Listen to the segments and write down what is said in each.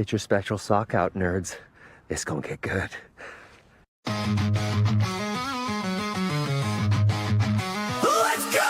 Get your special sock out, nerds. It's gonna get good. Let's go!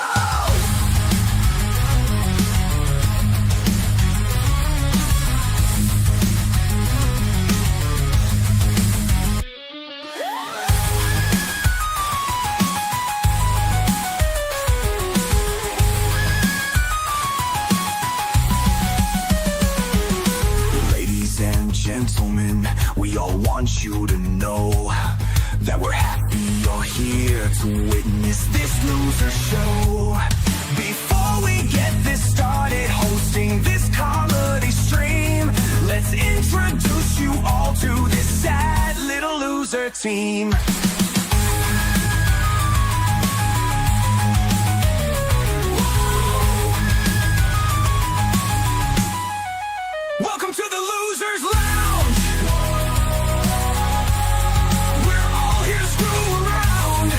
Ladies and gentlemen, we all want you to know that we're happy you're here to witness this loser show. Before we get this started hosting this comedy stream, let's introduce you all to this sad little loser team. Welcome to the Losers Lounge. We're all here to screw around.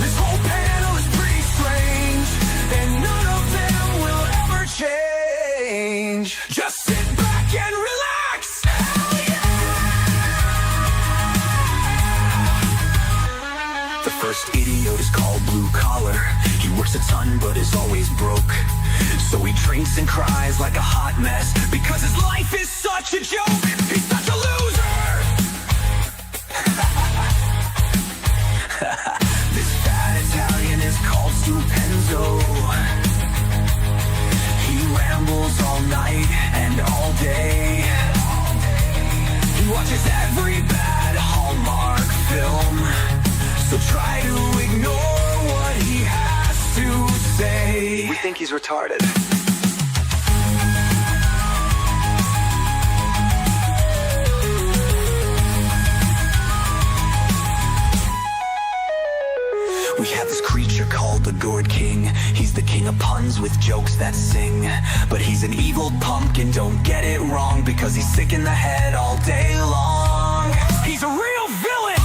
This whole panel is pretty strange, and none of them will ever change. Just sit back and relax. Hell yeah! The first idiot is called Blue Collar. He works a ton but is always broke. So he drinks and cries like a hot mess because his life is such a joke. He's such a loser. This fat Italian is called Stupenzo. He rambles all night and all day. He watches every bad Hallmark film. So try to ignore what he has to say. We think he's retarded. We have this creature called the Gourd King. He's the king of puns with jokes that sing. But he's an evil pumpkin, don't get it wrong, because he's sick in the head all day long. He's a real villain.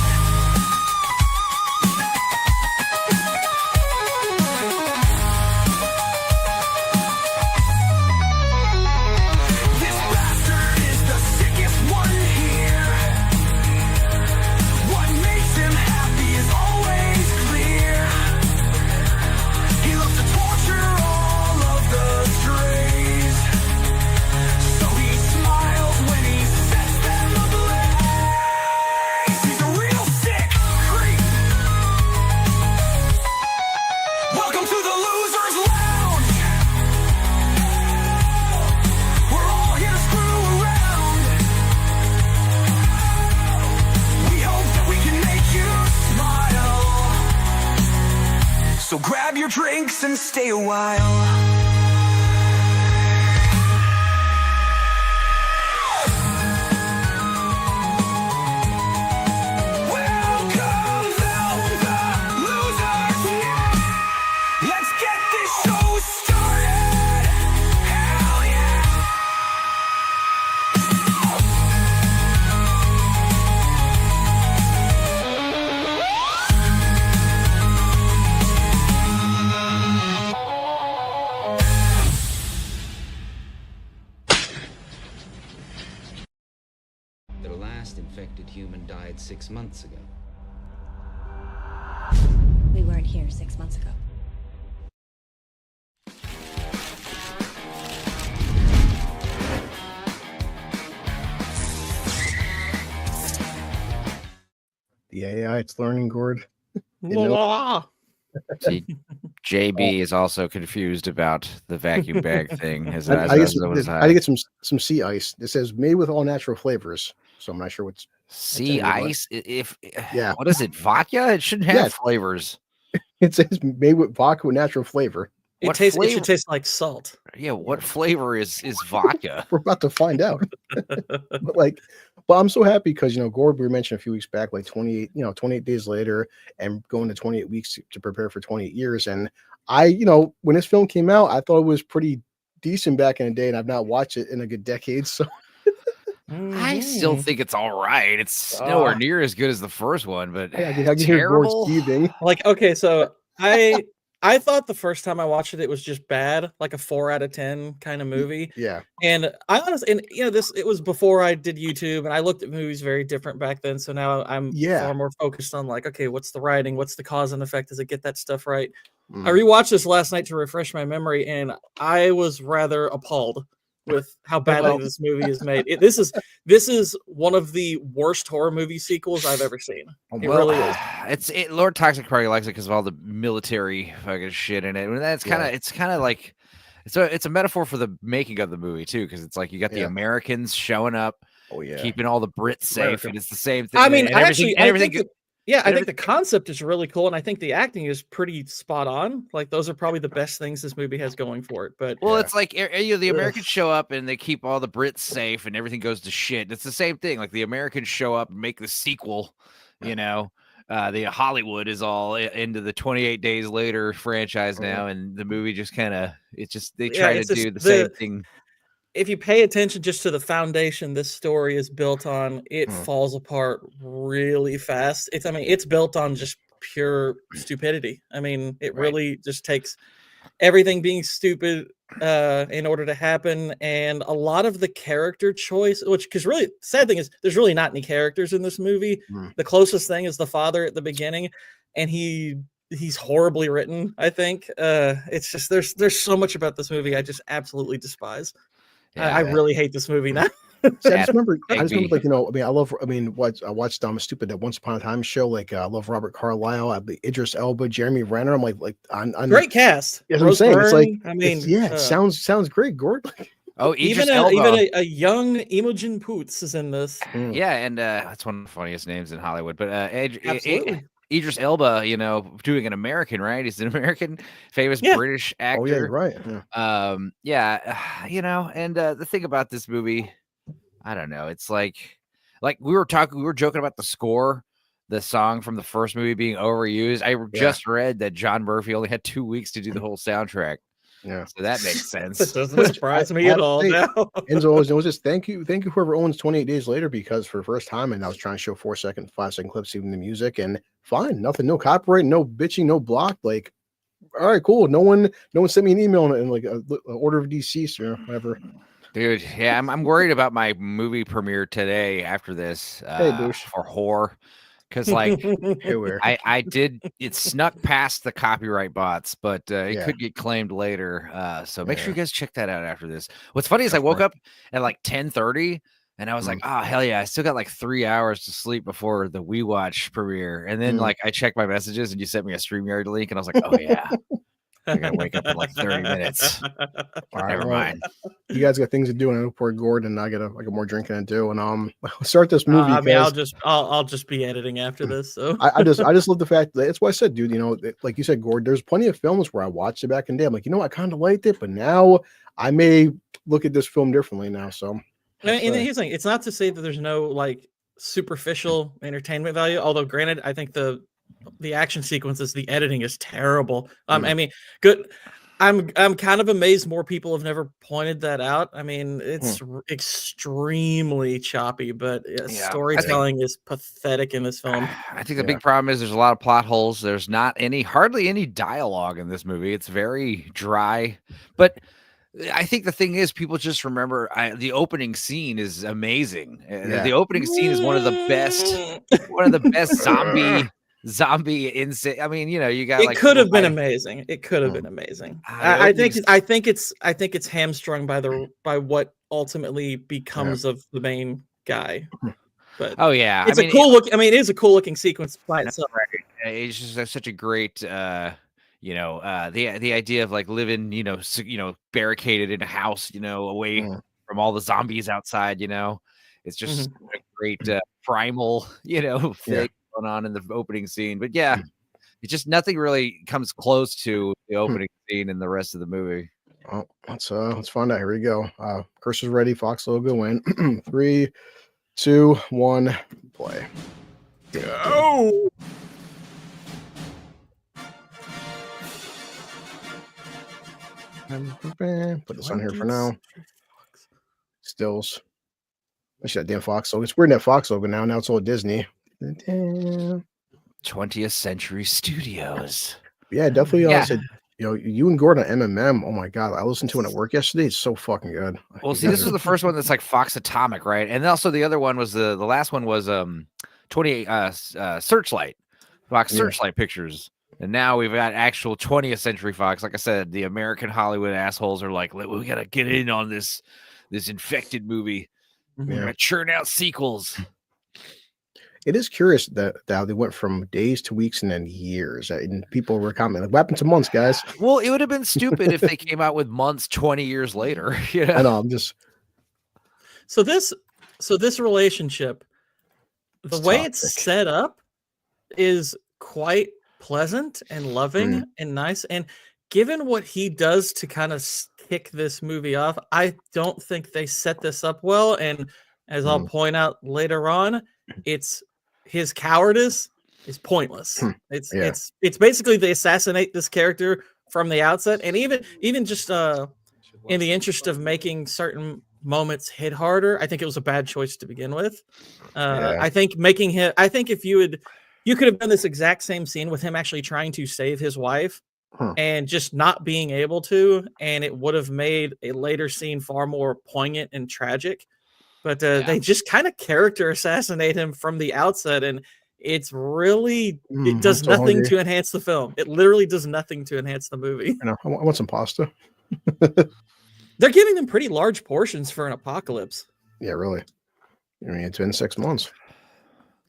This bastard is the sickest one here. What makes him happy is always clear. He loves to torture all of the strays. So he smiles when he sets them ablaze. He's a real sick creep. Welcome to the Losers Lounge. We're all here to screw around. We hope that we can make you smile. So grab your drinks and stay a while. Welcome the losers. Let's get this show started. Hell yeah. The last infected human died 6 months ago. We weren't here 6 months ago. The AI, it's learning, Gord. You know? See, JB is also confused about the vacuum bag thing. I had to get some sea ice. It says made with all natural flavors, so I'm not sure what's sea ice. If Yeah. what is it? Vodka? It shouldn't have Yeah. flavors. it says made with vodka with natural flavor. It What tastes. It flavor? should taste like salt. Yeah, what flavor is vodka? We're about to find out. But I'm so happy because Gord, we mentioned a few weeks back, like 28 days later, and going to 28 weeks to prepare for 28 years. And when this film came out, I thought it was pretty decent back in the day, and I've not watched it in a good decade. So I still think it's all right. It's nowhere near as good as the first one, but I can hear Gord terrible. seething. Okay, so I I thought the first time I watched it, it was just bad, like a 4 out of 10 kind of movie. Yeah. And I honestly, and you know, it was before I did YouTube, and I looked at movies very different back then. So now I'm Yeah. far more focused on like, okay, what's the writing? What's the cause and effect? Does it get that stuff right? I Mm. rewatched this last night to refresh my memory, and I was rather appalled with how badly Well- this movie is made. This is one of the worst horror movie sequels I've ever seen. It Well, really is. Lord Toxic probably likes it because of all the military fucking shit in it. And that's kind of it's kind of like it's a metaphor for the making of the movie too, because it's like you got the Yeah. Americans showing up, Oh yeah. keeping all the Brits safe, America. and it's the same thing. I mean, and actually, I everything. think I think the everything- concept is really cool, and I think the acting is pretty spot on. Like those are probably the best things this movie has going for it. But Well, Yeah. it's like you know, the Ugh. Americans show up and they keep all the Brits safe, and everything goes to shit. It's the same thing. Like the Americans show up and make the sequel. You know, the Hollywood is all into the 28 Days Later franchise now, and the movie just kind of they Yeah, try to it's just do the same thing. if you pay attention just to the foundation this story is built on, it falls apart really fast. It's built on just pure stupidity. I mean, it Right. really just takes everything being stupid in order to happen, and a lot of the character choice, because really sad thing is there's really not any characters in this movie. The closest thing is the father at the beginning, and he's horribly written. I think it's just there's so much about this movie I just absolutely despise. I really hate this movie now. See, I Yeah, just remember, maybe. like, I watched Stupid, that Once Upon a Time show. Like, I love Robert Carlyle, Idris Elba, Jeremy Renner. I'm like, on Great cast. That's what I'm Rose saying. It's like, Byrne, I mean, it sounds great, Gord. Oh, even a young Imogen Poots is in this. yeah, and that's one of the funniest names in Hollywood. But Absolutely. Idris Elba, you know, doing an American, right? He's an American, famous Yeah. British actor. Oh yeah, you're right. Yeah. You know, and the thing about this movie, I don't know, it's like we were joking about the score, the song from the first movie being overused. I just read that John Murphy only had 2 weeks to do the whole soundtrack. Yeah. So that makes sense. This doesn't surprise me at all. Hey, Now. Enzo always knows this. Thank you whoever owns 28 Days Later, because for the first time, and I was trying to show 4-second, 5-second clips, even the music, and fine, nothing, no copyright, no bitching, no block. Like, all right, cool. No one sent me an email and like a order of deceased or whatever. Dude, yeah, I'm worried about my movie premiere today after this Boosh. for horror. Because like Hey, where? I did it snuck past the copyright bots, but it Yeah. could get claimed later. So make sure Yeah. you guys check that out after this. What's funny is I woke up at like 10:30 and I was like, oh hell yeah, I still got like 3 hours to sleep before the We Watch premiere. And then like I checked my messages and you sent me a StreamYard link and I was like, oh yeah. I gotta wake up in like 30 minutes. All right, Never well, mind. You guys got things to do, and I know poor Gordon. I got more drinking to do, and start this movie. I mean, guys. I'll just be editing after this. So I just love the fact that that's why I said, dude, you know, like you said, Gord, there's plenty of films where I watched it back in the day. I'm like, you know, I kind of liked it, but now I may look at this film differently now. So, and here's the thing: it's not to say that there's no like superficial entertainment value. Although, granted, I think the action sequences, the editing is terrible. I mean, good. I'm kind of amazed more people have never pointed that out. I mean, it's extremely choppy, but storytelling is pathetic in this film. I think the big problem is there's a lot of plot holes. There's hardly any dialogue in this movie. It's very dry. But I think the thing is, people just remember the opening scene is amazing. The opening scene is one of the best zombie insane. I mean, you know, you got it could have been amazing. It could have been amazing. I think it's hamstrung by what ultimately becomes of the main guy. But oh yeah, it's a cool look. I mean, it is a cool looking sequence by itself. It's just such a great you know, the idea of like living, you know, barricaded in a house, you know, away from all the zombies outside, you know, it's just a great primal, you know, thing going on in the opening scene. But yeah, it's just nothing really comes close to the opening scene in the rest of the movie. Oh, let's find out. Here we go. Cursor's ready. Fox logo in 3, 2, 1, play. Go. Put this on here for now. Stills. I should have damn Fox logo. It's weird that Fox logo now. Now it's all Disney. 20th Century Studios. Yeah, definitely. Yeah. Said, you and Gordon on MMM. Oh my god, I listened to it at work yesterday. It's so fucking good. Well, You see, guys this was the first one that's like Fox Atomic, right? And then also the other one was the last one was 28 Searchlight, Fox Yeah. Searchlight Pictures. And now we've got actual 20th Century Fox. Like I said, the American Hollywood assholes are like, we gotta get in on this infected movie. We're Yeah. gonna churn out sequels. It is curious that how they went from days to weeks and then years. And people were commenting, like, what happened to months, guys? Well, it would have been stupid if they came out with months 20 years later. You know? I know. I'm just So this relationship, the It's way it's toxic. set up is quite pleasant and loving and nice. And given what he does to kind of kick this movie off, I don't think they set this up well. And as I'll point out later on, it's his cowardice is pointless. It's basically they assassinate this character from the outset, and even just in the interest of making certain moments hit harder, I think it was a bad choice to begin with. I think making him. I think if you could have done this exact same scene with him actually trying to save his wife and just not being able to, and it would have made a later scene far more poignant and tragic. But they just kind of character assassinate him from the outset, and it's really it does so nothing hungry. to enhance the film. It literally does nothing to enhance the movie. I want some pasta. They're giving them pretty large portions for an apocalypse. Yeah, really. I mean, it's been 6 months.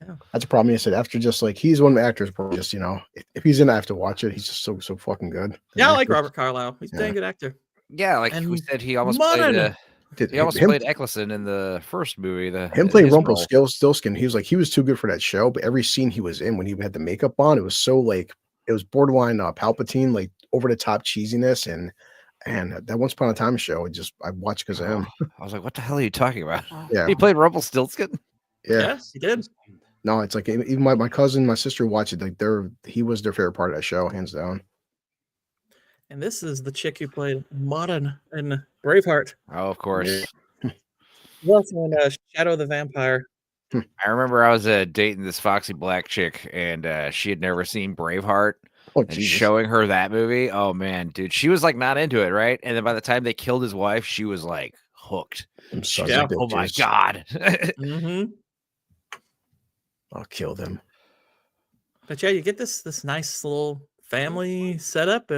Yeah. That's a problem. I said after just like he's one of the actors where just if he's in, I have to watch it. He's just so fucking good. Yeah, I like Robert Carlyle. He's a dang good actor. Yeah, like And we said, he almost Modern. played. He almost played Eccleston in the first movie. Him playing his role. Rumpelstiltskin, he was too good for that show. But every scene he was in, when he had the makeup on, it was so like it was borderline Palpatine, like over the top cheesiness, and that Once Upon a Time show, I watched because of him. I was like, what the hell are you talking about? Yeah, He played Rumpelstiltskin. yeah. Yes, he did. No, it's like even my cousin, my sister watched it. Like he was their favorite part of that show, hands down. And this is the chick who played Modern in Braveheart. Oh, of course. He also in Shadow of the Vampire. I remember I was dating this Foxy Black chick, and she had never seen Braveheart. Oh, And Jesus. showing her that movie, oh man, dude, she was like not into it, right? And then by the time they killed his wife, she was like hooked. Them She's sons of like, oh my bitches. god. Mm-hmm. I'll kill them. But yeah, you get this nice little family setup.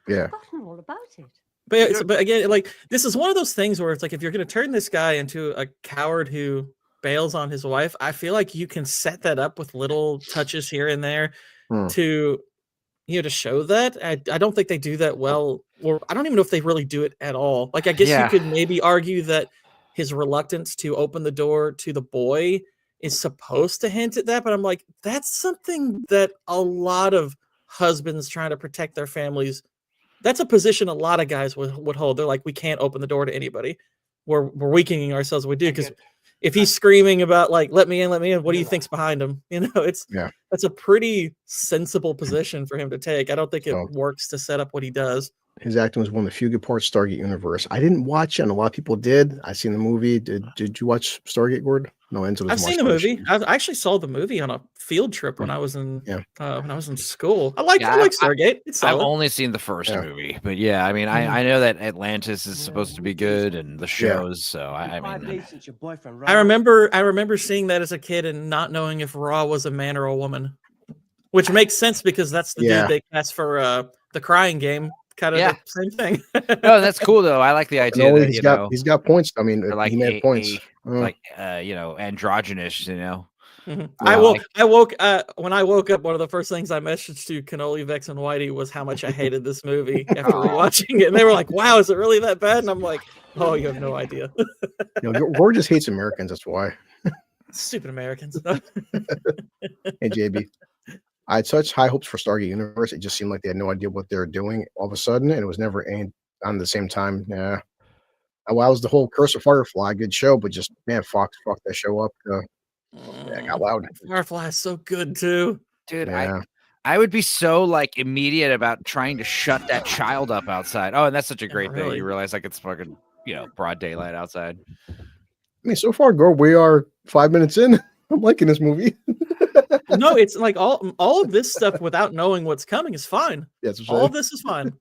Yeah. Forgotten all about it. But again, like this is one of those things where it's like if you're going to turn this guy into a coward who bails on his wife, I feel like you can set that up with little touches here and there to to show that. I don't think they do that well, or I don't even know if they really do it at all. Like I guess you could maybe argue that his reluctance to open the door to the boy is supposed to hint at that, but I'm like, that's something that a lot of husbands trying to protect their families, that's a position a lot of guys would hold. They're like, we can't open the door to anybody. We're weakening ourselves. We do, because if he's screaming about like, let me in, what do you think's behind him? That's a pretty sensible position for him to take. I don't think it works to set up what he does. His acting was one of the few good parts of Stargate Universe. I didn't watch it, and a lot of people did. I seen the movie. Did you watch Stargate, Gord? No, Enzo. I've seen the movie. I actually saw the movie on a field trip when I was in school. I like Stargate. It's I've solid. only seen the first movie, but yeah, I mean, I know that Atlantis is supposed to be good, and the shows. So I mean, I remember seeing that as a kid and not knowing if Raw was a man or a woman, which makes sense because that's the dude they cast for the Crying Game. Kind of the same thing. No, that's cool though. I like the idea that he's got points. I mean, like he made points. Like androgynous. Mm-hmm. I woke when I woke up, one of the first things I messaged to Cannoli, Vex, and Whitey was how much I hated this movie after rewatching it. And they were like, wow, is it really that bad? And I'm like, oh, you have no idea. Gord just hates Americans, that's why. Stupid Americans. Hey, JB. I had such high hopes for Stargate Universe. It just seemed like they had no idea what they were doing all of a sudden, and it was never aimed on the same time. Yeah. Well, it was the whole Curse of Firefly, good show, but just, man, Fox fucked that show up. It got loud. Firefly is so good, too. Dude, I would be so like immediate about trying to shut that child up outside. Oh, and that's such a great thing. You realize like it's fucking, broad daylight outside. I mean, so far, Gord, we are 5 minutes in. I'm liking this movie. No, it's like all of this stuff without knowing what's coming is fine. That's what I'm All saying. of this is fine.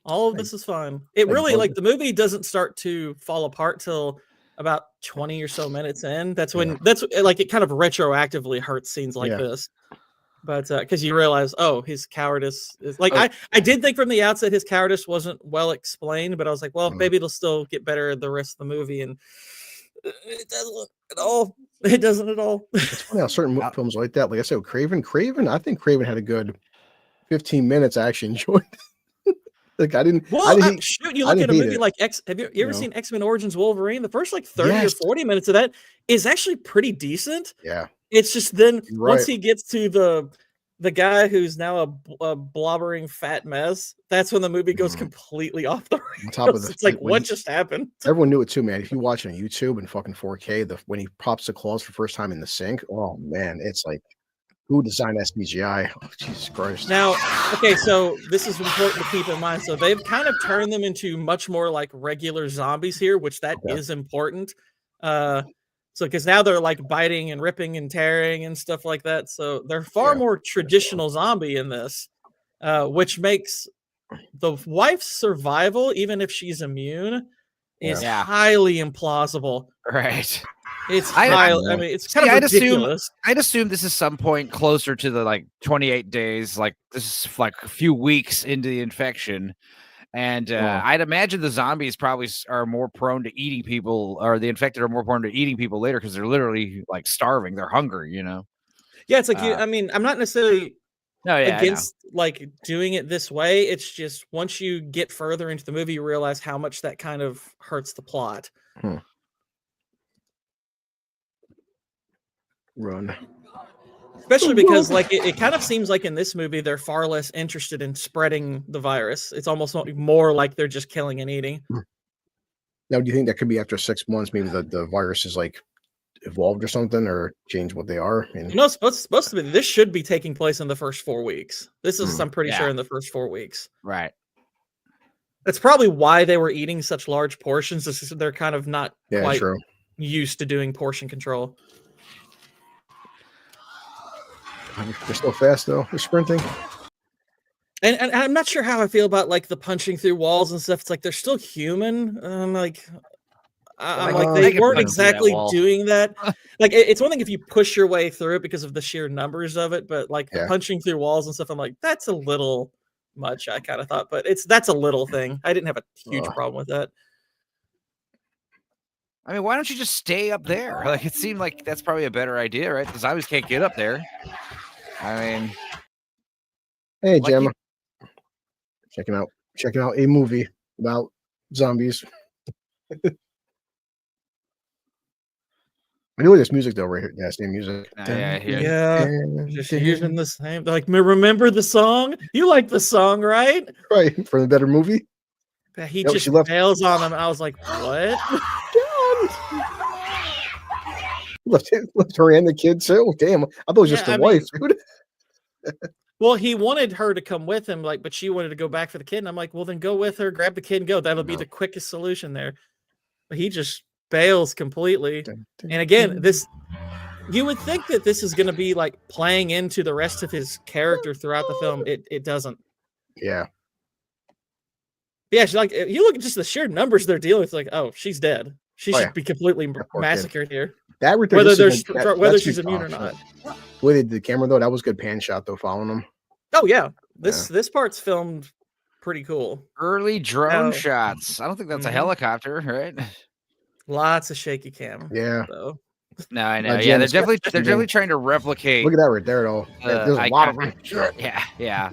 All of this is fine. It like really both- like the movie doesn't start to fall apart till about 20 or so minutes in. That's when that's like it kind of retroactively hurts scenes like Yeah. this. But because you realize, oh, his cowardice is like I did think from the outset his cowardice wasn't well explained, but I was like, well, maybe it'll still get better the rest of the movie, and it doesn't at all. It doesn't at all. It's funny how certain films like that, like I said, Craven, I think Craven had a good 15 minutes. I actually enjoyed. Like I didn't. Well, I didn't, shoot, you I look at didn't a hate movie it, like X. Have you ever know? seen X-Men Origins Wolverine? The first like 30 Yes. or 40 minutes of that is actually pretty decent. Yeah. It's just then You're once right. he gets to the guy who's now a blobbering fat mess, that's when the movie goes completely off the On top of rails. the, It's like when what he- just happened? Everyone knew it too, man. If you watch it on YouTube and fucking 4K, when he pops the claws for the first time in the sink, oh man, it's like who designed that CGI? Oh, Jesus Christ. Now, okay, so this is important to keep in mind. So they've kind of turned them into much more like regular zombies here, which that is important. So because now they're like biting and ripping and tearing and stuff like that. So they're far more traditional zombie in this, which makes the wife's survival, even if she's immune, is Yeah. highly implausible. Right. It's I- highly, I mean, it's kind See, of ridiculous. I'd assume this is some point closer to the like 28 days, like this is like a few weeks into the infection. And I'd imagine the zombies probably are more prone to eating people, or the infected are more prone to eating people later because they're literally like starving. They're hungry, you know? Yeah, it's like I mean, I'm not necessarily No, yeah, I know. against like doing it this way. It's just once you get further into the movie, you realize how much that kind of hurts the plot. Run. Especially because like it kind of seems like in this movie they're far less interested in spreading the virus. It's almost more like they're just killing and eating. Now, do you think that could be after 6 months? Maybe the virus is like evolved or something, or changed what they are. And No, it's supposed to be. This should be taking place in the first 4 weeks. This is, I'm pretty Yeah. sure, in the first 4 weeks. Right. That's probably why they were eating such large portions. Is they're kind of not yeah, quite true. used to doing portion control. They're still fast though. They're sprinting. And I'm not sure how I feel about like the punching through walls and stuff. It's like they're still human. I'm like they they can weren't punch through that exactly wall. doing that. Like it's one thing if you push your way through it because of the sheer numbers of it, but like the Yeah. punching through walls and stuff, I'm like that's a little much. I kind of thought, but that's a little thing. I didn't have a huge problem with that. I mean, why don't you just stay up there? Like, it seemed like that's probably a better idea, right? The zombies can't get up there. I mean, Hey, Like Gemma. Checking out a movie about zombies. I know this music though, right here. Yeah, same music. yeah, Yeah, just using the same. They're like, remember the song? You like the song, right? Right for the better movie. But he Nope, just she left- bails on them. And I was like, what? Left her and the kid too. Damn, I thought it was just Yeah, the I mean- wife, dude. Well, he wanted her to come with him, like, but she wanted to go back for the kid. And I'm like, well, then go with her, grab the kid, and go. That'll be No. the quickest solution there. But he just bails completely. And again, you would think that this is going to be like playing into the rest of his character throughout the film. It doesn't. Yeah, Yeah, she's like, you look at just the sheer numbers they're dealing with. Like, oh, she's dead. She Oh, should yeah. be completely That poor kid. massacred here, that right there, whether this is there's good- whether that's she's good- immune oh, or shit. not. The way they did the camera though, that was good pan shot though, following them. Oh yeah, this part's filmed pretty cool. early drone No. shots. I don't think that's a Mhm. helicopter, right? Lots of shaky cam. Yeah, So. No, I know. Jim, Yeah, they're it's got- definitely trying to replicate. look at that right there though. There's a lot of them. Yeah,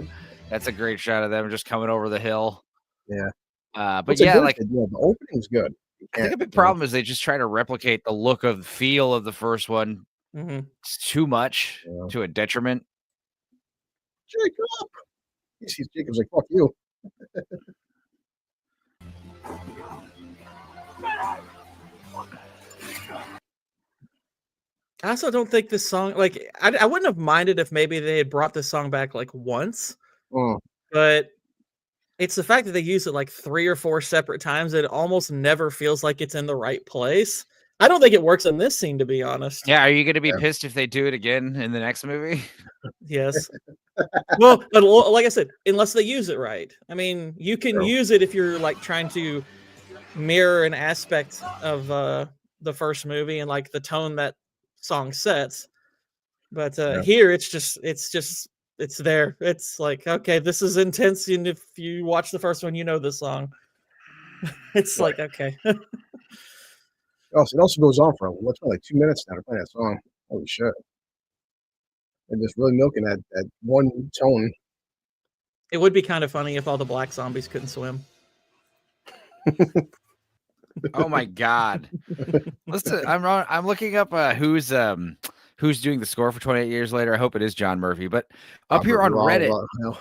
that's a great shot of them just coming over the hill. Yeah. But What's a yeah, good like kid, yeah, the opening's good. I think a big problem is they just try to replicate the look of feel of the first one Mhm. too much Yeah. to a detriment. Jacob. He sees Jacob's like, fuck you. I also don't think this song, like, I wouldn't have minded if maybe they had brought this song back like once, Oh, but it's the fact that they use it like 3 or 4 separate times that it almost never feels like it's in the right place. I don't think it works in this scene, to be honest. Yeah, are you gonna be Yeah. pissed if they do it again in the next movie? Yes. Well, but like I said, unless they use it right. I mean, you can True. use it if you're like trying to mirror an aspect of the first movie and like the tone that song sets. But Yeah. here it's there. It's like, okay, this is intense, and if you watch the first one, you know this song. It's like, okay. Also, it also goes on for what's like 2 minutes now to play that song. Holy shit! And just really milking that one tone. It would be kind of funny if all the black zombies couldn't swim. Oh my god! Listen, I'm looking up who's doing the score for 28 Years Later. I hope it is John Murphy. But up here on Reddit,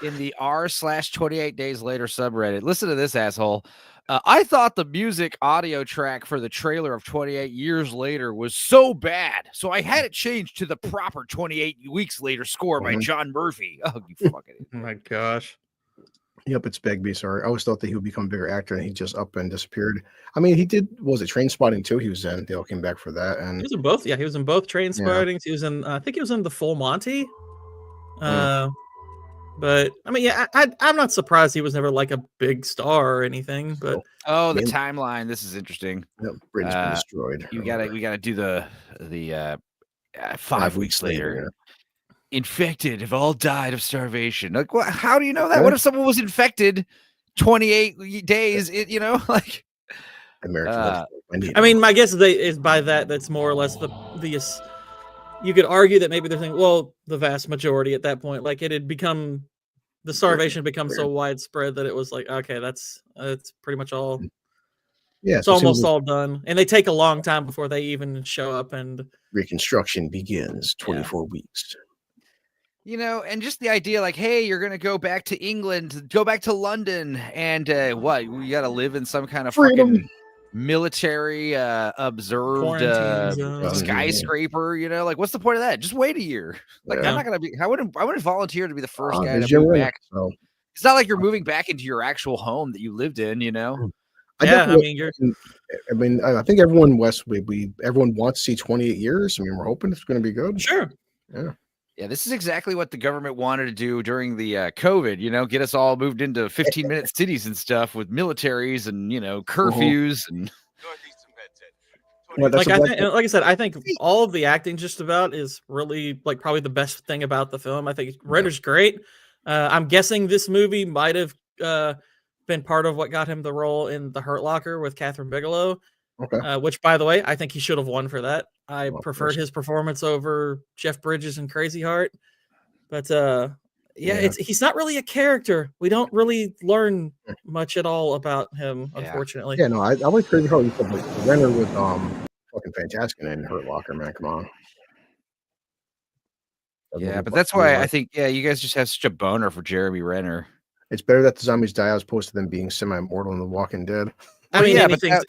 in the r/28 Days Later subreddit, listen to this asshole. I thought the music audio track for the trailer of 28 Years Later was so bad, so I had it changed to the proper 28 Weeks Later score by John Murphy. Oh, you fucking! Oh my gosh. Yep, it's Begbie. Sorry, I always thought that he would become a bigger actor, and he just up and disappeared. I mean, he did. Was it Train Spotting too? He was in. They all came back for that, He and was in both. Yeah, he was in both Train Spottings. He was in. I think he was in the Full Monty. But I mean, yeah, I'm not surprised he was never like a big star or anything. But oh, the timeline. This is interesting. Yep, Britain's been destroyed. We gotta do the 5 weeks later. Infected have all died of starvation. Like, well, how do you know that? What if someone was infected 28 days? Like American. I mean, my guess is by that's more or less the you could argue that maybe they're thinking, well, the vast majority at that point, like it had become the starvation had become so widespread that it was like, okay, that's pretty much all. Yeah, it's almost all done, and they take a long time before they even show up, and reconstruction begins 24 weeks. And just the idea, like, hey, you're gonna go back to England, go back to London, and what? We got to live in some kind of fucking military observed skyscraper. Like, what's the point of that? Just wait a year. Like, I'm not gonna be. I wouldn't volunteer to be the first guy to move back. So. It's not like you're moving back into your actual home that you lived in. I think everyone everyone wants to see 28 years. I mean, we're hoping it's going to be good. Sure. Yeah, this is exactly what the government wanted to do during the COVID, get us all moved into 15-minute cities and stuff with militaries and, curfews and like I said, I think all of the acting just about is really like probably the best thing about the film. I think Renner's great. I'm guessing this movie might have been part of what got him the role in The Hurt Locker with Catherine Bigelow. Okay. Which, by the way, I think he should have won for that. I preferred his performance over Jeff Bridges and Crazy Heart. But he's not really a character. We don't really learn much at all about him, unfortunately. Yeah, no, I like Crazy Heart. Renner was fucking fantastic in Hurt Locker, man. Come on. Yeah, but that's why I think you guys just have such a boner for Jeremy Renner. It's better that the zombies die as opposed to them being semi-immortal in The Walking Dead. I mean,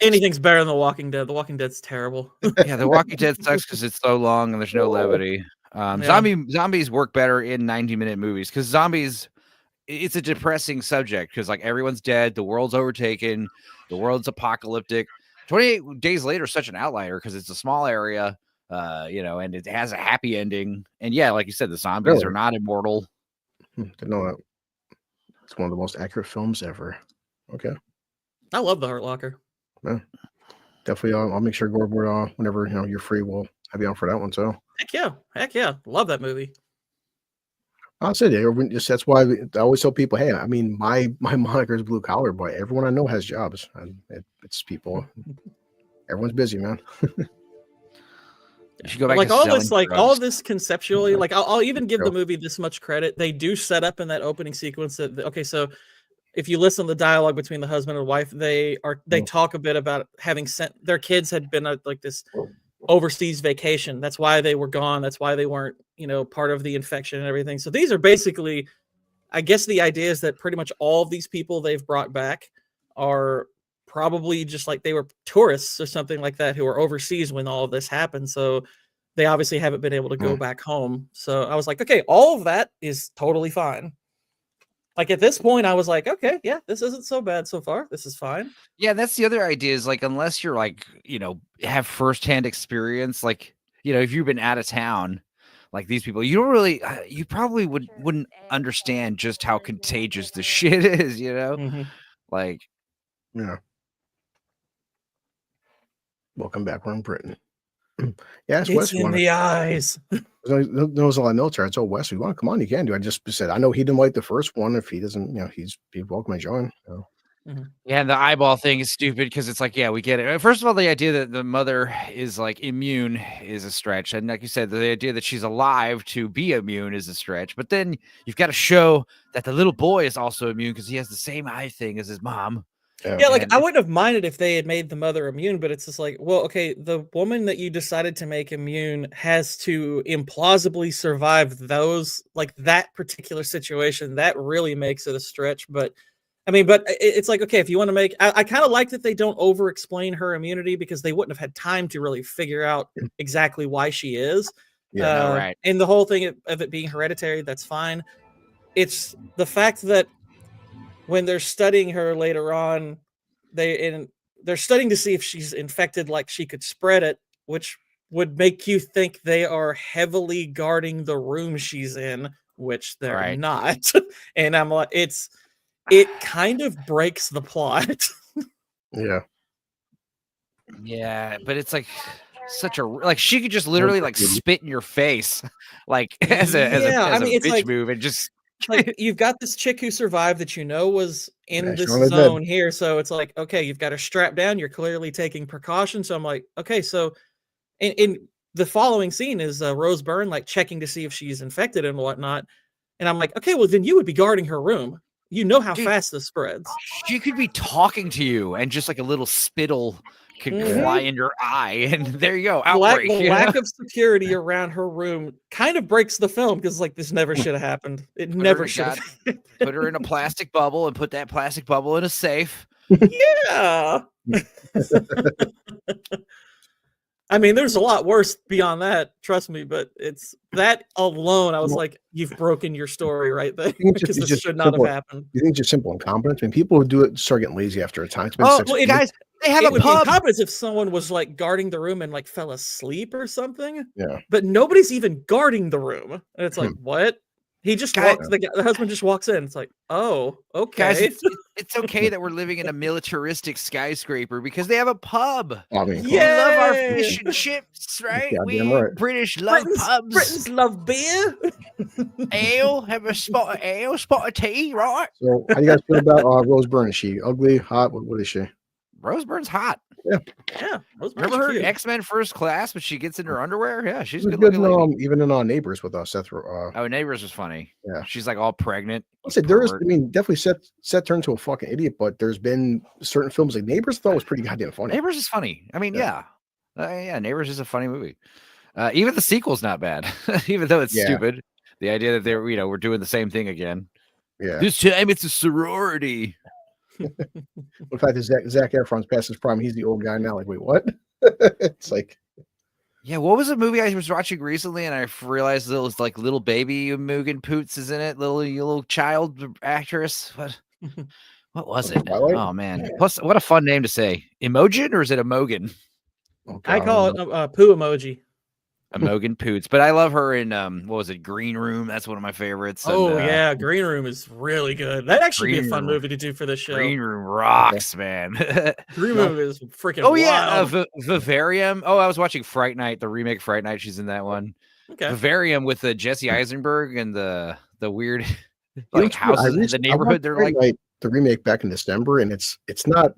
anything's better than The Walking Dead. The Walking Dead's terrible. Yeah, The Walking Dead sucks because it's so long and there's no levity. Zombies work better in 90-minute movies because zombies, it's a depressing subject because like everyone's dead, the world's overtaken, the world's apocalyptic. 28 Days Later is such an outlier because it's a small area, and it has a happy ending. And yeah, like you said, the zombies are not immortal. Didn't know that. It's one of the most accurate films ever. Okay. I love The Hurt Locker. Yeah, definitely. I'll make sure Gordon, whenever you're free, we'll have you on for that one too. Heck yeah, love that movie. I said that's why I always tell people, hey, I mean, my moniker is Blue Collar Boy. Everyone I know has jobs. It's people. Everyone's busy, man. You should go back like to all this, drugs. all this conceptually. Like I'll even give the movie this much credit. They do set up in that opening sequence that so. If you listen to the dialogue between the husband and wife, they talk a bit about having sent their kids had been like this overseas vacation. That's why they were gone. That's why they weren't, part of the infection and everything. So these are basically, I guess the idea is that pretty much all of these people they've brought back are probably just like they were tourists or something like that who were overseas when all of this happened. So they obviously haven't been able to go back home. So I was like, okay, all of that is totally fine. Like at this point, I was like, okay, yeah, this isn't so bad so far. This is fine. Yeah, that's the other idea is like unless you're like, have firsthand experience, like, if you've been out of town, like these people, you don't really you probably wouldn't understand just how contagious the shit is, Like Yeah. Welcome back. We're in Britain. Yeah, it's Wes. It's in the eyes. There was a lot of notes there. I told Wes, "You want to come on? You can do." I just said, "I know he didn't like the first one. If he doesn't, he's welcome to join." So. Yeah, and the eyeball thing is stupid because it's like, yeah, we get it. First of all, the idea that the mother is like immune is a stretch. And like you said, the idea that she's alive to be immune is a stretch. But then you've got to show that the little boy is also immune because he has the same eye thing as his mom. Yeah, like I wouldn't have minded if they had made the mother immune, but it's just like, well, okay, the woman that you decided to make immune has to implausibly survive those, like that particular situation. That really makes it a stretch. But I mean, but it's like, okay, if you want to make, I kind of like that they don't over explain her immunity because they wouldn't have had time to really figure out exactly why she is. Yeah, right. And the whole thing of it being hereditary, that's fine. It's the fact that when they're studying her later on, they're studying to see if she's infected, like she could spread it, which would make you think they are heavily guarding the room she's in, which they're not. And I'm like, it kind of breaks the plot. Yeah. Yeah, but it's like such a like she could just literally like spit in your face, like as a bitch like, move and just like you've got this chick who survived that was in this zone here, so it's like, okay, you've got her strapped down. You're clearly taking precautions. So I'm like, okay, so in the following scene is Rose Byrne like checking to see if she's infected and whatnot, and I'm like, okay, well then you would be guarding her room. You know how fast this spreads. She could be talking to you, and just like a little spittle could fly in your eye, and there you go. Outbreak. The lack of security around her room kind of breaks the film because like this never should have happened. It never should have. Put her in a plastic bubble and put that plastic bubble in a safe. Yeah. I mean, there's a lot worse beyond that, trust me, but it's that alone. I was like, you've broken your story right there because this should not have happened. You think it's just simple incompetence? I mean, people who do it start getting lazy after a time. Well, guys, they have a pub. Incompetence if someone was like guarding the room and like fell asleep or something. Yeah. But nobody's even guarding the room. And it's like, what? He just walks. The husband just walks in. It's like, oh, okay. Guys, it's okay that we're living in a militaristic skyscraper because they have a pub. I mean, we love our fish and chips, right? British love pubs. Britons love beer. Ale, have a spot of ale, spot of tea, right? So, how do you guys feel about Rose Byrne? Is she ugly, hot? What is she? Rose Byrne's hot. Yeah. Remember her in X-Men First Class, but she gets in her underwear? Yeah, she's good looking lady. Even in Neighbors with Seth. Neighbors was funny. Yeah, she's like all pregnant. I said there is. I mean, definitely Seth turned into a fucking idiot, but there's been certain films like Neighbors I thought was pretty goddamn funny. Neighbors is funny. I mean, yeah, Neighbors is a funny movie. Even the sequel's not bad, even though it's stupid. The idea that they're we're doing the same thing again. Yeah, this time it's a sorority. In fact, Zac Efron's past his prime. He's the old guy now. Like, wait, what? It's like, yeah. What was a movie I was watching recently, and I realized it was like little baby Mugen Poots is in it, little child actress. What was it? Oh man! Plus, what a fun name to say. Imogen or is it Imogen? I call it poo emoji. Imogen Poots, but I love her in what was it, Green Room? That's one of my favorites. And, Green Room is really good. That'd actually be a fun movie to do for this show. Green Room rocks, man. Green Room is freaking wild. Vivarium. Oh, I was watching Fright Night, the remake Fright Night. She's in that one. Okay. Vivarium with the Jesse Eisenberg and the weird like houses in the neighborhood. They're like the remake back in December, and it's not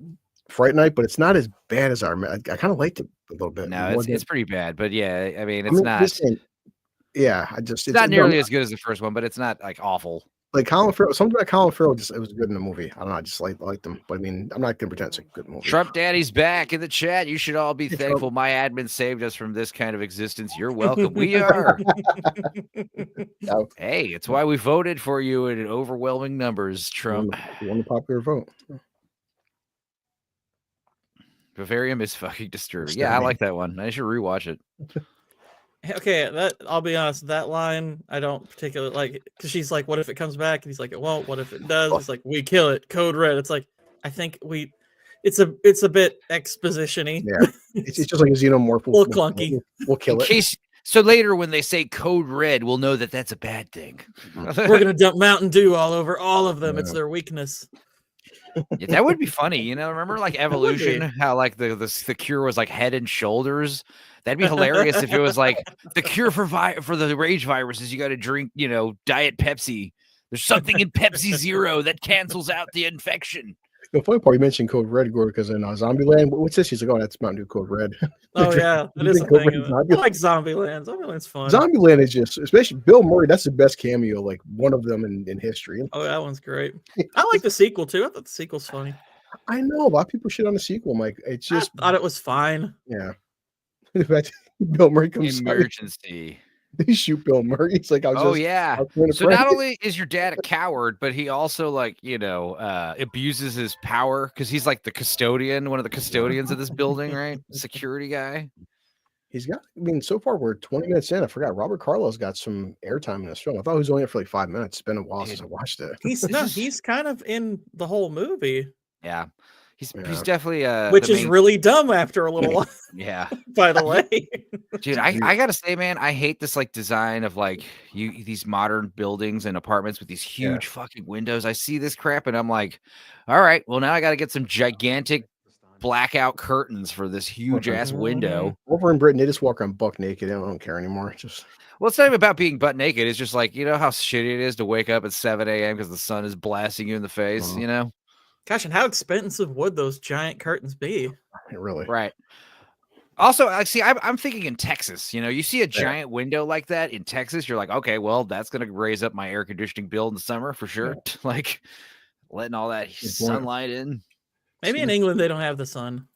Fright Night, but it's not as bad as I kind of liked it a little bit. No, it's pretty bad, but yeah, I mean, it's not. It's not nearly as good as the first one, but it's not like awful. Like Colin Farrell, something like Colin Farrell, it was good in the movie. I don't know, I just liked them, but I mean, I'm not gonna pretend it's a good movie. Trump Daddy's back in the chat. You should all be thankful. My admin saved us from this kind of existence. You're welcome. We are. Hey, it's why we voted for you in overwhelming numbers, Trump. You won the popular vote. Vivarium is fucking disturbing. Yeah, I like that one. I should rewatch it. Okay, that I'll be honest, that line I don't particularly like because she's like, "What if it comes back?" And he's like, "It won't." What if it does? He's like, "We kill it." Code red. It's like I think it's a bit exposition-y. Yeah, it's just like a xenomorph. A little clunky. We'll kill In it. case, so later when they say code red, we'll know that that's a bad thing. We're gonna dump Mountain Dew all over all of them. It's Yeah. their weakness. Yeah, that would be funny, you know. Remember, like Evolution, how like the cure was like Head and Shoulders. That'd be hilarious if it was like the cure for the rage virus is you got to drink, you know, Diet Pepsi. There's something in Pepsi Zero that cancels out the infection. The funny part, you mentioned Code Red, Gore, because in Zombieland, what's this? She's like, "Oh, that's Mountain Dew Code Red." Oh yeah, that You is a think Code thing. Red's I like Zombieland. Zombieland's fun. Zombieland is just, especially Bill Murray. That's the best cameo, like one of them in history. Oh, that one's great. I like the sequel too. I thought the sequel's funny. I know a lot of people shit on the sequel, Mike. It's just, I thought it was fine. yeah. Bill Murray comes out, Emergency. they shoot Bill Murray. It's like, Oh yeah. I was doing a So not prank. only is your dad a coward, but he also like, you know, abuses his power because he's like the custodian, one of the custodians of this building, right? Security guy. He's got, I mean, so far we're 20 minutes in. I forgot Robert Carlos got some airtime in this film. I thought he was only in it for like 5 minutes. It's been a while since I watched it. He's kind of in the whole movie, Yeah. He's Yeah. definitely which the is main- really dumb after a little while. yeah. By the way, Dude, I gotta say, man, I hate this like design of like these modern buildings and apartments with these huge fucking windows. I see this crap and I'm like, all right, well now I gotta get some gigantic blackout curtains for this huge ass window. Over in Britain, they just walk around buck naked. I don't care anymore. Just Well, it's not even about being butt naked. It's just like, you know how shitty it is to wake up at 7 a.m. because the sun is blasting you in the face, you know? gosh, and how expensive would those giant curtains be? really. Right. Also, like, see, I'm thinking in Texas. You know, you see a giant window like that in Texas, you're like, okay, well, that's gonna raise up my air conditioning bill in the summer for sure. Like letting all that sunlight in. Maybe in England they don't have the sun.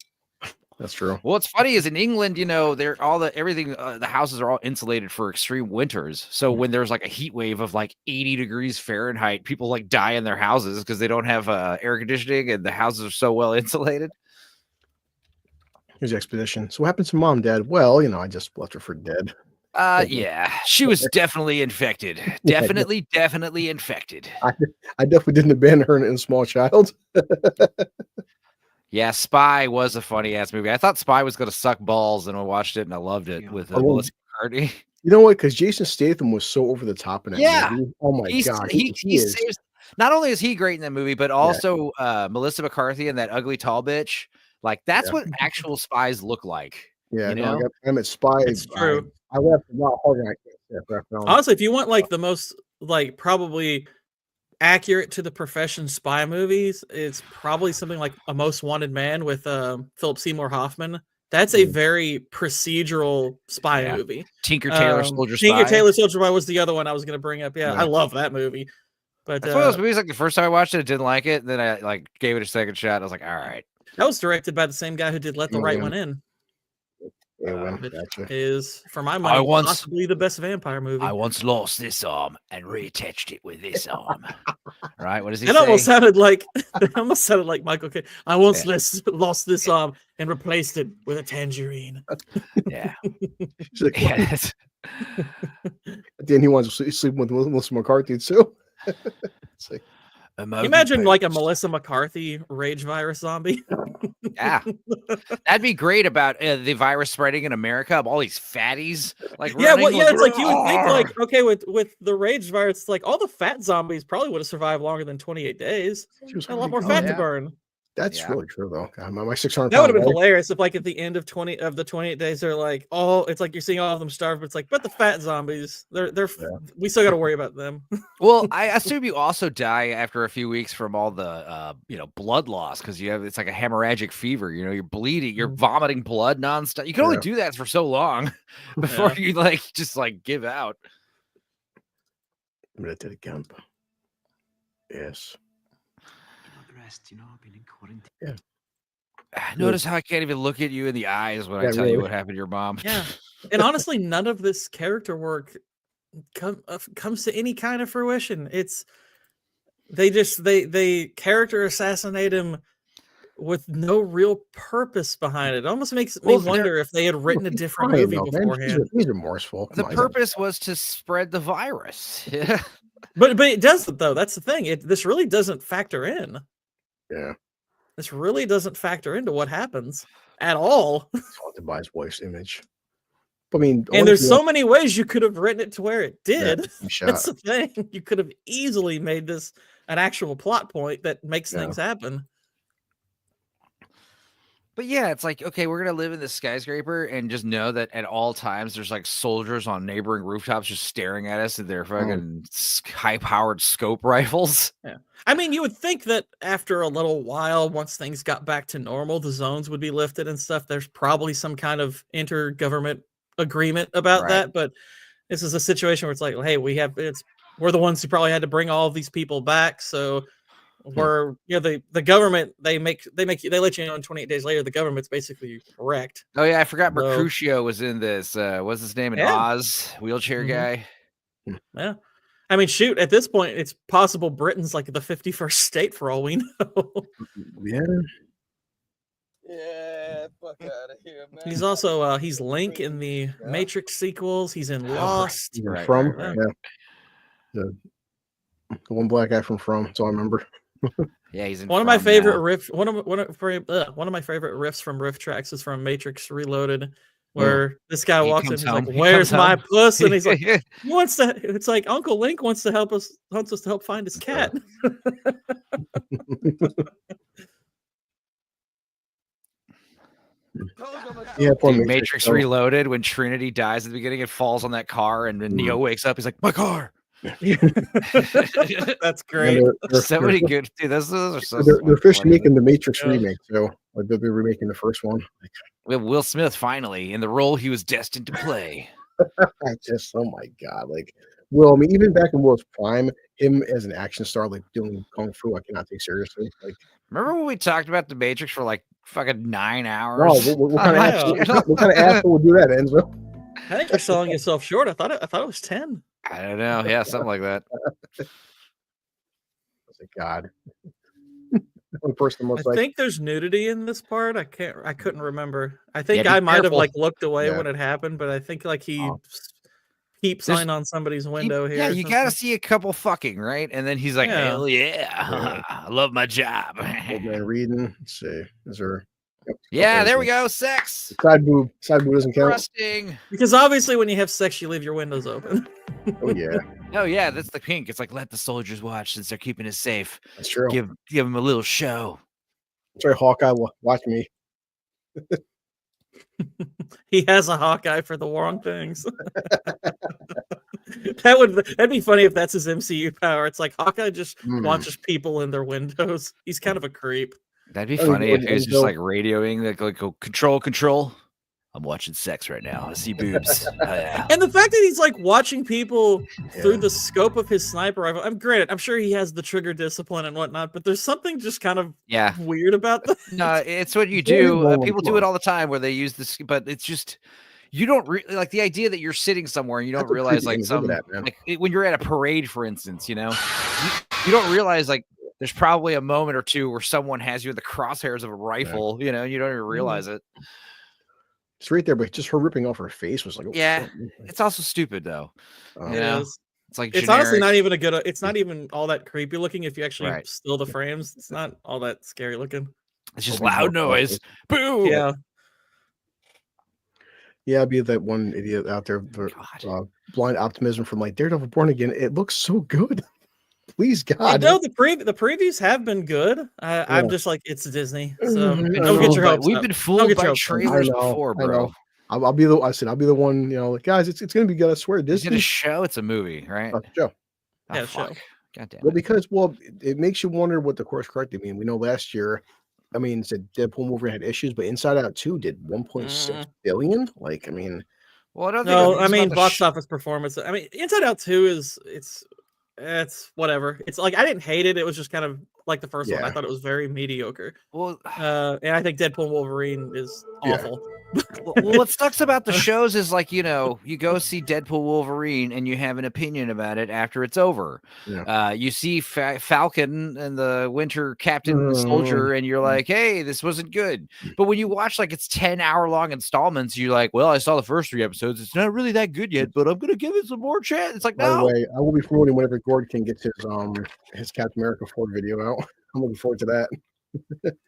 That's true. Well, what's funny is in England, you know, they're the houses are all insulated for extreme winters. So when there's like a heat wave of like 80 degrees Fahrenheit, people like die in their houses because they don't have air conditioning and the houses are so well insulated. Here's the expedition. So what happened to Mom, Dad? Well, you know, I just left her for dead. Yeah, she was definitely infected. Definitely infected. I definitely didn't abandon her in a small child. Yeah, Spy was a funny ass movie. I thought Spy was going to suck balls, and I watched it and I loved it with Melissa McCarthy. You know what? Because Jason Statham was so over the top in that Yeah. movie. Oh my god, He is. saves, not only is he great in that movie, but also Melissa McCarthy and that ugly tall bitch. Like that's what actual spies look like. Yeah, you no, know? I'm at Spy. It's true. I laughed a lot harder than I could. Honestly, if you want like the most like probably accurate to the profession spy movies, it's probably something like A Most Wanted Man with Philip Seymour Hoffman. That's a very procedural spy movie. Tinker Tailor Soldier Tinker Spy. Tailor Soldier Spy was the other one I was going to bring up. Yeah, Yeah. I love that movie. But That's one of those movies. Like the first time I watched it, I didn't like it. Then I like gave it a second shot. I was like, all right. that was directed by the same guy who did Let the Right One In. Which is, for my money, possibly the best vampire movie. I once lost this arm and reattached it with this arm. Right? What does he It say? almost sounded like Michael Caine. I once lost this arm and replaced it with a tangerine. Yeah. She's like, Yeah, "What?" that's- Then he wants to sleep with Melissa McCarthy too. It's like, Imagine like a Melissa McCarthy rage virus zombie. yeah. That'd be great about the virus spreading in America of all these fatties. Like Yeah, running well, yeah, like, it's like you would think "Arr!" like, okay, with the rage virus, it's like all the fat zombies probably would have survived longer than 28 days. she was Had a lot more hungry. fat yeah. to burn. That's Yeah. really true though. God, my 600. That would have been hilarious if, like, at the end of the 28 days, they're like, oh, it's like you're seeing all of them starve, but it's like, but the fat zombies, we still got to worry about them. Well, I assume you also die after a few weeks from all the blood loss because it's like a hemorrhagic fever. You know, you're bleeding, you're vomiting blood nonstop. You can only Yeah. do that for so long before you just give out. I'm gonna do it again. Yes. Notice how I can't even look at you in the eyes when I Yeah, tell you really. what happened to your mom. Yeah. And honestly, none of this character work comes to any kind of fruition. It's they character assassinate him with no real purpose behind it. It almost makes me Well, they're- wonder if they had written a He's different trying, movie though, man. beforehand. He's remorseful. The Come on, purpose was to spread the virus. Yeah. But it doesn't though. That's the thing. This really doesn't factor in. Yeah. This really doesn't factor into what happens at all. He's haunted by his wife's image. I mean, And there's so many ways you could have written it to where it did. shot. That's the thing. You could have easily made this an actual plot point that makes Yeah. things happen. But yeah, it's like, okay, we're gonna live in this skyscraper and just know that at all times there's like soldiers on neighboring rooftops just staring at us with their fucking high-powered scope rifles. Yeah. I mean, you would think that after a little while, once things got back to normal, the zones would be lifted and stuff. There's probably some kind of intergovernment agreement about Right. that. But this is a situation where it's like, hey, we're the ones who probably had to bring all of these people back. So we're, the government, they let you know in 28 days later, the government's basically correct. Oh yeah, I forgot So- Mercutio was in this. What's his name in Yeah. Oz? Wheelchair Mhm. guy. Yeah. I mean, shoot, at this point, it's possible Britain's like the 51st state for all we know. Yeah. Yeah, fuck out of here, man. He's also he's Link in the Matrix sequels. He's in Lost. Even Right, From. right, Yeah. The one black guy from. That's all I remember. Yeah, he's in One of my From favorite now. riff. One of my favorite riffs from Riff Tracks is from Matrix Reloaded, where this guy He walks in. comes He's like, home. He "Where's comes my home." puss?" And he's like, "He wants to." It's like Uncle Link wants to help us. Wants us to help find his cat. Yeah, poor Dude, Matrix. Matrix So- Reloaded, when Trinity dies at the beginning, it falls on that car, and then Neo wakes up. He's like, "My car." That's and great. So many good. Dude, those are so. they're officially funny. making the Matrix Yeah. remake, so like they'll be remaking the first one. With Will Smith finally in the role he was destined to play. I just, oh my god, like Will. I mean, even back in Will's prime, him as an action star, like doing kung fu, I cannot take seriously. Like, Remember when we talked about the Matrix for like fucking 9 wow, hours? what kind of I asshole? know. What kind of asshole would do that, Enzo? I think you're selling yourself short. I thought it was 10. I don't know. Yeah, something like that. I was like, God. One person I was like, think there's nudity in this part. I couldn't remember. I think be I might have careful. like looked away Yeah. when it happened, but I think like he Oh. peep There's- sign on somebody's window here. Yeah, or you something. gotta see a couple fucking, right? And then he's like, Yeah. hell yeah, I love my job. old man reading. Let's see. Is there? Yep. Yeah, Okay, there we so go. Sex. Side boob. Side boob doesn't count. Thrusting. Because obviously when you have sex, you leave your windows open. Oh yeah, Oh yeah, that's the pink. It's like let the soldiers watch since they're keeping us safe. that's true. Give them a little show. Sorry, Hawkeye. Watch me. He has a Hawkeye for the wrong things. That'd be funny if that's his MCU power. It's like Hawkeye just Hmm. watches people in their windows. He's kind of a creep. That'd be Oh, funny if and- he was and just so- like radioing, like go, control. I'm watching sex right now. I see boobs. Oh, yeah. And the fact that he's like watching people through Yeah. the scope of his sniper rifle. I'm sure he has the trigger discipline and whatnot, but there's something just kind of Yeah. weird about that. No, it's what you Very do. well, People come do it on. all the time where they use this, but it's just you don't really like the idea that you're sitting somewhere and you don't That's a realize creepy like thing. Look some at that, man. like when you're at a parade, for instance, you don't realize like there's probably a moment or two where someone has you in the crosshairs of a rifle, you know, and you don't even realize it. It's right there, but just her ripping off her face was like, oh, Yeah. shit. It's also stupid though. Oh, You know? It is. It's like It's honestly generic. not even a good. It's not even all that creepy looking if you actually Right. still the frames. It's not all that scary looking. It's just Hope he's loud not noise. cautious. Boo. Yeah. Yeah, I'd be that one idiot out there. God. Blind optimism from like Daredevil Born Again. It looks so good. Please, I God. know the previews have been good. I'm Yeah. just like it's Disney, so Mhm, I don't know, get your But hopes we've up. been Don't fooled get by your hopes up. trailers I know, before, I know. bro. I'll be the. I said I'll be the one. You know, like guys, it's gonna be good. I swear, Is it Disney. a show? It's a movie, right? Joe. Oh, Yeah, show. fuck. God damn Well, it. because it makes you wonder what the course corrected mean. We know last year, I mean, it said Deadpool movie had issues, but Inside Out 2 did 1.6 billion. Like, I mean, Well, I don't think No, it's I mean about the box office performance. I mean, Inside Out 2 is it's whatever. It's like I didn't hate it. It was just kind of like the first one. I Yeah. thought it was very mediocre. Well, And I think Deadpool and Wolverine is Yeah. awful. well, what sucks about the shows is like, you know, you go see Deadpool Wolverine and you have an opinion about it after it's over. Yeah. You see Falcon and the Winter Captain Soldier and you're like, hey, this wasn't good. But when you watch like it's 10-hour long installments, you're like, well, I saw the first 3 episodes. It's not really that good yet, but I'm going to give it some more chance. It's like, By the no. way, I will be promoting whenever Gordon gets his Captain America 4 video out. I'm looking forward to that.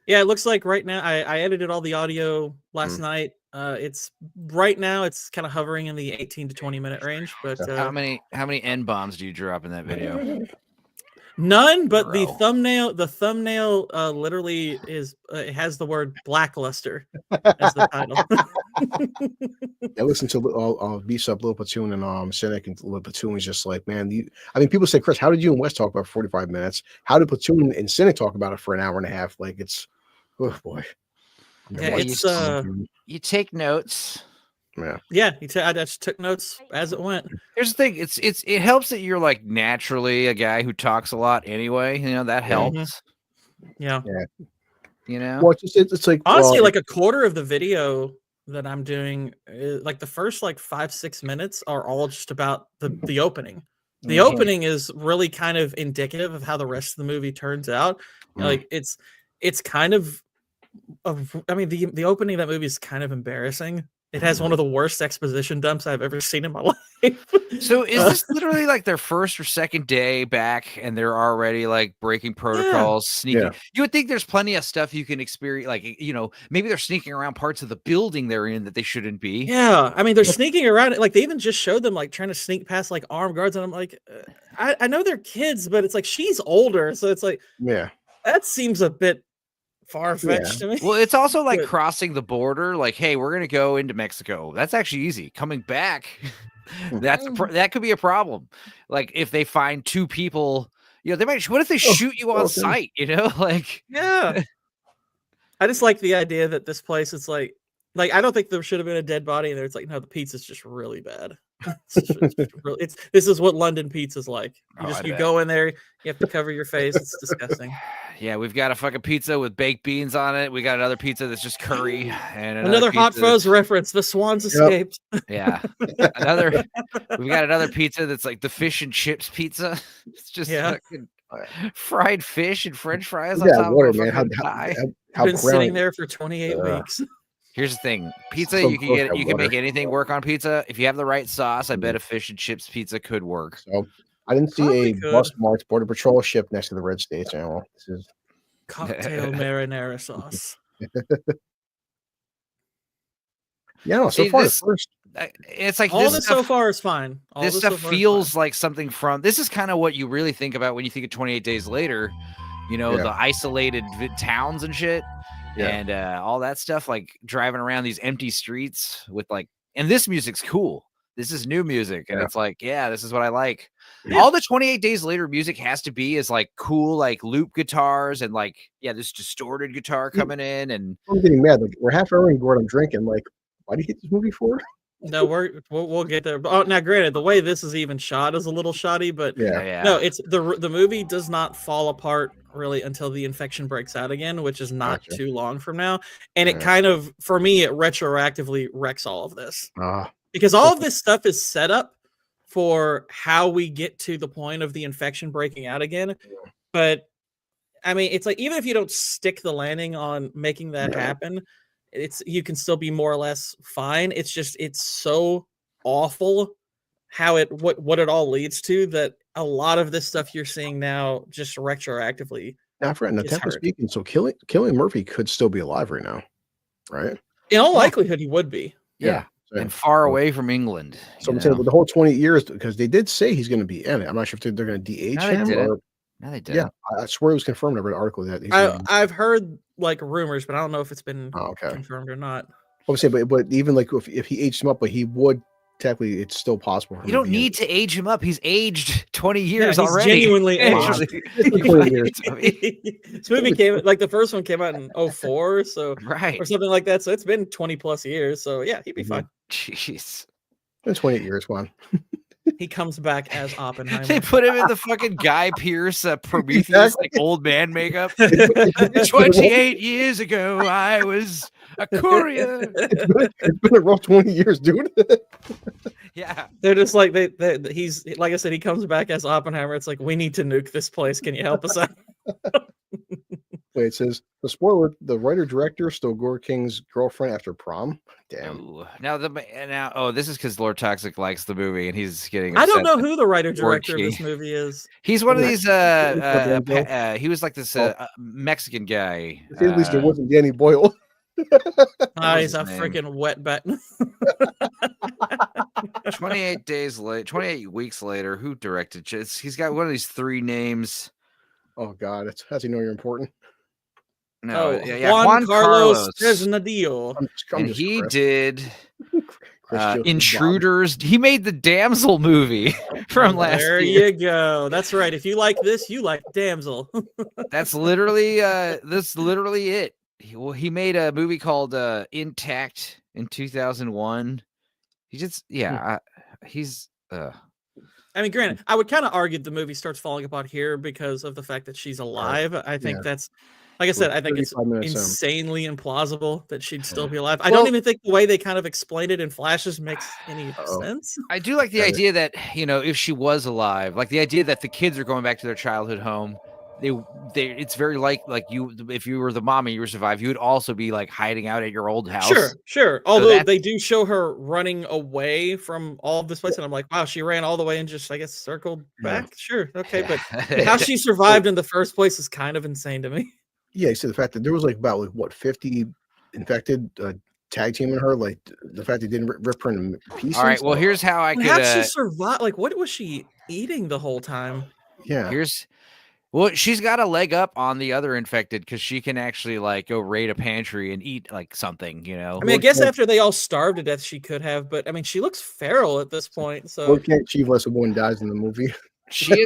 Yeah, it looks like right now I edited all the audio last night. It's right now it's kind of hovering in the 18 to 20 minute range, but How many N bombs do you drop in that video? none. But the Bro. thumbnail literally is it has the word blackluster as the title. I listened to B-Sub, Lil Platoon, and Cynic, and Lil Platoon was just like, man, people say, Chris, how did you and West talk about 45 minutes? How did Platoon and Cynic talk about it for an hour and a half? Like, it's, oh boy. Yeah, it's You take notes. Yeah. I just took notes as it went. Here's the thing: it helps that you're like naturally a guy who talks a lot anyway. You know that helps. Yeah. You know. Well, it's like Honestly, like a quarter of the video that I'm doing, like the first like 5-6 minutes are all just about the opening. The opening is really kind of indicative of how the rest of the movie turns out. Like it's kind of I mean the opening of that movie is kind of embarrassing. It has one of the worst exposition dumps I've ever seen in my life. So is this literally like their first or second day back and they're already like breaking protocols, sneaking? Yeah. You would think there's plenty of stuff you can experience, like, you know, maybe they're sneaking around parts of the building they're in that they shouldn't be. Yeah, I mean they're sneaking around it. Like they even just showed them like trying to sneak past like armed guards, and I'm like, I know they're kids, but it's like she's older, so it's like yeah. that seems a bit far-fetched to me. Well, it's also like But- crossing the border. Like, hey, we're gonna go into Mexico. That's actually easy. Coming back, that could be a problem. Like if they find 2 people, you know, they might. What if they shoot you on sight? You know, like Yeah. I just like the idea that this place is like I don't think there should have been a dead body in there. It's like, no, the pizza's just really bad. This is what London pizza's like. You go in there, you have to cover your face. It's disgusting. Yeah, we've got a fucking pizza with baked beans on it. We got another pizza that's just curry, and Another Hot pizza Fuzz reference. The Swans escaped. Yeah, we've got another pizza that's like the fish and chips pizza. It's just fucking fried fish and French fries on top water, of a man. fucking pie. How Been sitting grounding. there for 28 weeks. Here's the thing: pizza, So you can close get, to you can make water. anything work on pizza if you have the right sauce. I bet a fish and chips pizza could work. So I didn't see Probably a could. bus marked Border Patrol ship next to the Red States. You know, this is Cocktail marinara sauce. yeah. No, so See, far this- the first. It's like All this this so far is fine. This stuff feels like something from. This is kind of what you really think about when you think of 28 Days Later. You know, Yeah. the isolated towns and shit, Yeah. and all that stuff. Like driving around these empty streets with like, and this music's cool. This is new music, and Yeah. it's like, yeah, this is what I like. All the 28 Days Later music has to be is like cool, like loop guitars and like, yeah, this distorted guitar coming in, and I'm getting mad. Like we're half hour in, Gordon. I'm drinking. Like, why do you hate this movie for? No, we'll get there. But now, granted, the way this is even shot is a little shoddy, but Yeah. no, it's the movie does not fall apart really until the infection breaks out again, which is not Gotcha. too long from now. And it Yeah. kind of, for me, it retroactively wrecks all of this Ah, because all of this stuff is set up for how we get to the point of the infection breaking out again. But I mean, it's like even if you don't stick the landing on making that happen, you can still be more or less fine. It's just it's so awful how what it all leads to that a lot of this stuff you're seeing now just retroactively. now I forgot. Now, It's technically hard. speaking, so Killian Murphy could still be alive right now, right? In all likelihood, he would be. Yeah. So, and far away from England. so you I'm saying know? with the whole 20 years because they did say he's going to be in it. I'm not sure if they're going to DH No, they him didn't. or No, they did. yeah. I swear it was confirmed. I read an article that he's gonna be- I've heard like rumors, but I don't know if it's been Oh, okay. confirmed or not. I'm saying, but even like if he aged him up, but he would technically, it's still possible. For him You to don't be in need to age him up. He's aged 20 Yeah, years he's already. genuinely Actually. it. 20 years. This movie came like the first one came out in 04, so Right. or something like that. So it's been 20 plus years. So yeah, he'd be Mhm. fine. Jeez. Been 28 years. Come on. he comes back as They Oppenheimer. put him in the fucking Guy Pearce Prometheus Exactly. like old man makeup. It's 28 years ago, I was a courier. it's been a rough 20 years, dude. Yeah. They're just like he's like I said, he comes back as Oppenheimer. It's like, we need to nuke this place. Can you help us out? Wait, it says the spoiler: the writer director stole Gore King's girlfriend after prom. Damn. Ooh. Now, this is because Lord Toxic likes the movie and he's getting. I don't upset know that who the writer Gore director of this King- movie is. He's one of these. Denzel? He was like this Mexican guy. At least it wasn't Danny Boyle. Ah, he's his a name? freaking wetback. 28 weeks later. Who directed it? He's got one of these three names. Oh God, how's he know you're important? No, Juan Carlos Fresnadillo. And he Chris. did Chris Joseph Intruders. He made the Damsel movie from last There year. you go. That's right. If you like this, you like Damsel. That's literally it. He made a movie called Intact in 2001. He just he's I mean, granted, I would kind of argue the movie starts falling apart here because of the fact that she's alive. I think that's, like I said, I think it's 35 minutes in. insanely implausible that she'd still be alive. I don't even think the way they kind of explain it in flashes makes any sense. I do like the idea that, if she was alive, like the idea that the kids are going back to their childhood home, it's very like you, if you were the mom and you were survived, you would also be like hiding out at your old house. Sure. Although they do show her running away from all of this place, and I'm like, wow, she ran all the way and just, I guess, circled back. Sure, okay, but how she survived in the first place is kind of insane to me. Yeah, you see the fact that there was about 50 infected tag teaming her, like the fact they didn't rip her in pieces. All right, well, here's how I could. How did she survive? Like, what was she eating the whole time? Yeah. She's got a leg up on the other infected because she can actually like go raid a pantry and eat like something, I mean, I guess after they all starved to death, she could have, but I mean, she looks feral at this point. So we can't achieve unless a woman dies in the movie. She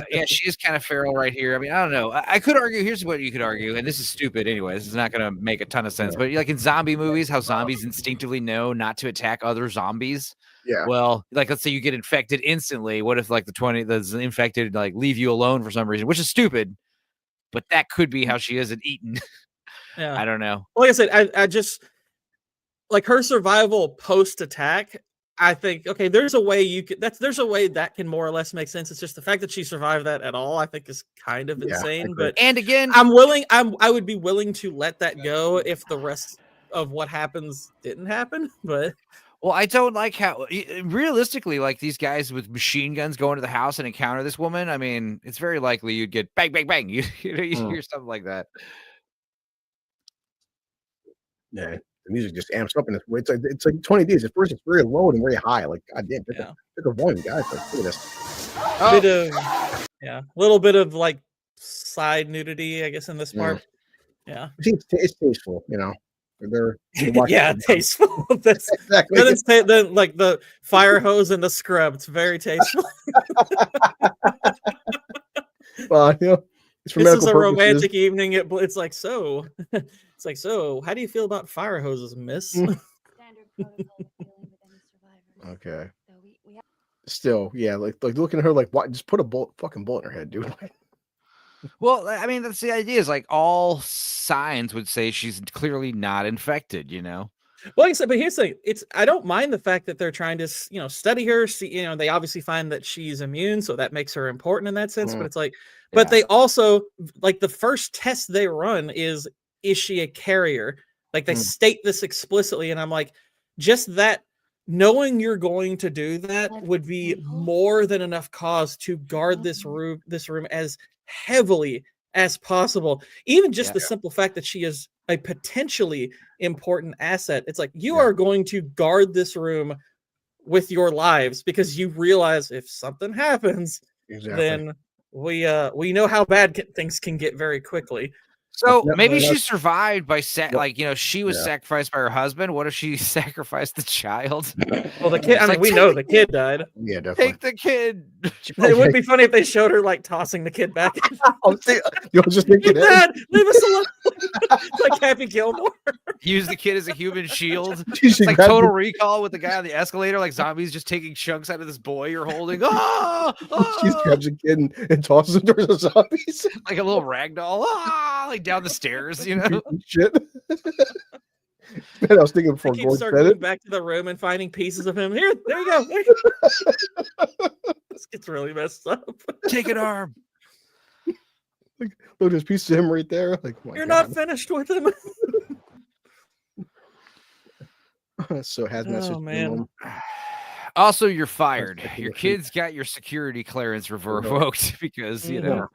is kind of feral right here. I mean, I don't know. I could argue. Here's what you could argue, and this is stupid anyway. This is not going to make a ton of sense. But like in zombie movies, how zombies instinctively know not to attack other zombies. Yeah. Well, like let's say you get infected instantly. What if like the infected like leave you alone for some reason, which is stupid. But that could be how she isn't eaten. yeah, I don't know. Like I said, I just like her survival post attack. I think, okay, there's a way there's a way that can more or less make sense. It's just the fact that she survived that at all, I think is kind of insane. But and again, I would be willing to let that go if the rest of what happens didn't happen. But well, I don't like how realistically, like these guys with machine guns go into the house and encounter this woman. I mean, it's very likely you'd get bang, bang, bang. You hear something like that. Yeah. The music just amps up in this way. It's like 20 days. At first, it's very low and very high. Like, God damn, pick a volume, guys. Like, look at this. Little bit of like side nudity, I guess, in this part. Yeah, it's tasteful, They're tasteful. That's exactly. Then like the fire hose and the scrub. It's very tasteful. Well, it's for this is a medical romantic evening. It's like so. It's like so. How do you feel about fire hoses, miss? Standard protocol of dealing with any survivors. Okay. So we have Still, yeah, like looking at her like, what? Just put a fucking bullet in her head, dude. Well, I mean, that's the idea. Is like all signs would say she's clearly not infected. Well, like I said, but here's the thing: I don't mind the fact that they're trying to, study her. See, they obviously find that she's immune, so that makes her important in that sense. But it's like, but they also like the first test they run is she a carrier? Like they state this explicitly, and I'm like, just that knowing you're going to do that would be more than enough cause to guard this room as heavily as possible. Even just the simple fact that she is a potentially important asset. It's like you are going to guard this room with your lives because you realize if something happens, then we know how bad things can get very quickly. So That's maybe not- she survived by What- like she was Yeah. sacrificed by her husband. What if she sacrificed the child? Well, the kid. I It's mean, like, we take know the the kid died. Yeah, definitely. Take the kid. It would be funny if they showed her like tossing the kid back. I was just thinking that. Dad, leave us alone. It's like Happy Gilmore. Use the kid as a human shield. She It's like grabbed Total the- Recall with the guy on the escalator, like zombies just taking chunks out of this boy you're holding. Ah, She ah, grabs a kid and tosses him towards the zombies. like a little rag doll. Ah, like down the stairs, you know. Shit. Man, I was thinking The before kids Gord start said going it. back to the room and finding pieces of him. Here, there you go. There you go. This gets really messed up. Take an arm. Look, there's pieces of him right there. Like, oh my You're God. not finished with him. So hazmat suit. Oh, man. Also, you're fired. taking Your a peek. kids got your security clearance revoked because you know.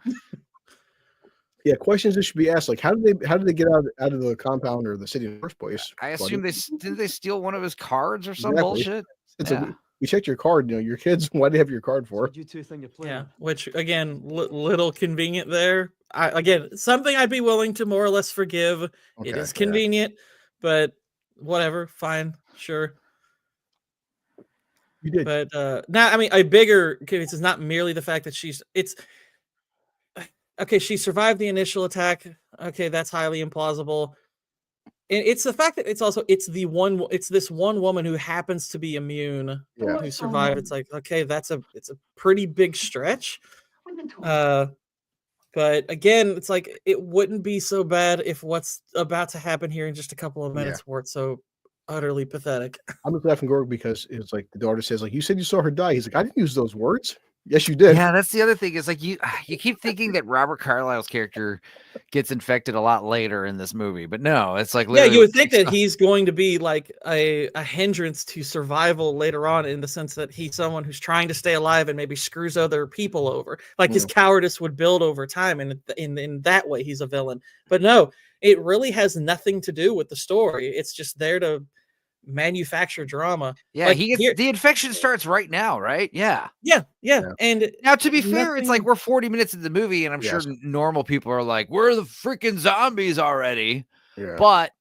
Yeah, questions that should be asked. Like, how did they get out of the compound or the city in the first place? I Buddy? assume did they steal one of his cards or some Exactly. bullshit? It's Yeah. we checked your card. You know, your kids. Why do you have your card for? You two think you're playing? Yeah, which again, little convenient there. Again, something I'd be willing to more or less forgive. It Okay, is yeah. convenient, but whatever, fine, sure. You did. But now, I mean, a bigger case is not merely the fact that it's okay. She survived the initial attack. Okay, that's highly implausible. And it's the fact that it's this one woman who happens to be immune Yeah. who survived. It's like, okay, it's a pretty big stretch. But again, it's like it wouldn't be so bad if what's about to happen here in just a couple of minutes weren't so utterly pathetic. I'm just laughing, Gorg, because it's like the daughter says, like, you said you saw her die. He's like, I didn't use those words. Yes, you did. Yeah, that's the other thing. Is like you keep thinking that Robert Carlyle's character gets infected a lot later in this movie, but no, it's like Yeah, you literally would think that he's going to be like a hindrance to survival later on, in the sense that he's someone who's trying to stay alive and maybe screws other people over. Like his cowardice would build over time, and in that way, he's a villain. But no, it really has nothing to do with the story. It's just there to manufacture drama. Yeah, like he gets the infection starts right now, right? Yeah. Yeah. And Now, to be fair, it's like nothing- we're 40 minutes into the movie, and I'm Yes. sure normal people are like, "We're the freaking zombies already." Yeah. But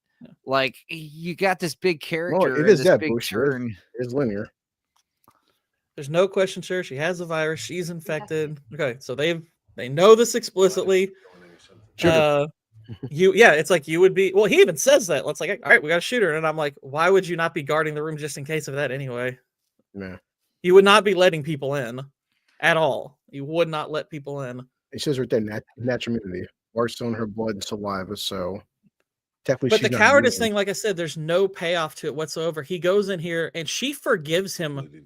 like, you got this big character, it and is this that big Bush, turn. It's linear. there's no question, sure, she has the virus. She's infected. Okay, so they know this explicitly. It's like you would be. Well, he even says that. Let's like, all right, we got to shoot her, and I'm like, why would you not be guarding the room just in case of that anyway? Yeah. You would not be letting people in at all. You would not let people in. It says right there, natural immunity. Mark's on her blood and saliva, so definitely. But she's the not cowardice immune. thing, like I said, there's no payoff to it whatsoever. He goes in here and she forgives him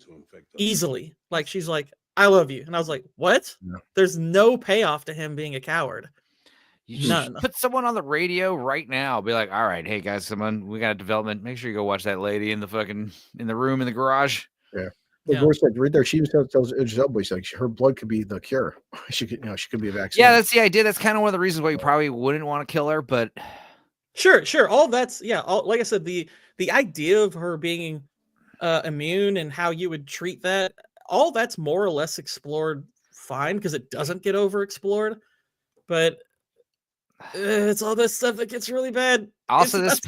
easily. Like she's like, I love you. And I was like, what? Yeah. There's no payoff to him being a coward. You just None. put someone on the radio right now. Be like, "All right, hey guys, we got a development. Make sure you go watch that lady in the room in the garage." But Yeah. Gore said right there, she even tells Subway, like her blood could be the cure. She could be a vaccine. Yeah, that's the idea. That's kind of one of the reasons why you probably wouldn't want to kill her, but Sure. All that's like I said, the idea of her being immune and how you would treat that, all that's more or less explored fine because it doesn't get over explored. But it's all this stuff that gets really bad. also It's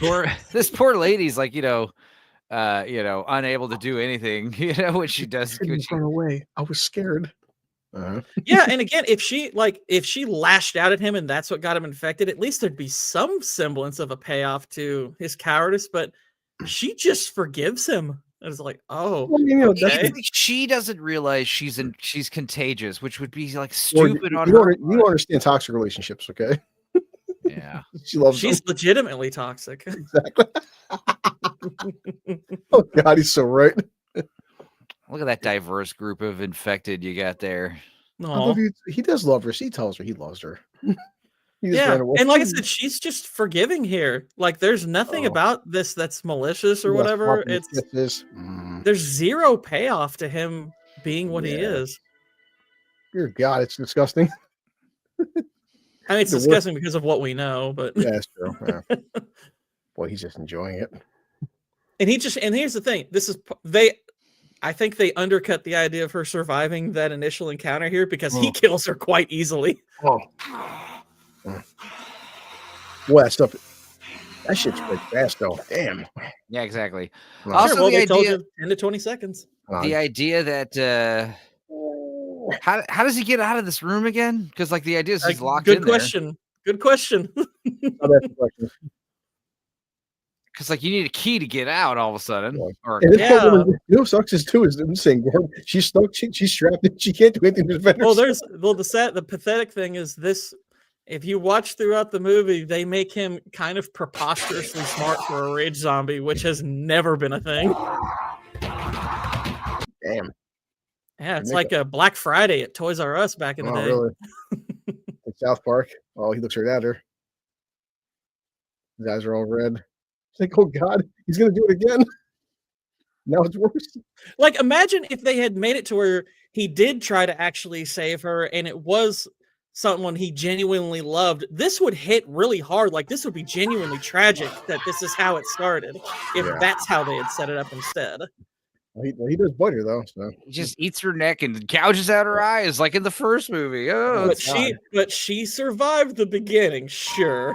this poor lady's like, unable to do anything, when she does. I couldn't run away. I was scared. Yeah, and again, if she lashed out at him and that's what got him infected, at least there'd be some semblance of a payoff to his cowardice. But she just forgives him. It's like, oh, Well, you know, okay. that's It's like she doesn't realize she's contagious, which would be like Well, stupid you on don't, her. you don't understand toxic relationships, okay? Yeah. She loves She's legitimately toxic. them. Exactly. Oh God, he's so right. Look at that diverse group of infected you got there. I No. love you. He does love her. He tells her he loves her. He just Yeah, ran away. and like I said, she's just forgiving here. Like, there's nothing Oh. about this that's malicious or Yes, whatever. fucking It's kisses. there's zero payoff to him being what he Yeah. is. Dear God, it's disgusting. I mean, it's The worst- disgusting because of what we know, but Yeah, it's true. Yeah. Boy, he's just enjoying it. and here's the thing. I think they undercut the idea of her surviving that initial encounter here because he kills her quite easily. Oh, Boy, that stuff. That shit's pretty fast though. Damn. Yeah, exactly. No, Also, Sure, well, the they told idea, you 10 to 20 seconds. the idea that how does he get out of this room again? Because like the idea is he's locked Good in question. Good question. oh, that's the question. Because like you need a key to get out all of a sudden. Yeah. Or And this Yeah. part, you know, what sucks is too is I'm saying Gordon, she's stuck, she's strapped in, she can't do anything to defend Well, herself. the pathetic thing is this. If you watch throughout the movie, they make him kind of preposterously smart for a rage zombie, which has never been a thing. Damn. Yeah, it's Make like a Black Friday at Toys R Us back in the Oh, day. really? In South Park. Oh, he looks right at her. His eyes are all red. It's like, oh God, he's gonna do it again. Now it's worse. Like, imagine if they had made it to where he did try to actually save her, and it was someone he genuinely loved. This would hit really hard. Like, this would be genuinely tragic that this is how it started. If Yeah. that's how they had set it up instead. Well, he does bite her though. So he just eats her neck and gouges out her eyes like in the first movie. Oh, But she survived the beginning, sure.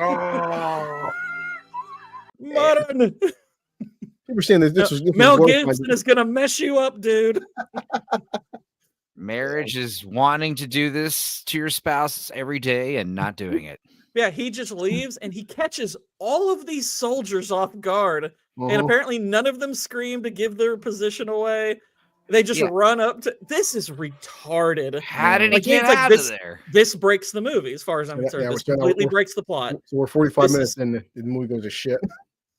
oh. Modern. People were saying that this was Mel glorified- Gibson is gonna mess you up, dude. marriage is wanting to do this to your spouse every day and not doing it. Yeah, he just leaves and he catches all of these soldiers off guard. And Uh-huh. apparently none of them scream to give their position away. They just Yeah. run up to this is retarded. How did he Like, get it's like out this- of there? This breaks the movie as far as I'm Yeah, concerned. yeah, This we're- completely we're- breaks the plot. So we're 45 This minutes is- and the movie goes to shit.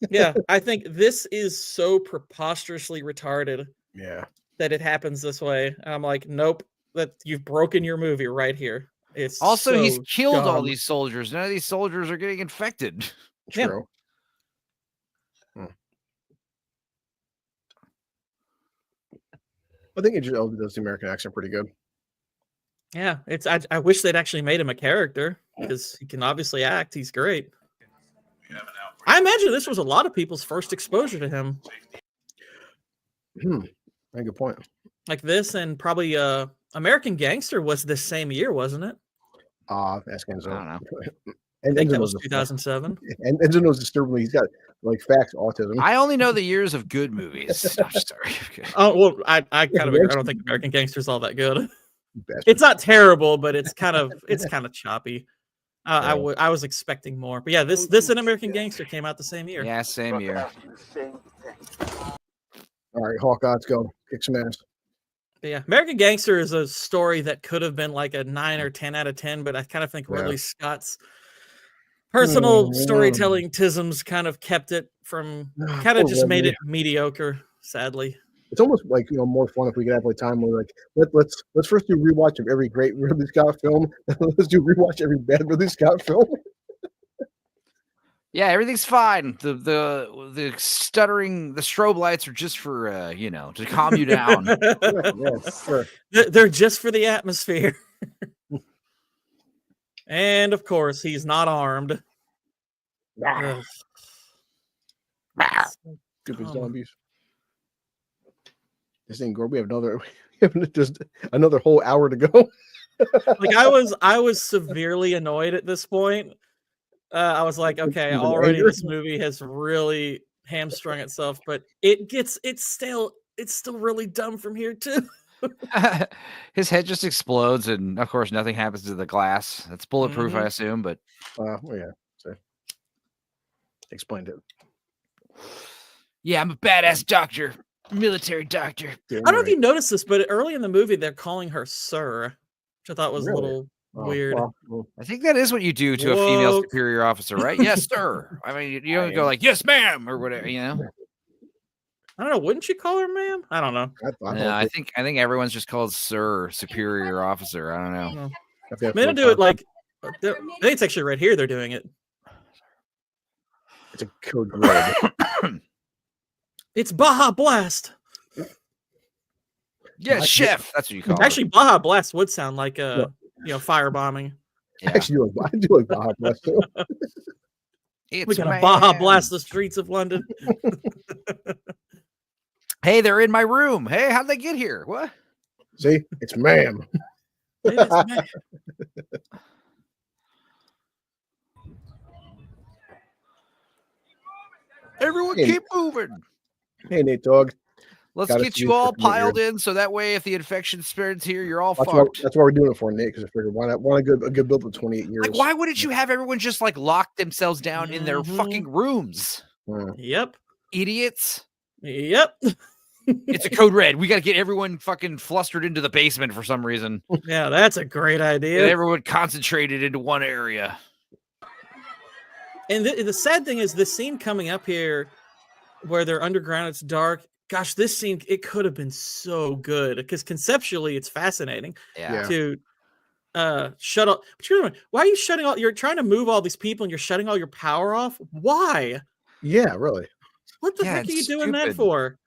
Yeah, I think this is so preposterously retarded Yeah. that it happens this way. And I'm like, nope, that you've broken your movie right here. It's Also, he's so killed all dumb. these soldiers. None of these soldiers are getting infected. Yeah. True. I think Idris Elba does the American accent pretty good. Yeah, it's I wish they'd actually made him a character because he can obviously act. He's great. I imagine this was a lot of people's first exposure to him. Very good point. Like this and probably American Gangster was the same year, wasn't it? Ask I Enzo. don't know. And I think Enzo that was knows 2007. and Enzo knows disturbingly. He's got like facts autism. I only know the years of good movies. No, I'm just sorry. Okay. Oh well, I kind of agree. I Gangster- don't think American Gangster's all that good. Bastard. It's not terrible, but it's kind of choppy. Yeah. I was expecting more, but yeah, this and American Gangster came out the same year. Yeah, same year. All right, Hawkeye, let's go. Kick some ass. But yeah, American Gangster is a story that could have been like a 9 or 10 out of 10, but I kind of think Yeah. Ridley Scott's personal Mm. storytelling tisms kind of kept it from kind of Poor just made Ridley. it mediocre, sadly. It's almost like more fun if we could have like time where like let's first do rewatch of every great Ridley Scott film. Let's do rewatch every bad Ridley Scott film. Yeah, everything's fine. The stuttering, the strobe lights are just for to calm you down. yeah, sure. They're just for the atmosphere. And of course, he's not armed. Ugh. Stupid Oh. zombies. This thing, Gore. We have just another whole hour to go. Like I was severely annoyed at this point. I was like, okay, Even already anger? this movie has really hamstrung itself, but it's still really dumb from here too. His head just explodes, and of course, nothing happens to the glass. That's bulletproof, I Mhm. assume. But Well, yeah. So explained it. yeah, I'm a badass doctor, military doctor. Yeah, I don't know if right. you noticed this, but early in the movie, they're calling her Sir, which I thought was Really? a little Oh, weird. well, I think that is what you do to a female Woke. superior officer, right? Yes, sir. I mean, you don't go like, yes, ma'am, or whatever, you know? I don't know. Wouldn't you call her ma'am? I don't know. No, I think everyone's just called sir, superior officer. I don't know. I'm gonna do it like I think it's actually right here. They're doing it. It's a code red. It's Baja Blast. Yes, chef. That's what you call it. Actually, Baja Blast would sound like fire bombing. Yeah. Actually, I do like Baja Blast too. It's We got man. to Baja Blast the streets of London. Hey, they're in my room. Hey, how'd they get here? What? See, it's ma'am. It is, man. Everyone Hey, keep moving. Hey, Nate Dogg. Let's Gotta get see you this all freaking year. piled in so that way if the infection spreads here, you're all That's fucked. why we're doing it for, Nate, because I figured why not? Why a good build for 28 years? Like, why wouldn't you have everyone just like lock themselves down in their Mhm. fucking rooms? Yep. Idiots. Yep. It's a code red. We got to get everyone fucking flustered into the basement for some reason. Yeah, that's a great Get idea. everyone concentrated into one area. And the sad thing is, the scene coming up here where they're underground, it's dark. Gosh, this scene, it could have been so good because conceptually it's fascinating Yeah. to shut off. But why are you shutting all? You're trying to move all these people and you're shutting all your power off. Why? Yeah, really. What the Yeah, heck are you it's doing that stupid. for?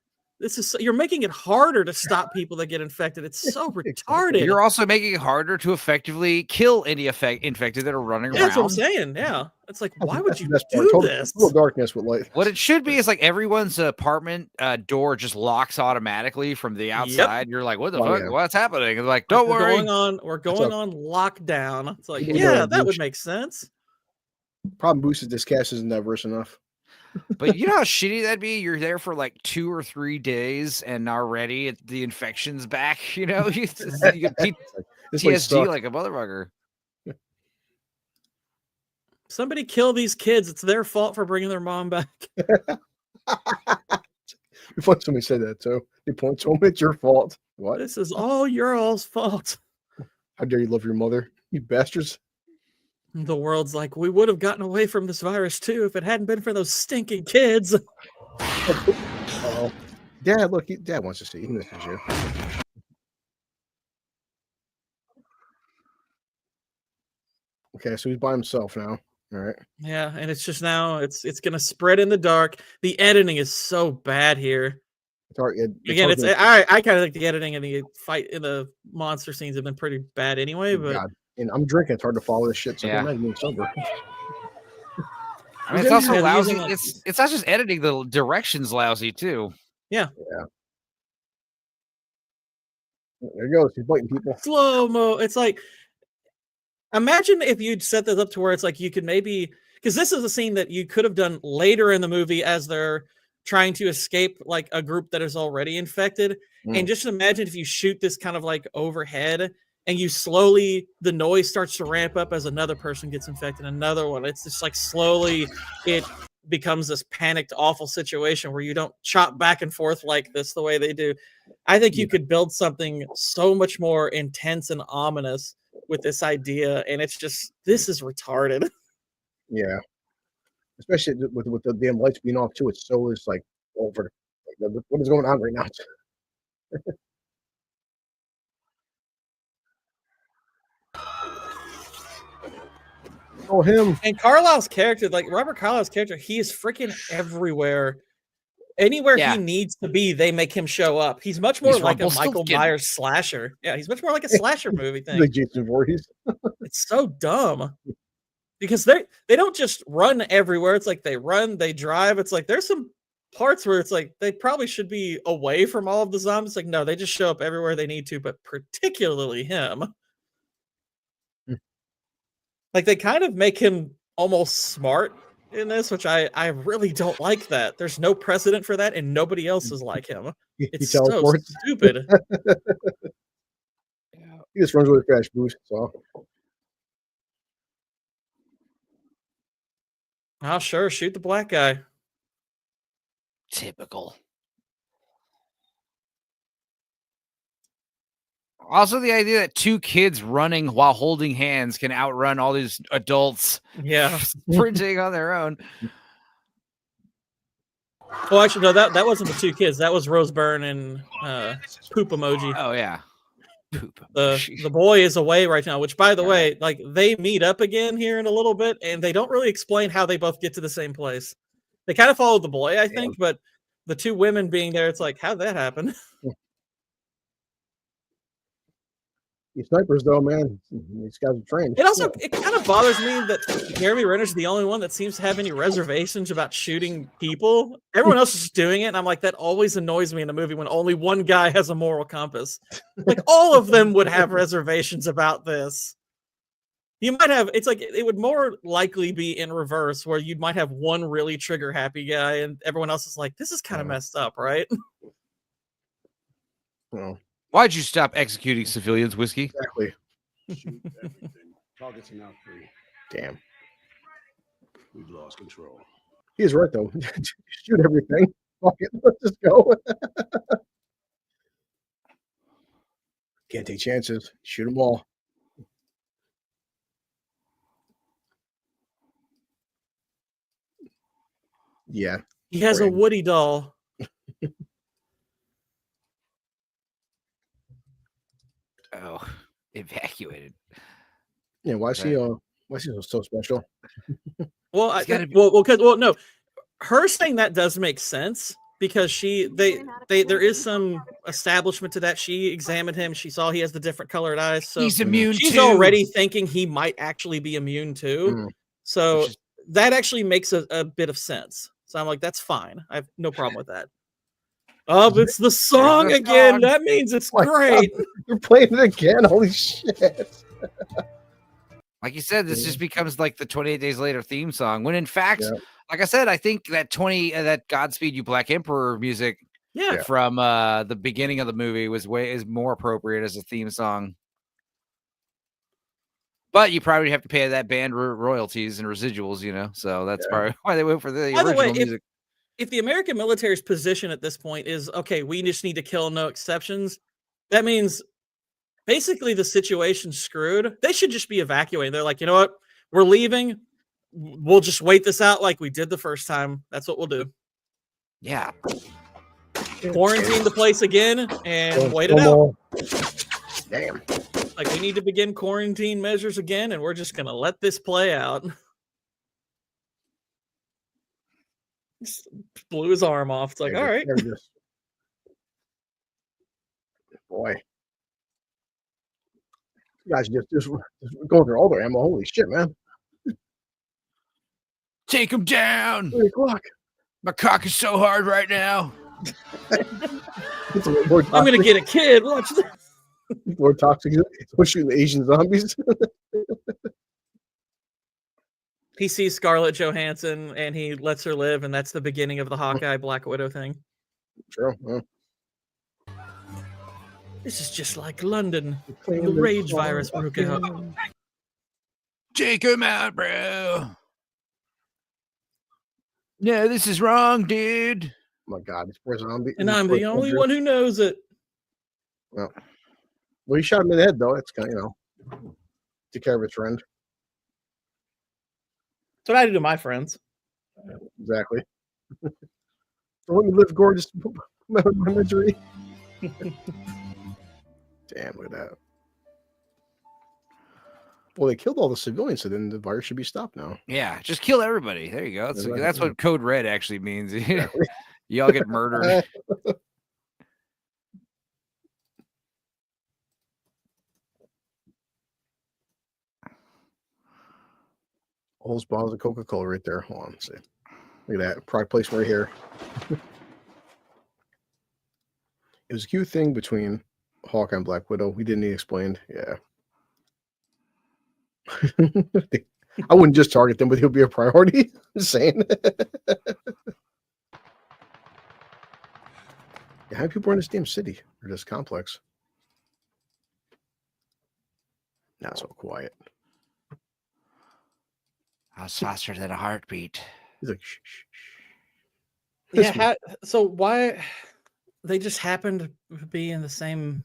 This is you're making it harder to stop people that get infected. It's so retarded. You're also making it harder to effectively kill any infected that are running Yeah, that's what I'm around. saying. Yeah, it's like, why would That's the you best part. do Total- this? total darkness with light. What it should be is like everyone's apartment door just locks automatically from the outside. You're like, what the Oh, fuck? yeah. What's happening? And like, don't worry. We're going on lockdown. It's like, People yeah, don't that would boost. make sense. Problem boosted this cast isn't diverse enough. But you know how shitty that'd be? You're there for like 2 or 3 days and already the infection's back, you know? You get This place PTSD sucks. like a motherfucker. Somebody kill these kids. It's their fault for bringing their mom back. Before somebody said that too. They point to him, it's your fault. What? This is all your all's fault. How dare you love your mother? You bastards. The world's like, we would have gotten away from this virus too if it hadn't been for those stinking kids. Oh, Dad, look, Dad wants to see you. He misses you. Okay, so he's by himself now. All right. Yeah, and it's just now it's gonna spread in the dark. The editing is so bad here. It's hard, Again, hard to- I kind of think the editing and the fight in the monster scenes have been pretty bad anyway. But God. And I'm drinking. It's hard to follow this shit. So Yeah. I'm not even sober. I mean, it's also Yeah, lousy. using, like- It's not just editing, the direction's lousy too. yeah, There he goes. He's biting people. slow mo. It's like, imagine if you'd set this up to where it's like you could maybe, because this is a scene that you could have done later in the movie as they're trying to escape like a group that is already infected. And just imagine if you shoot this kind of like overhead and you slowly, the noise starts to ramp up as another person gets infected, another one. It's just like slowly it becomes this panicked, awful situation where you don't chop back and forth like this the way they do. I think you could build something so much more intense and ominous with this idea. And it's just, this is retarded. Yeah. Especially with the damn lights being off too. It's so it's like over. Like, what is going on right now? Oh, him. And Carlisle's character, like Robert Carlyle's character, he is freaking everywhere. Anywhere Yeah. he needs to be, they make him show up. He's much more He's like a Michael Rumpelstiltskin. Myers slasher. Yeah, he's much more like a slasher movie thing. Like Jason Voorhees. It's so dumb because they don't just run everywhere. It's like they run, they drive. It's like there's some parts where it's like they probably should be away from all of the zombies. Like, no, they just show up everywhere they need to, but particularly him. Like they kind of make him almost smart in this, which I really don't like that. There's no precedent for that, and nobody else is like him. He It's so teleports. stupid. He just runs really fast, boost. So Oh, sure, shoot the black guy. Typical. Also, the idea that 2 kids running while holding hands can outrun all these adults Yeah. sprinting on their own. Well, actually, no, that wasn't the 2 kids. That was Rose Byrne and Poop Emoji. Oh yeah, poop. The boy is away right now. Which, by the way, like they meet up again here in a little bit, and they don't really explain how they both get to the same place. They kind of follow the boy, I think, but the 2 women being there, it's like, how'd that happen? these snipers, though, man, these guys are trained. It also it kind of bothers me that Jeremy Renner's the only one that seems to have any reservations about shooting people. Everyone else is just doing it, and I'm like, that always annoys me in a movie when only one guy has a moral compass. Like all of them would have reservations about this. You might have, it's like it would more likely be in reverse, where you might have one really trigger happy guy and everyone else is like, this is kind of messed up, right? Well, Why'd you stop executing civilians, Whiskey? exactly. Shoot everything. Targets are now free. Damn. We've lost control. He's right though. Shoot everything. Fuck it. Let's just go. Can't take chances. Shoot them all. Yeah. He has a Brain. Woody doll. Oh, evacuated. Yeah. Why is he? Why is he so special? Well, It's gotta be- well, no, her saying that does make sense because there is some establishment to that. She examined him. She saw he has the different colored eyes. So He's immune she's too. already thinking he might actually be immune too. Mm. So Which is- that actually makes a bit of sense. So I'm like, that's fine. I have no problem with that. Oh, it's the song the again. song. That means it's My God. great. You're playing it again. Holy shit. Like you said, this Yeah. just becomes like the 28 Days Later theme song. When in fact, Yeah. like I said, I think that that Godspeed You Black Emperor music Yeah. from the beginning of the movie is more appropriate as a theme song. But you probably have to pay that band royalties and residuals, you know. So that's probably why they went for the By the original way, music. if the American military's position at this point is okay, we just need to kill no exceptions, that means basically the situation's screwed. They should just be evacuating. They're like, you know what? We're leaving. We'll just wait this out like we did the first time. That's what we'll do. Yeah. Quarantine the place again and wait it Come out. on. Damn. Like we need to begin quarantine measures again, and we're just gonna let this play out. Just blew his arm off. It's like, There all it right. is. There it is. Boy. You guys just going through all their ammo. Holy shit, man. Take him down. 3 o'clock. My cock is so hard right now. It's a little more I'm gonna toxic. get a kid. Watch this. More toxic, especially the Asian zombies. He sees Scarlett Johansson and he lets her live, and that's the beginning of the Hawkeye Black Widow thing. Sure. Yeah. This is just like London. Playing The the rage song virus broke out. again. Take him out, bro. No, this is wrong, dude. Oh my God, it's poor zombie. And I'm the only one who knows it. Well, he shot him in the head, though. That's kind of, take care of his friend. That's what I do to my friends. Exactly. Don't let me live gorgeous my misery. Damn, look at that. Well, they killed all the civilians, so then the virus should be stopped now. Yeah, just kill everybody. There you go. That's, Right. that's what Code Red actually means. Exactly. You all get murdered. All those bottles of Coca-Cola right there. Hold on, let's see. Look at that. Product placement right here. It was a cute thing between Hawkeye and Black Widow. We didn't need explained. Yeah. I wouldn't just target them, but he'll be a priority. Just saying. How many people are in this damn city or this complex? Not so quiet. I was faster than a heartbeat. He's like, shh, shh, shh. Yeah. So why they just happen to be in the same?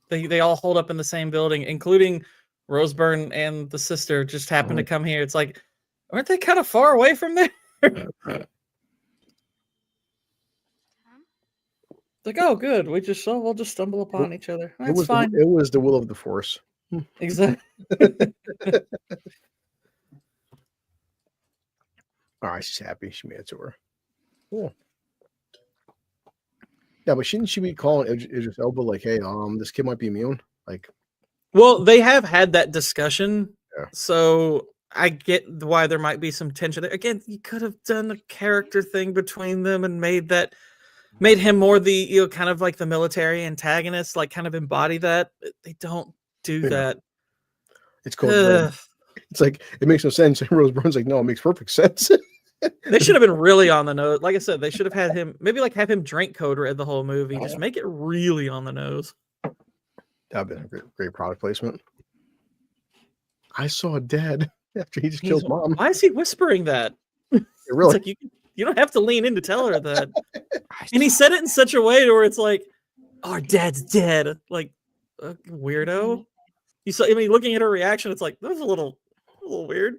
They all hold up in the same building, including Roseburn and the sister. Just happen to come here. It's like, aren't they kind of far away from there? Like, oh, good. We'll just stumble upon each other. That's fine. It was the will of the Force. Exactly. All right, she's happy. She made it to her. Cool. Yeah, but shouldn't she be calling Idris Elba like, "Hey, this kid might be immune"? Like, Well, they have had that discussion, Yeah. so I get why there might be some tension there. Again, you could have done a character thing between them and made him more the kind of like the military antagonist, like kind of embody that. They don't do Yeah. that. it's called. Red. Ugh. It's like it makes no sense. And Rose Byrne's like, no, it makes perfect sense. They should have been really on the nose. Like I said, they should have had him maybe like have him drink Code Red the whole movie. Just make it really on the nose. That'd been a great product placement. I saw Dad after he just killed Mom. Why is he whispering that? Really? It's like you don't have to lean in to tell her that. And he said it in such a way to where it's like, our dad's dead. Like, weirdo. You saw, I mean, looking at her reaction, it's like, that was a little weird.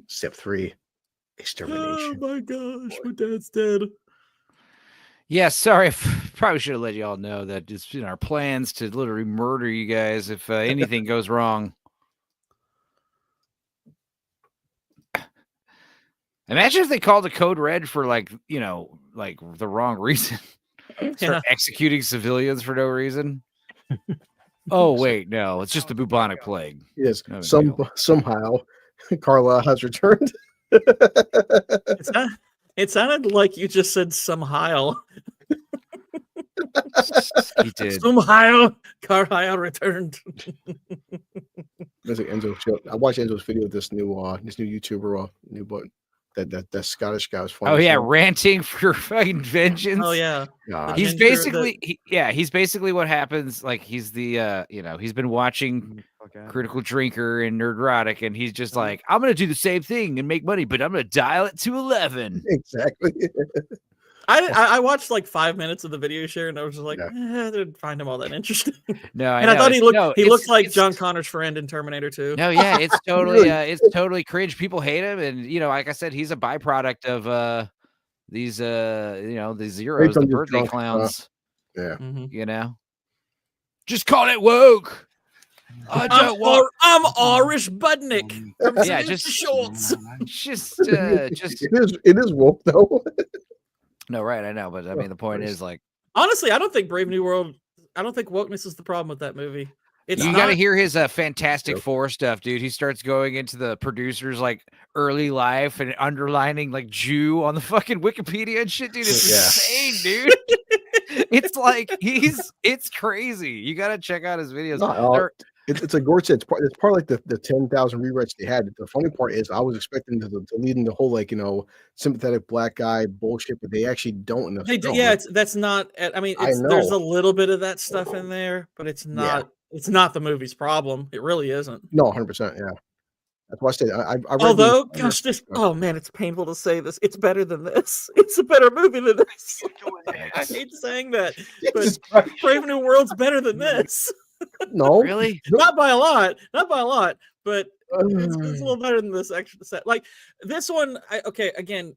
Step 3, extermination. Oh my gosh, my dad's dead. Yeah, sorry. Probably should have let you all know that it's in our plans to literally murder you guys if anything goes wrong. Imagine if they called the Code Red for like the wrong reason. Start executing civilians for no reason. Oh wait, no, it's just the bubonic plague. Yes, No big somehow Carla has returned. It sounded like you just said somehow. He did. Somehow Carlisle returned. That's like Enzo show. I watched Enzo's video of this new YouTuber, new but that Scottish guy was funny. Oh yeah, ranting for fucking vengeance. Oh yeah. God. He's basically he's basically what happens. Like he's the he's been watching Critical Drinker and Nerdrotic, and he's just like, I'm gonna do the same thing and make money, but I'm gonna dial it to 11. Exactly. I watched like 5 minutes of the video share, and I was just like, I didn't find him all that interesting. No, I thought he looked like John Connor's friend in Terminator 2. No, yeah, it's totally cringe. people hate him, and like I said, he's a byproduct of these these zeros, the birthday clowns. Yeah. Just call it woke. I'm Irish Budnick from Yeah, Salute just to Shorts. just it is woke though. No, right, I know, but I mean the point is like, Honestly, I don't think Brave New World. I don't think wokeness is the problem with that movie. you got to hear his Fantastic Four stuff, dude. He starts going into the producers like early life and underlining like Jew on the fucking Wikipedia and shit, dude. It's insane, dude. It's like it's crazy. You got to check out his videos. It's like Gord said, it's part like the 10,000 rewrites they had. The funny part is I was expecting to lead in the whole sympathetic black guy bullshit, but they actually don't in the film. Yeah, that's not. I mean, there's a little bit of that stuff in there, but it's not. Yeah. It's not the movie's problem. It really isn't. No, 100%. Yeah, that's why I said I although, gosh, oh man, it's painful to say this. It's better than this. It's a better movie than this. I hate saying that, but Brave New World's better than this. No, really, not by a lot, but it's a little better than this extra set. Like this one, again,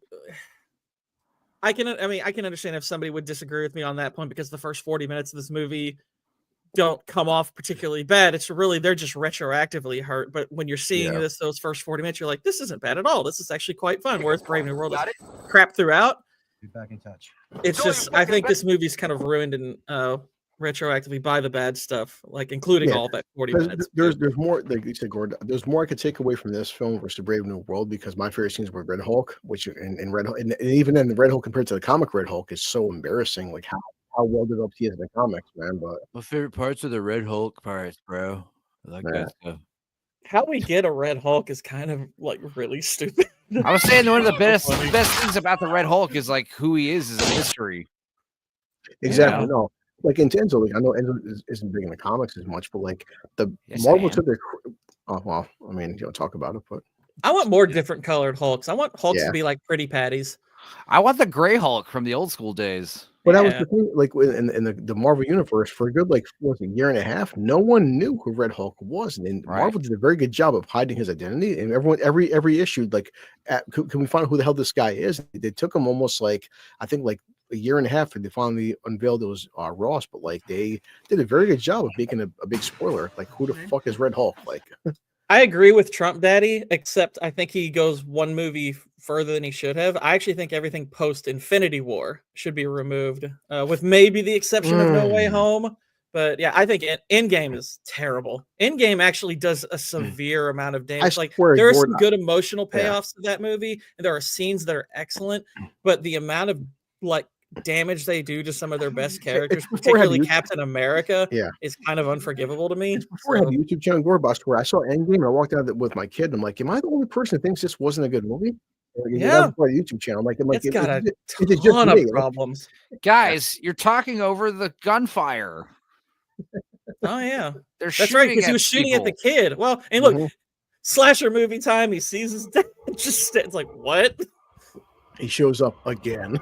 I can understand if somebody would disagree with me on that point because the first 40 minutes of this movie don't come off particularly bad. It's really they're just retroactively hurt. But when you're seeing those first 40 minutes, you're like, this isn't bad at all. This is actually quite fun. Whereas Brave New World is crap throughout. Be back in touch. It's just I think this movie's kind of ruined and retroactively by the bad stuff, like including all that 40 minutes. There's more, like you said, Gordon. There's more I could take away from this film versus Brave New World because my favorite scenes were Red Hulk, which and Red Hulk, and even then the Red Hulk compared to the comic Red Hulk is so embarrassing. Like how well developed he is in the comics, man. But my favorite parts are the Red Hulk parts, bro. I like that stuff. How we get a Red Hulk is kind of like really stupid. I was saying one of the best things about the Red Hulk is like who he is a mystery. Exactly. No. Like in Enzo, like I know Enzo isn't big in the comics as much, but like Marvel took their. Oh well, I mean, talk about it, but I want more different colored Hulks. I want Hulks to be like pretty patties. I want the gray Hulk from the old school days. But that was the thing, like in the Marvel universe for a good a year and a half, no one knew who Red Hulk was, and Marvel did a very good job of hiding his identity. And everyone, every issue, can we find out who the hell this guy is? They took him almost I think a year and a half, and they finally unveiled it was Ross. But they did a very good job of making a big spoiler. Like, who the fuck is Red Hulk? Like, I agree with Trump Daddy, except I think he goes one movie further than he should have. I actually think everything post Infinity War should be removed, with maybe the exception of No Way Home. But yeah, I think Endgame is terrible. Endgame actually does a severe amount of damage. There are some good emotional payoffs to that movie, and there are scenes that are excellent, but the amount of damage they do to some of their best characters, before I had particularly YouTube- Captain America, Yeah. is kind of unforgivable to me. Before I had So- a YouTube channel, Gorebust, where I saw Endgame and I walked out of it with my kid. And I'm like, am I the only person that thinks this wasn't a good movie? Like, Yeah. that's before a YouTube channel. I'm like, It's got a is it just ton of me? Like, problems. Guys, you're talking over the gunfire. Oh yeah, They're that's right, shooting because he at was shooting at the people. kid. Well, and look, Mhm. slasher movie time. He sees his dad. Just it's like what? he shows up again.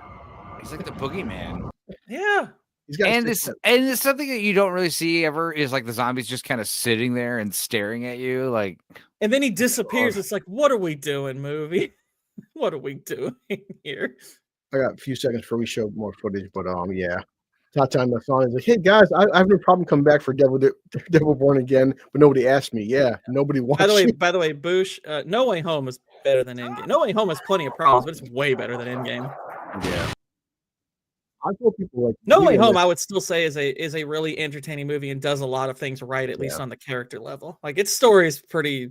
He's like the boogeyman. Yeah. He's got And six- it's something that you don't really see ever is like the zombies just kind of sitting there and staring at you. Like, And then he disappears. It's like, what are we doing, movie? What are we doing here? I got a few seconds before we show more footage, but yeah. Tata on the phone is like, hey guys, I have no problem coming back for Devil Born Again, but nobody asked me. Yeah, nobody wants By the way, Boosh, No Way Home is better than Endgame. No Way Home has plenty of problems, but it's way better than Endgame. Yeah. I told people like No we Way get Home, this- I would still say is a really entertaining movie and does a lot of things right, at least Yeah. on the character level. Like its story is pretty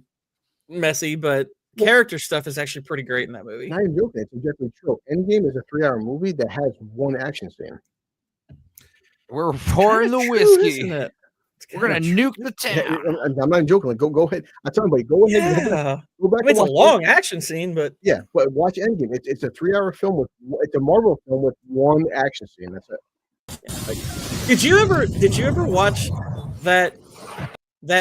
messy, but character stuff is actually pretty great in that movie. Not even joking, it's objectively true. Endgame is a 3-hour movie that has one action scene. we're pouring the Kinda true, whiskey. isn't it? It's We're gonna kinda nuke the Yeah, town. I'm not even joking. Like, go ahead. I tell everybody, go ahead. And Yeah. go back I mean, it's a and watch long action scene, but Yeah, but watch Endgame. It's a 3-hour film it's a Marvel film with one action scene. That's it. did you ever watch that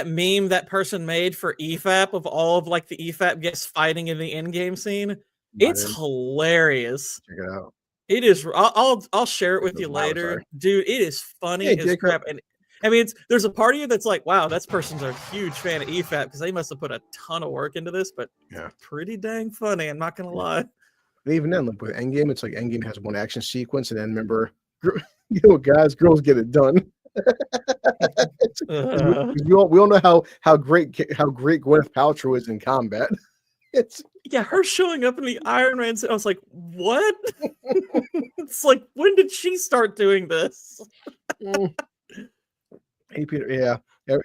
meme that person made for EFAP of all of like the EFAP guests fighting in the Endgame scene? It's in. hilarious. Check it out. It is. I'll share it with That's you wild, later, sorry. dude. It is funny Hey, as Jacob. crap. And I mean, there's a part of you that's like, wow, that person's a huge fan of EFAP because they must have put a ton of work into this. But Yeah. pretty dang funny. I'm not gonna lie. And even then, like with Endgame, it's like Endgame has one action sequence, and then remember, guys, girls get it done. we all know how great Gwyneth Paltrow is in combat. It's Yeah, her showing up in the Iron Man. I was like, what? It's like, when did she start doing this? Hey Peter, yeah,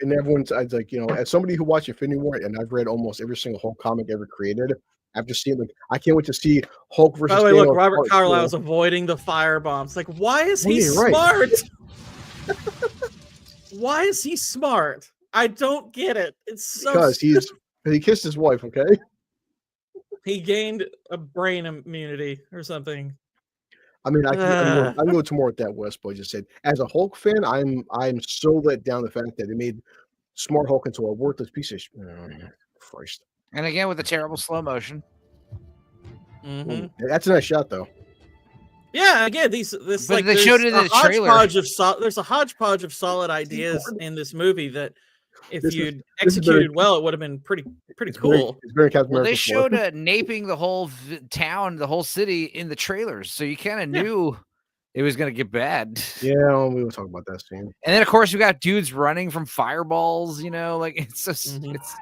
and everyone's I was like, as somebody who watched Infinity War, and I've read almost every single Hulk comic ever created. I've just seen I can't wait to see Hulk versus. By the way, look, Thanos Robert part Carlyle's 2. avoiding the fire bombs. Like, why is Oh, he yeah, right. smart? Why is he smart? I don't get it. It's so Because he kissed his wife. Okay. he gained a brain immunity or something. I mean, I can go to more with that. Westboy just said, as a Hulk fan, I'm so let down the fact that they made Smart Hulk into a worthless piece of Christ. And again with the terrible slow motion. Mhm. That's a nice shot, though. Yeah, again, this But like they there's showed it in a the trailer. there's a hodgepodge of solid ideas in this movie that if This is- you'd this is executed very- well, it would have been pretty It's cool. very Captain Well, they America showed four. naping the whole town, the whole city in the trailers, so you kind of knew it was gonna get bad. Yeah, we will talk about that scene. And then of course we got dudes running from fireballs. Like it's just Mhm. it's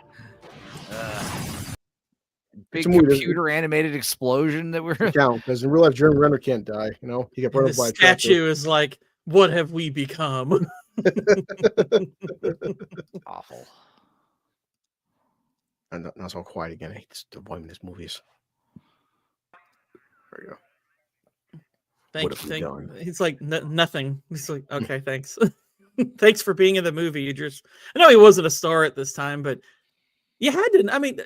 It's big a movie that- computer animated explosion that we're Count because in real life, Jeremy Renner can't die. He got And brought the up by a tractor. statue is like, what have we become? awful. And not so quiet again. It's avoiding his movies. There you go. What have we done? He's like nothing. He's like, okay, thanks. Thanks for being in the movie, Idris. I know he wasn't a star at this time, but you had to. I mean,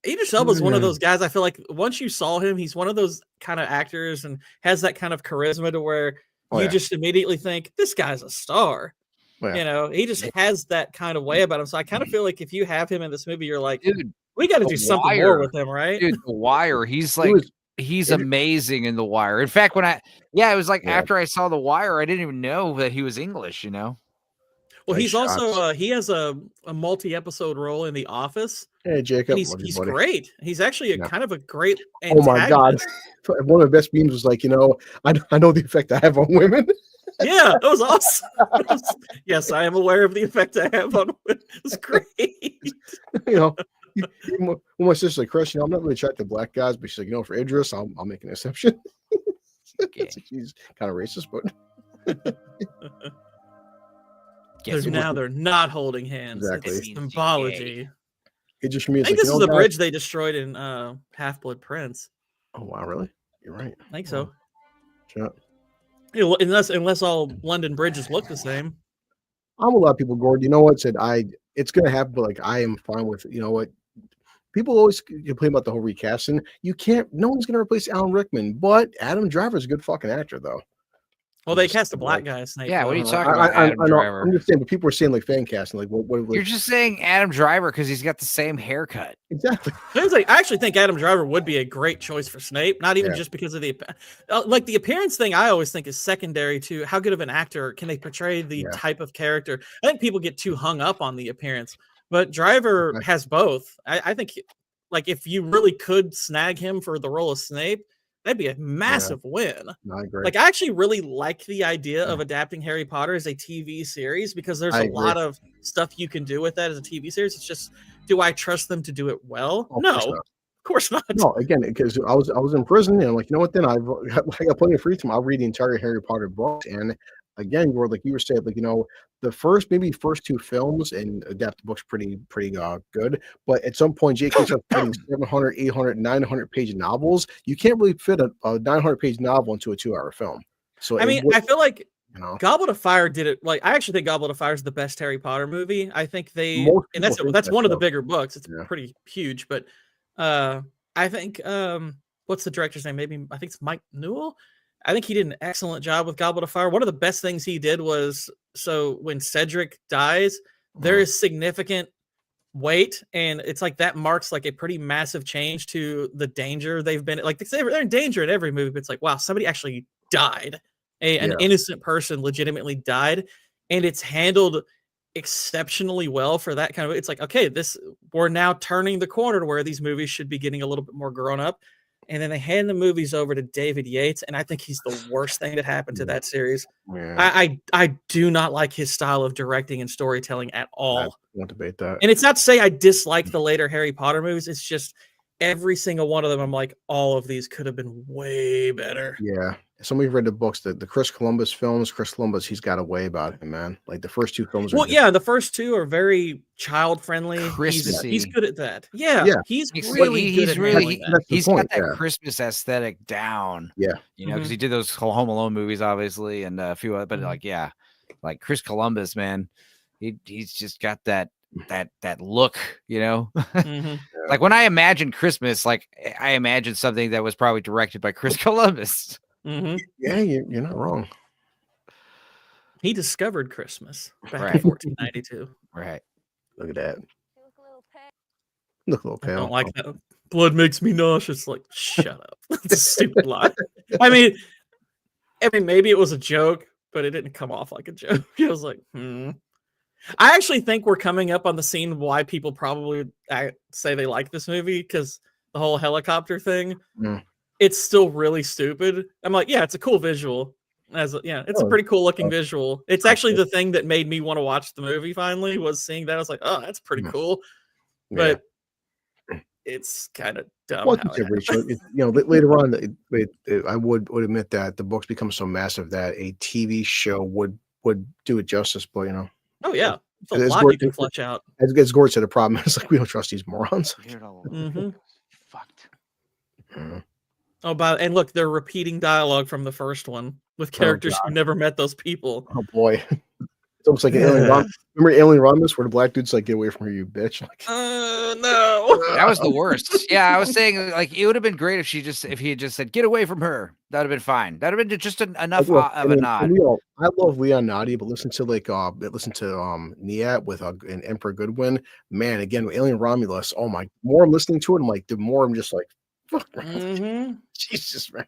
Idris Elba is one of those guys. I feel like once you saw him, he's one of those kind of actors and has that kind of charisma to where Oh, you yeah. just immediately think this guy's a star. Oh, yeah. He just has that kind of way about him. So I kind of feel like if you have him in this movie, you're like, Dude, we got to The do something more Wire. with him, right? Dude, The Wire. He's He like was- he's it- amazing in The Wire. In fact, it was like Yeah. after I saw The Wire, I didn't even know that he was English. Well, Nice he's also shots. he has a multi-episode role in The Office. Hey, Jacob. And love you, he's buddy. great. He's actually Yeah. kind of a great. Oh my god! antagonist. One of the best memes was like, I know the effect I have on women. Yeah, that was awesome. Yes, I am aware of the effect I have on women. It's great. When my sister's like, Chris, I'm not really attracted to black guys, but she's like, for Idris, I'll make an exception. She's kind of racist, but Guess who Now was- they're not holding hands. Exactly. It's symbology. Idris for me I is think like, this is the guys- bridge they destroyed in Half Blood Prince. Oh wow, really? You're right. I think so. Shut up. Unless all London bridges look the same. I'm a lot of people, Gordon. You know what? Said it's gonna happen, but like I am fine with. You know what? People always complain about the whole recasting. You can't. No one's gonna replace Alan Rickman, but Adam Driver's a good fucking actor, though. Well, they cast a black guy as Snape. Yeah, what are you though. talking about? Adam I know. Driver. I'm just saying, but people are saying like fan casting. Like, what You're just saying Adam Driver because he's got the same haircut. exactly? I actually think Adam Driver would be a great choice for Snape. Not even Yeah. just because of the like the appearance thing. I always think is secondary to how good of an actor can they portray the Yeah. type of character. I think people get too hung up on the appearance, but Driver Okay. has both. I think like if you really could snag him for the role of Snape, that'd be a massive win. No, I agree. Like I actually really like the idea of adapting Harry Potter as a TV series because there's I a lot of stuff you can do with that as a TV series. It's just, do I trust them to do it well? Of No, course of not. course not. No, again, because I was in prison and I'm like, you know what? Then I got plenty of free time. I'll read the entire Harry Potter books. And again, like you were saying, like the first two films and adapt the books pretty good. But at some point, J.K. starts writing 700, 800, 900 page novels. You can't really fit a 900 page novel into a 2-hour film. So I mean, I feel like Goblet of Fire did it. Like I actually think Goblet of Fire is the best Harry Potter movie. I think Most and that's people think that's that, one of the though. bigger books. It's Yeah. pretty huge, but I think what's the director's name? Maybe I think it's Mike Newell. I think he did an excellent job with Goblet of Fire. One of the best things he did was when Cedric dies, there is significant weight, and it's like that marks like a pretty massive change to the danger they've been. Like they're in danger in every movie, but it's like, wow, somebody actually died. An innocent person legitimately died, and it's handled exceptionally well for that kind of. It's like, okay, we're now turning the corner to where these movies should be getting a little bit more grown up. And then they hand the movies over to David Yates, and I think he's the worst thing that happened to that series. Yeah. I do not like his style of directing and storytelling at all. I won't debate that. And it's not to say I dislike the later Harry Potter movies. It's just every single one of them, I'm like, all of these could have been way better. Yeah. Somebody read the books, the Chris Columbus films. Chris Columbus, he's got a way about him, man. Like the first two films. Well, yeah, the first two are very child friendly. Christmassy. He's good at that. Yeah, Yeah. he's He's really good at handling that. That's the he's point, got that yeah. Christmas aesthetic down. Yeah. You know, because he did those Home Alone movies, obviously, and a few other, but like Chris Columbus, man, he's just got that look, you know. Like when I imagine Christmas, like I imagine something that was probably directed by Chris Columbus. Yeah, you're not wrong. He discovered Christmas back Right. in 1492. Right. Look at that. Look a little I pale. don't like that. Blood makes me nauseous. Like, shut up. That's a stupid lie. I mean, maybe it was a joke, but it didn't come off like a joke. I was like, I actually think we're coming up on the scene why people probably say they like this movie, because the whole helicopter thing, it's still really stupid. I'm like, yeah, it's a cool visual. It's a pretty cool looking visual. It's actually the thing that made me want to watch the movie finally, was seeing that. I was like, oh, that's pretty cool. But it's kind of dumb. Well, how it's it every happened. show. Later on, I would admit that the books become so massive that a TV show would do it justice. But Oh yeah, it's a As lot Gord- you can flesh out. as Gord said, the problem is like we don't trust these morons. Fucked. Oh, and look, they're repeating dialogue from the first one with characters who never met those people. Oh boy, it's almost like an Alien Romulus. Remember Alien Romulus, where the black dude's like, "Get away from her, you bitch!" Like, no, That was the worst. Yeah, I was saying like it would have been great if he had just said, "Get away from her." That would have been fine. That would have been just enough Look, of a nod. I love Leon Nadi, but listen to Niat with an Emperor Goodwin. Man, again with Alien Romulus. Oh my! The more I'm listening to it, I'm like, the more I'm just like, fuck, Jesus, man.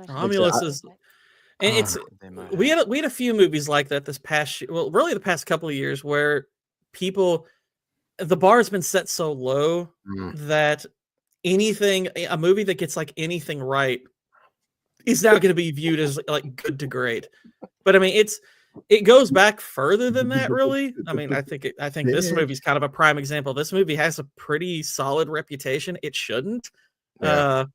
Romulus is, and it's we had a few movies like that this past really the past couple of years where the bar has been set so low that a movie that gets like anything right is now going to be viewed as like good to great. But I mean, it goes back further than that, really. I mean, I think this movie's kind of a prime example. This movie has a pretty solid reputation. It shouldn't, but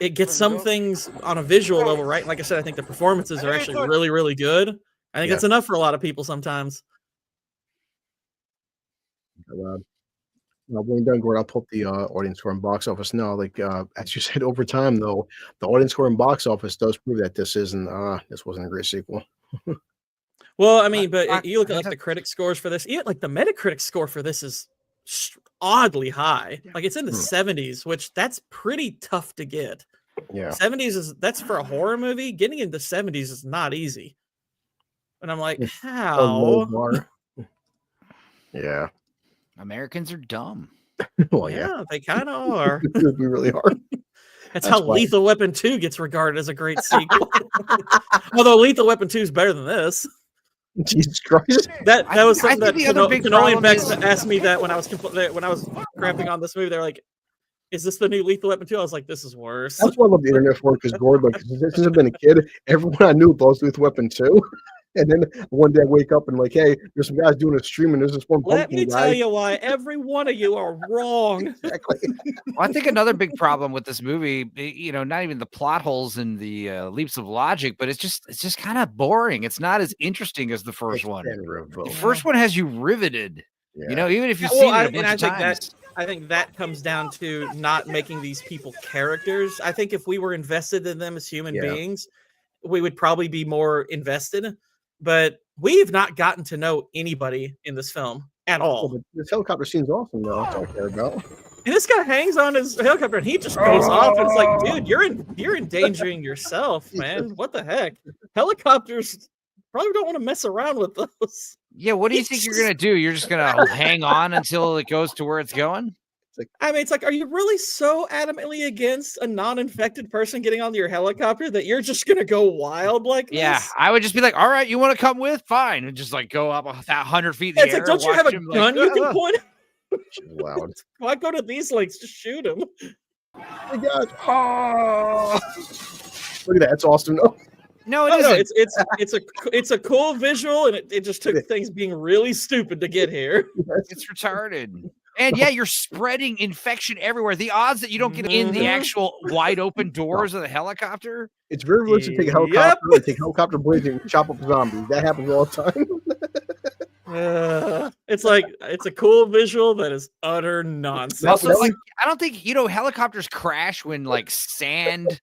it gets some things on a visual level right. Like I said, I think the performances are actually really, really good. I think that's enough for a lot of people sometimes. When you're done, Gordon, I'll pull up the audience score and box office now. Like as you said, over time though, the audience score and box office does prove that this wasn't a great sequel. Well, I mean, but you look at like the critic scores for this, even like the Metacritic score for this is oddly high. Like it's in the 70s, which that's pretty tough to get. Yeah. 70s that's for a horror movie. Getting into 70s is not easy. And I'm like, how? Yeah. Americans are dumb. Well, yeah, they kind of are. We really are. That's how why. Lethal Weapon 2 gets regarded as a great sequel. Although Lethal Weapon 2 is better than this. Jesus Christ. That was something think that the other big Canoli and problem Bex is- asked me that when I was crapping on this movie. They're like, "Is this the new Lethal Weapon 2?" I was like, "This is worse." That's why I love the internet for, because Gordon, like, since I've been a kid, everyone I knew loves Lethal Weapon 2. And then one day I wake up and like, hey, there's some guys doing a stream and there's this one Let pumpkin me guy. tell you why every one of you are wrong. Exactly. Well, I think another big problem with this movie, not even the plot holes and the leaps of logic, but it's just kind of boring. It's not as interesting as the first one. The first one has you riveted. Yeah. Even if you've Well, seen it I a bunch of times. I think that comes down to not making these people characters. I think if we were invested in them as human beings, we would probably be more invested. But we have not gotten to know anybody in this film at all. But this helicopter scene's awesome, though. That's all I care about. And this guy hangs on his helicopter and he just goes off. And it's like, dude, you're endangering yourself, man. What the heck? Helicopters probably don't want to mess around with those. Yeah, what do you think you're gonna do? You're just gonna hang on until it goes to where it's going? I mean, it's like, are you really so adamantly against a non-infected person getting on your helicopter that you're just gonna go wild like this? Yeah, I would just be like, all right, you want to come with? Fine. And just like go up 100 feet in the It's air. like, don't you watch have a him, gun you can point? Loud. Why go to these lengths? Just shoot him. My God. Oh. Look at that. It's awesome. No. No, it Oh, no, isn't. it's a cool visual, and it just took things being really stupid to get here. It's retarded. And yeah, you're spreading infection everywhere. The odds that you don't get in the actual wide open doors of the helicopter. It's very realistic to take a helicopter, take helicopter blades and chop up zombies. That happens all the time. It's like it's a cool visual that is utter nonsense. Also, like, I don't think helicopters crash when like sand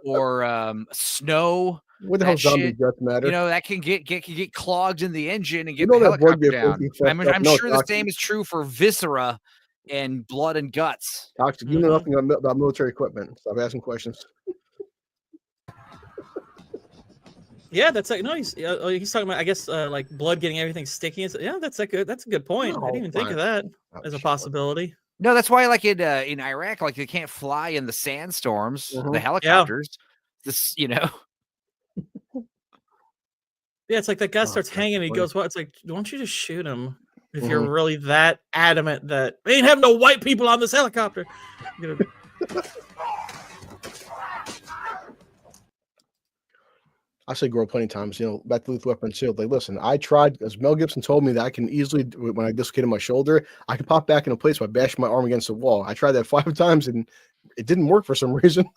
or snow. What the hell that zombie shit, death matter? that can get clogged in the engine and get You know the that Borg helicopter gets down. really fucked I'm up. No, sure the Toxic. same is true for viscera and blood and guts. Toxic. You know nothing about military equipment. Stop asking questions. Yeah, that's like no. He's talking about, I guess, like blood getting everything sticky. Yeah, that's a good point. I didn't even think of that as a possibility. No, that's why, like in Iraq, like they can't fly in the sandstorms, the Yeah. helicopters. This, Yeah, it's like that guy starts hanging. And he goes, "What?" It's like, don't you just shoot him if you're really that adamant that we ain't have no white people on this helicopter? I say, girl, plenty of times, back to Lethal Weapon 2. Like, listen, I tried, as Mel Gibson told me that I can easily, when I dislocated my shoulder, I can pop back in a place by bashing my arm against the wall. I tried that 5 times and it didn't work for some reason.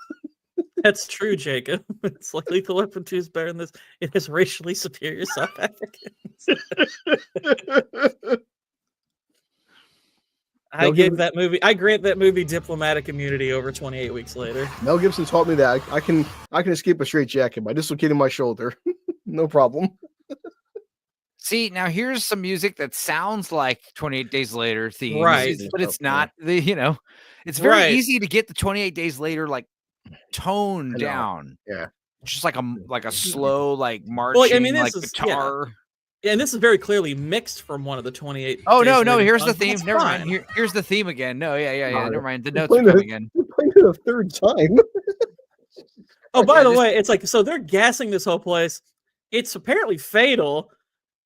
That's true, Jacob. It's like Lethal Weapon 2 is better than this. It has racially superior South Africans. I grant that movie diplomatic immunity over 28 weeks later. Mel Gibson taught me that I can escape a straitjacket by dislocating my shoulder. No problem. See, now here's some music that sounds like 28 Days Later themes, Right. but it's not. It's very easy to get the 28 Days Later like tone down. Yeah, just like a slow like marching like guitar. Yeah, and this is very clearly mixed from one of the 28. Oh Days no! Later Here's the songs. theme. That's Never fine. mind. Here's the theme again. No, yeah. Never mind. The You're notes are playing it- coming again. You're playing it a third time. Oh, by the way, it's like, so they're gassing this whole place. It's apparently fatal,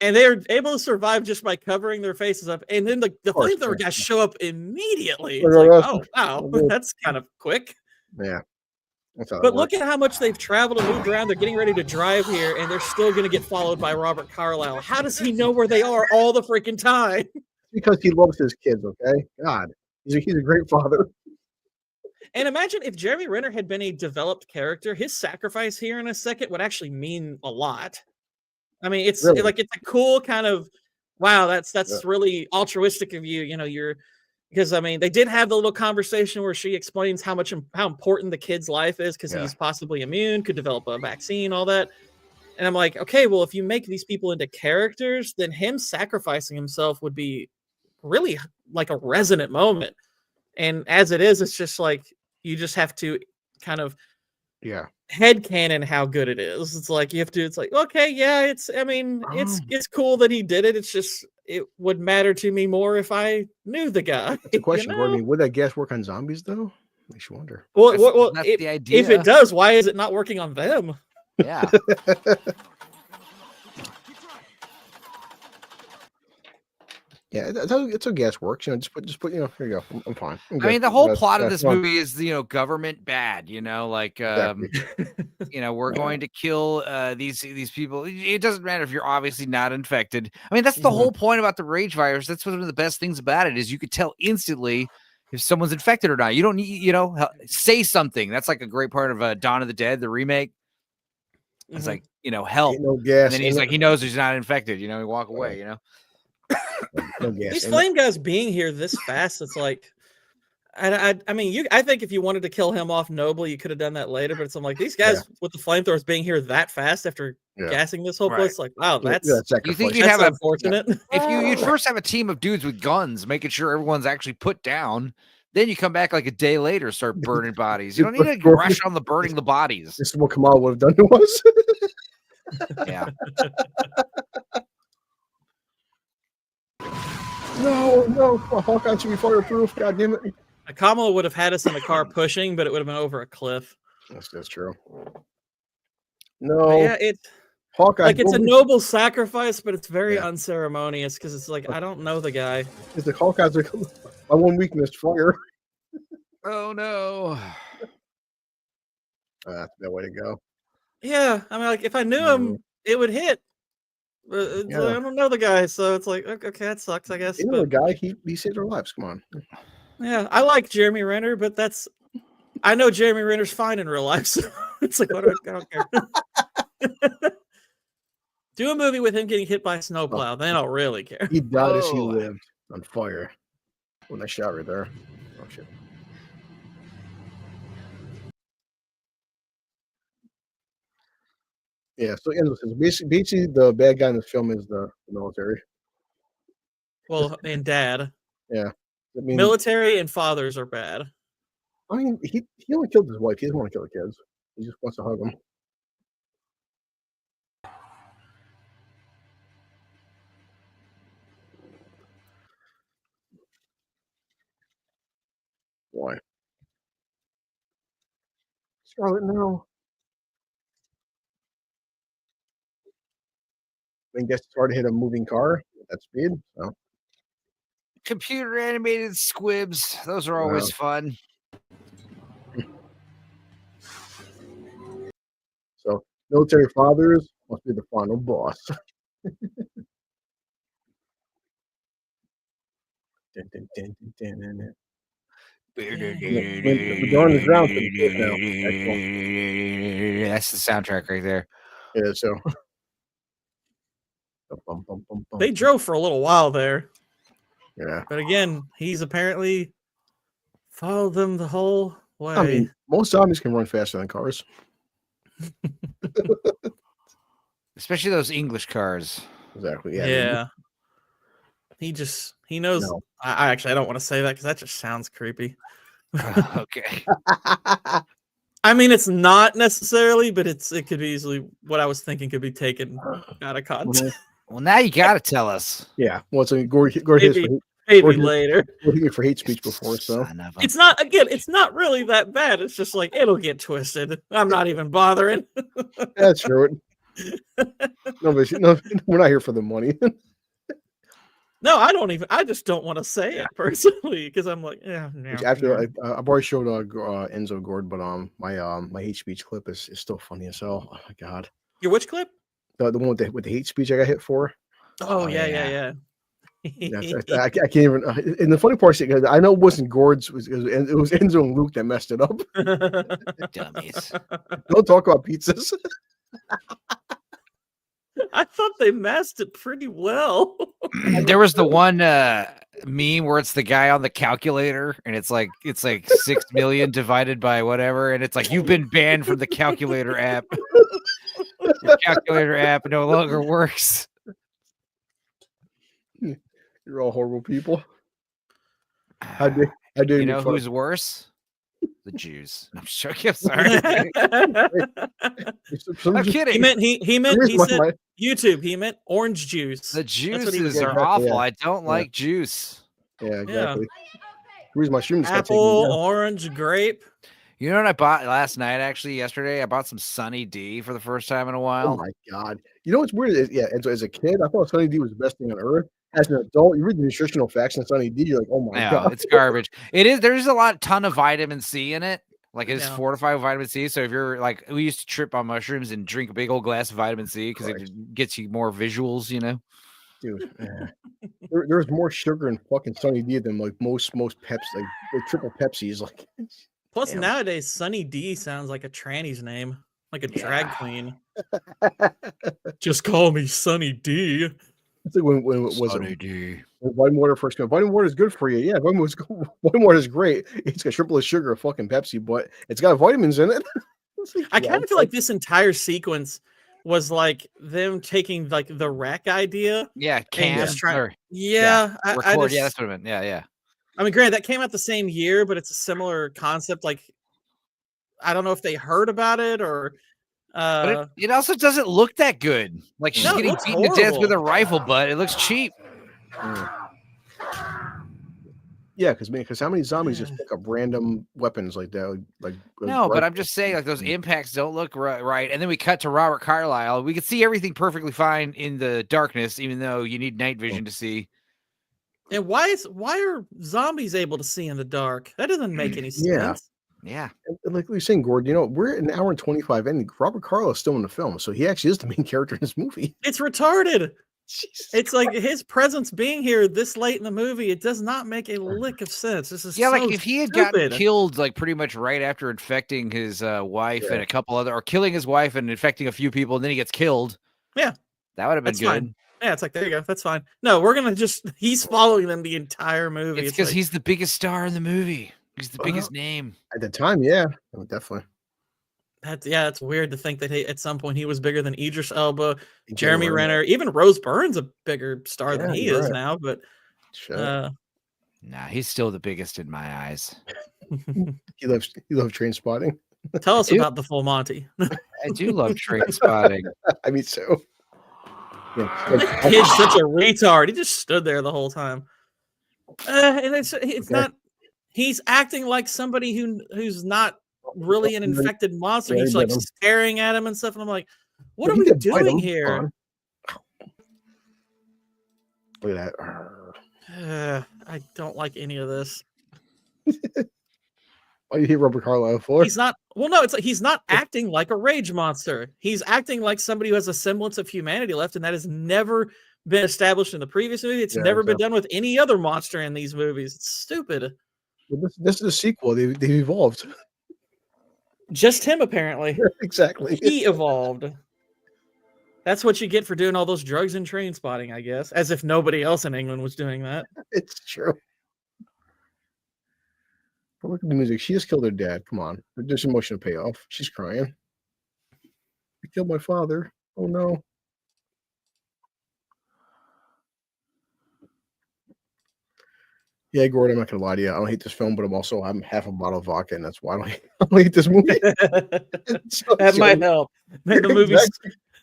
and they're able to survive just by covering their faces up. And then the flamethrower guys show up immediately. It's like, oh wow, that's kind of quick. Yeah. But look at how much they've traveled and moved around. They're getting ready to drive here, and they're still going to get followed by Robert Carlyle. How does he know where they are all the freaking time? Because he loves his kids, okay? God, he's a great father. And imagine if Jeremy Renner had been a developed character, his sacrifice here in a second would actually mean a lot. I mean, it's Really? like, it's a cool kind of, wow, that's really altruistic of you. You're because I mean, they did have the little conversation where she explains how important the kid's life is because Yeah. he's possibly immune, could develop a vaccine, all that. And I'm like, okay, well, if you make these people into characters, then him sacrificing himself would be really like a resonant moment. And as it is, it's just like you just have to kind of Yeah. headcanon how good it is. It's like you have to, it's like, okay, yeah, it's it's cool that he did it. It's just it would matter to me more if I knew the guy. That's a question, you Gordon. I know? mean, would that gas work on zombies though? Makes you wonder. Well, That's if, the idea. if it does, why is it not working on them? Yeah. Yeah, that's how gas works. You know, just put. You know, here you go. I'm fine. I'm I good. mean, the whole That's- plot of that's this fine. movie is, government bad, like, Exactly. we're going to kill these people. It doesn't matter if you're obviously not infected. I mean, that's the whole point about the rage virus. That's one of the best things about it is you could tell instantly if someone's infected or not. You don't need, say something. That's like a great part of Dawn of the Dead, the remake. It's like, help. Ain't no gas. And then he's like, he knows he's not infected. He walk away, no gas. These Ain't flame guys being here this fast, it's like, I mean, I think if you wanted to kill him off nobly, you could have done that later. But I'm like, these guys with the flamethrowers being here that fast after gassing this whole Right. place, like, wow, that's yeah, You think sacrifice. you'd have unfortunate. if you'd first have a team of dudes with guns, making sure everyone's actually put down, then you come back like a day later, start burning bodies. You don't need to rush on the burning the bodies. This is what Kamal would have done to us. Yeah. No, Hawkeye should be fireproof. God damn it. Kamala would have had us in the car pushing, but it would have been over a cliff. That's true. But No, yeah, it's Hawkeye. like it's a don't- noble sacrifice, but it's very Yeah. unceremonious because it's like I don't know the guy. It's the Hawkeye's like my one weakness, fire. Oh no. That's the way to go. Yeah, I mean, like if I knew him, it would hit. But it's Yeah. like, I don't know the guy, so it's like okay, that sucks, I guess. You know the But guy, he saved our lives. Come on. yeah, I like Jeremy Renner, but I know Jeremy Renner's fine in real life, so it's like I don't care. Do a movie with him getting hit by a snowplow, then I'll really care. He died as he Oh. lived on fire. Oh, nice shot right there. Oh shit. Yeah, so basically the bad guy in this film is the military. Well, and dad, Yeah. I mean, military and fathers are bad. I mean, he only killed his wife. He doesn't want to kill the kids. He just wants to hug them. Why? Scarlet, no. I guess it's hard to hit a moving car at that speed. So Computer animated squibs. Those are always fun. So military fathers must be the final boss. Dun, dun, dun, dun, dun, dun, dun. We're going to ground for the kid now. That's the soundtrack right there. Yeah, so Bum, bum, bum, bum. They drove for a little while there, Yeah. but again, he's apparently followed them the whole way. I mean, most zombies can run faster than cars. Especially those English cars. Exactly. Yeah. yeah. He knows. No. I don't want to say that because that just sounds creepy. Okay. I mean, it's not necessarily, but it could be easily what I was thinking could be taken out of context. Well, now you got to tell us. Yeah. Well, so Gord hit us Maybe, for, maybe Gord hit- later. Gord hit me for hate speech before, so Son of a- It's not really that bad. It's just like it'll get twisted. I'm not even bothering. that's true. No, we're not here for the money. No, I just don't want to say it personally because I'm like, yeah. After I've already showed Enzo Gord, but my hate speech clip is still funny as hell. Oh my god, Your which clip? the one with the hate speech I got hit for. Oh, yeah. I can't even. And the funny part is, I know it wasn't Gord's. It was Enzo and Luke that messed it up. Dummies. Don't talk about pizzas. I thought they masked it pretty well. There was the one meme where it's the guy on the calculator and it's like 6 million divided by whatever, and it's like you've been banned from the calculator app. Your calculator app no longer works. You're all horrible people. I did. You know who's worse? The Jews. I'm joking. I'm sorry. I'm kidding. He meant he said YouTube. He meant orange juice. The juices are awful. Yeah. I don't like juice. Yeah, exactly. Where's my stream? Apple, orange, grape. You know what I bought last night? Actually, yesterday, I bought some Sunny D for the first time in a while. Oh my god! You know what's weird? As a kid, I thought Sunny D was the best thing on earth. As an adult, you read the nutritional facts on Sunny D, you're like, oh my god, it's garbage. It is. There's a ton of vitamin C in it. Like it's fortified with vitamin C. So if you're like, we used to trip on mushrooms and drink a big old glass of vitamin C because it gets you more visuals, you know. Dude, there's more sugar in fucking Sunny D than like most Pepsi, like triple Pepsis. Like, plus nowadays, Sunny D sounds like a tranny's name, like a drag queen. Just call me Sunny D. It's like when it was Sunny D. Vitamin water first came. Vitamin water is good for you. Yeah, vitamin water is great. It's got triple the sugar of fucking Pepsi, but it's got vitamins in it. Like, I kind of feel like this entire sequence was like them taking like the rec idea. Yeah, that's what I just, that's what I meant. Yeah. I mean, granted, that came out the same year, but it's a similar concept. Like, I don't know if they heard about it or. But it also doesn't look that good. Like she's getting beaten to death with a rifle butt. It looks cheap. Yeah, because how many zombies just pick up random weapons like that? No, but I'm just saying, like those impacts don't look right. And then we cut to Robert Carlyle. We could see everything perfectly fine in the darkness, even though you need night vision to see. And why are zombies able to see in the dark? That doesn't make any sense. Yeah. And like we were saying, Gordon, we're an hour and 25 in. Robert Carlyle is still in the film, so he actually is the main character in this movie. It's retarded. Jesus it's Christ. Like his presence being here this late in the movie, it does not make a lick of sense. This is like if he had gotten killed like pretty much right after infecting his wife and a couple other, or killing his wife and infecting a few people, and then he gets killed. Yeah, that would have been good. Fine. Yeah, it's like there you go. That's fine. No, we're gonna he's following them the entire movie. It's because he's the biggest star in the movie. He's the biggest name at the time. Yeah, definitely. That's weird to think that at some point he was bigger than Idris Elba, Jeremy Renner, even Rose Byrne's a bigger star than he is now. But he's still the biggest in my eyes. He loves Train Spotting. Tell us about the Full Monty. I do love Train Spotting. I mean, so that kid's such a retard. He just stood there the whole time, and it's not. He's acting like somebody who's not really an infected monster. He's like staring at him and stuff, and I'm like, "What are we doing here?" Look at that. I don't like any of this. Why do you hate Robert Carlyle for? He's not. Well, no, it's like he's not acting like a rage monster. He's acting like somebody who has a semblance of humanity left, and that has never been established in the previous movie. It's never been done with any other monster in these movies. It's stupid. This is a sequel. They've evolved. Just him, apparently. Exactly. He evolved. That's what you get for doing all those drugs and Train Spotting, I guess. As if nobody else in England was doing that. It's true. But look at the music. She just killed her dad. Come on. There's emotional payoff. She's crying. I killed my father. Oh, no. Yeah, Gordon, I'm not gonna lie to you. I don't hate this film, but I'm half a bottle of vodka, and that's why I don't hate this movie. That might help. The movie's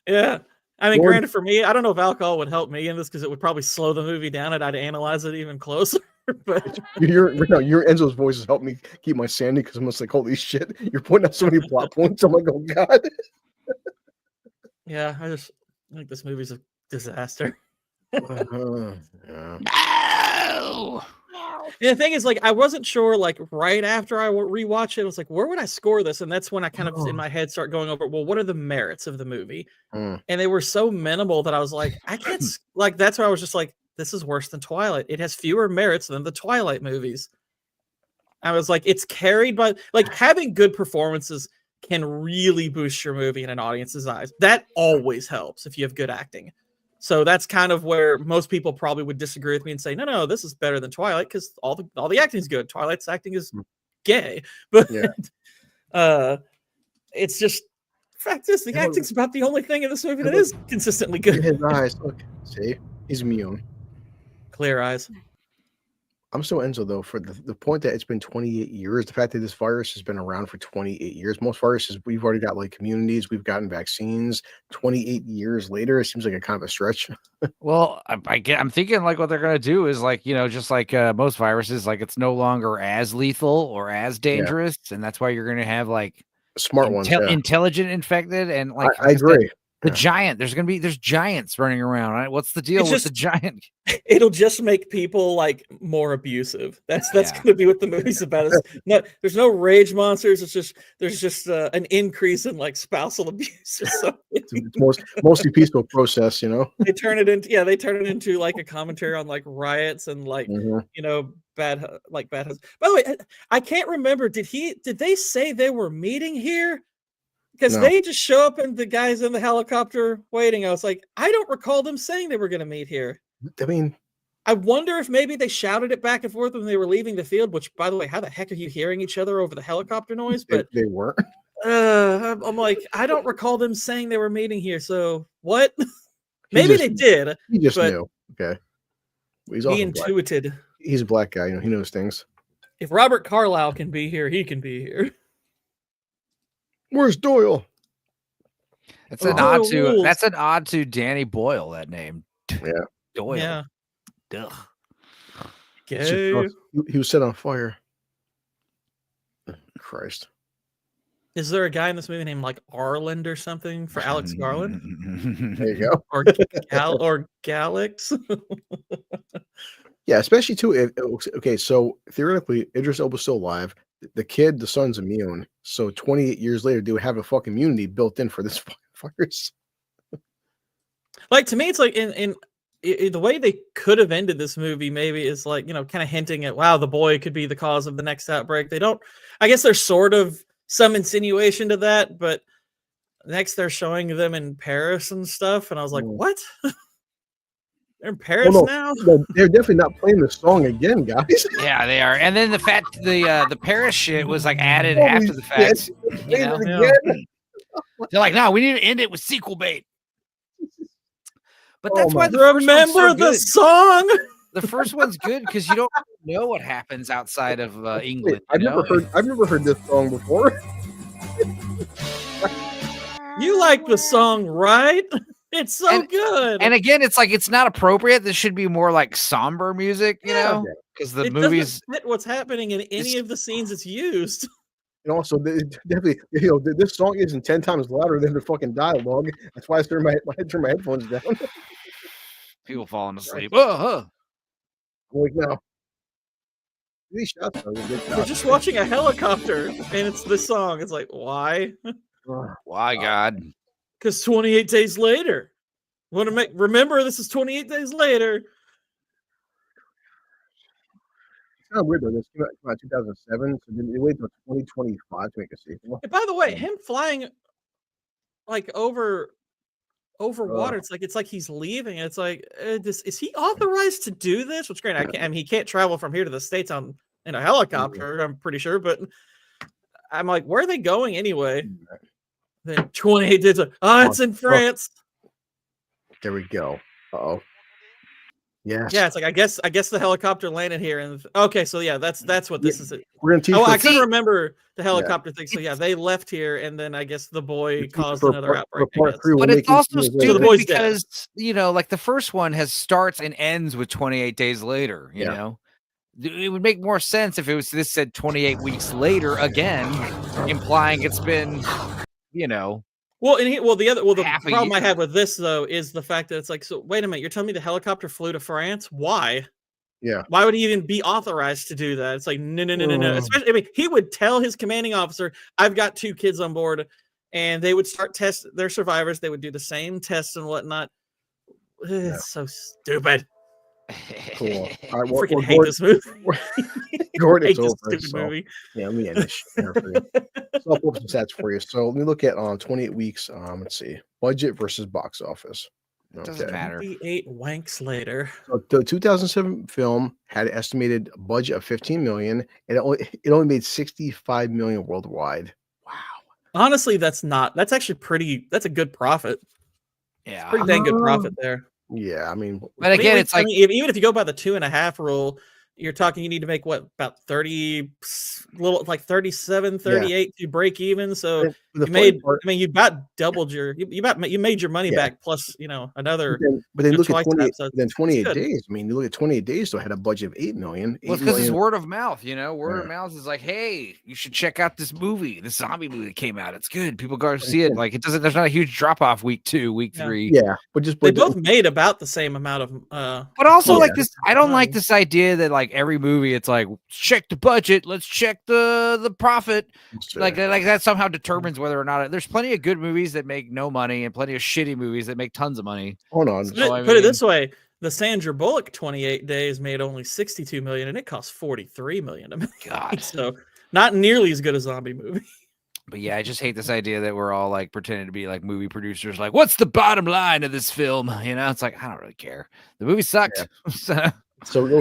yeah. I mean, granted, for me, I don't know if alcohol would help me in this because it would probably slow the movie down, and I'd analyze it even closer. But your Enzo's voice has helped me keep my sanity because I'm just like, holy shit, you're pointing out so many plot points. I'm like, oh god. Yeah, I think this movie's a disaster. No. Yeah, the thing is, like, I wasn't sure, like, right after I rewatched it, I was like, where would I score this? And that's when I kind of, in my head, start going over, well, what are the merits of the movie? And they were so minimal that I was like, I can't, like, that's where I was just like, this is worse than Twilight. It has fewer merits than the Twilight movies. I was like, it's carried by, like, having good performances can really boost your movie in an audience's eyes. That always helps if you have good acting. So that's kind of where most people probably would disagree with me and say, no, this is better than Twilight because all the acting is good. Twilight's acting is gay, but it's just fact is the acting's about the only thing in this movie that is consistently good. His eyes, look, see, he's immune. Clear eyes. I'm so Enzo though for the point that it's been 28 years. The fact that this virus has been around for 28 years. Most viruses we've already got like communities, we've gotten vaccines. 28 years later, it seems like a kind of a stretch. Well, I'm thinking like what they're gonna do is like just like most viruses, like it's no longer as lethal or as dangerous, and that's why you're gonna have like smart ones, intelligent infected, and like I agree. There's giants running around. Right? What's the deal with the giant? It'll just make people like more abusive. That's going to be what the movie's about. There's no rage monsters. There's just an increase in like spousal abuse. So it's mostly peaceful process, They turn it into like a commentary on like riots and like bad. By the way, I can't remember. Did they say they were meeting here? Because they just show up and the guy's in the helicopter waiting. I was like, I don't recall them saying they were going to meet here. I mean, I wonder if maybe they shouted it back and forth when they were leaving the field, which, by the way, how the heck are you hearing each other over the helicopter noise? But they weren't. I'm like, I don't recall them saying they were meeting here. So what? Maybe they did. He just knew. Okay. He intuited. Black. He's a black guy. He knows things. If Robert Carlyle can be here, he can be here. Where's Doyle? That's an odd to Danny Boyle, that name. Yeah. Doyle. Yeah. Ugh. He was set on fire. Christ. Is there a guy in this movie named like Arland or something for Alex Garland? There you go. Or Galax? Yeah, especially too. Okay, so theoretically, Idris Elba's still alive. The son's immune. So 28 years later, they would have a fucking immunity built in for this virus. Like, to me, it's like in the way they could have ended this movie, maybe is like, kind of hinting at, wow, the boy could be the cause of the next outbreak. They don't, I guess there's sort of some insinuation to that, but next they're showing them in Paris and stuff. And I was like, what? They're in Paris now? No, they're definitely not playing the song again, guys. Yeah, they are. And then the Paris shit was like added after the fact. They're like, no, we need to end it with sequel bait. But that's why the remember the song. The first one's good because you don't know what happens outside of England. I've never heard this song before. You like the song, right? It's so good. And again, it's like it's not appropriate. This should be more like somber music, because the movies doesn't fit what's happening in any of the scenes it's used. And also, definitely, this song isn't 10 times louder than the fucking dialogue. That's why I turn my headphones down. People falling asleep. I'm like, no. These shots are good shots. We're just watching a helicopter, and it's this song. It's like, why? Why, God? Because 28 days later. Remember, this is 28 days later. It's kind of weird though. This came out in 2007, so they waited until 2025 to make a sequel. And by the way, him flying like over water, it's like he's leaving. It's like, is he authorized to do this? Which great. I mean, he can't travel from here to the States in a helicopter. I'm pretty sure, but I'm like, where are they going anyway? Then 28 days. It's in France. There we go. Uh-oh. Yes. Yeah, it's like I guess the helicopter landed here, and okay, so yeah, that's what this is. We're gonna teach. I couldn't remember the helicopter thing. So yeah, they left here, and then I guess the boy caused another outbreak. But it's also stupid because like the first one starts and ends with 28 days later. You know, it would make more sense if this said 28 weeks later again, implying it's been, Well, the problem I had with this though is the fact that it's like, so wait a minute, you're telling me the helicopter flew to France? Why? Yeah. Why would he even be authorized to do that? It's like no. Especially, I mean, he would tell his commanding officer, "I've got 2 kids on board," and they would start test their survivors. They would do the same tests and whatnot. It's so stupid. Cool. All right, I freaking hate this movie. Gordon, hate it's this over. stupid So, movie. yeah, let me end this shit here for you. So I'll pull up some stats for you. So let me look at 28 weeks. Let's see, budget versus box office. It doesn't matter. 28 wanks later. So the 2007 film had an estimated budget of 15 million, and it only made 65 million worldwide. Wow. Honestly, that's actually that's a good profit. Yeah. Pretty dang good profit there. Yeah, I mean, But again, it's like even if you go by the 2.5 rule, you're talking you need to make what about 30 little like 37 38 to break even. So the you made part, I mean you about doubled your you made your money Yeah. back plus another but then look at twice 20, that, so then it's 28 good. days. I mean, you look at 28 days, so it had a budget of 8 million. well, 8 because it's million. word of mouth, word Yeah. of mouth is like, hey, you should check out this movie, this zombie movie that came out. It's good. People go see it. Like there's not a huge drop off week 2, week 3. Yeah, but They both made about the same amount of But also Yeah. like this, I don't like this idea that like every movie, it's like check the budget, let's check the profit. Like that somehow determines whether or not there's plenty of good movies that make no money and plenty of shitty movies that make tons of money. Hold on. Put it this way. The Sandra Bullock 28 days made only 62 million and it cost 43 million to make. God. So not nearly as good as zombie movie. But yeah, I just hate this idea that we're all like pretending to be like movie producers. Like, what's the bottom line of this film? It's like, I don't really care. The movie sucked. So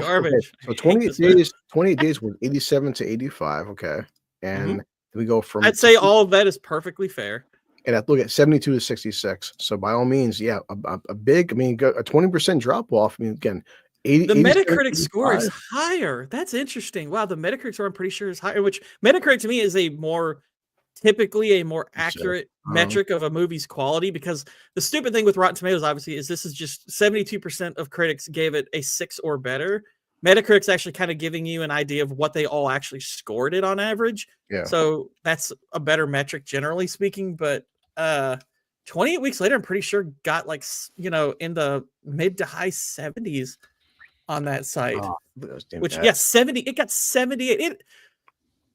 Garbage. So 28 days was 87 to 85. Okay. And we go from I'd say all of that is perfectly fair. And I look at 72 to 66. So by all means, yeah, a big, I mean, a 20% drop off. I mean, again, 80. The 87, Metacritic score is 85. higher. That's interesting. Wow, the Metacritic score I'm pretty sure is higher, which Metacritic to me is typically a more accurate metric of a movie's quality, because the stupid thing with Rotten Tomatoes obviously is this is just 72% of critics gave it a 6 or better. Metacritic's actually kind of giving you an idea of what they all actually scored it on average. Yeah. So that's a better metric generally speaking, but 28 weeks later I'm pretty sure got like in the mid to high 70s on that site. Which 70 it got 78.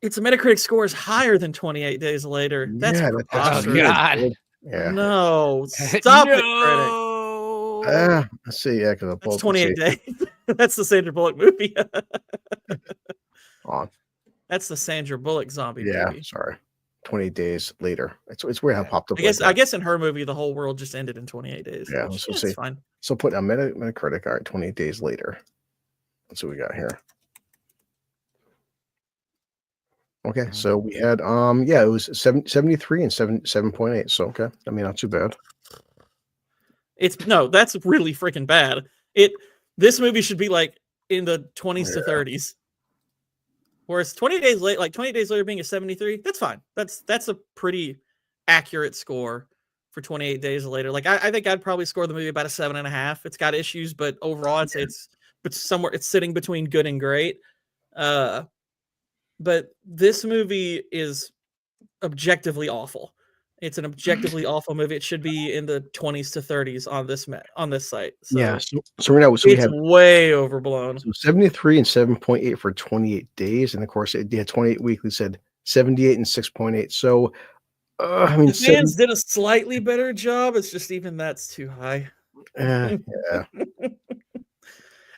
Its Metacritic score is higher than 28 days later. That's preposterous. God. Yeah. No, stop it, critic. Let's see. Yeah, because That's 28 days. That's the Sandra Bullock movie. That's the Sandra Bullock zombie movie. Sorry. 28 days later. It's weird how it popped up. I guess in her movie the whole world just ended in 28 days. Yeah, which, let's it's see. fine. So put a Metacritic. All right, 28 days later. That's what we got here. Okay, so we had it was 73 and 7.8. So okay, I mean not too bad. That's really freaking bad. This movie should be like in the 20s to 30s. Whereas 20 days later being a 73, that's fine. That's a pretty accurate score for 28 days later. Like I think I'd probably score the movie about a 7.5. It's got issues, but overall I'd say it's sitting between good and great. But this movie is objectively awful. It's an objectively awful movie. It should be in the 20s to 30s on this site. So Yeah. So right now, we have way overblown. So 73 and 7.8 for 28 days, and of course it had 28 weekly said 78 and 6.8. So I mean, the fans did a slightly better job. It's just even that's too high. Yeah.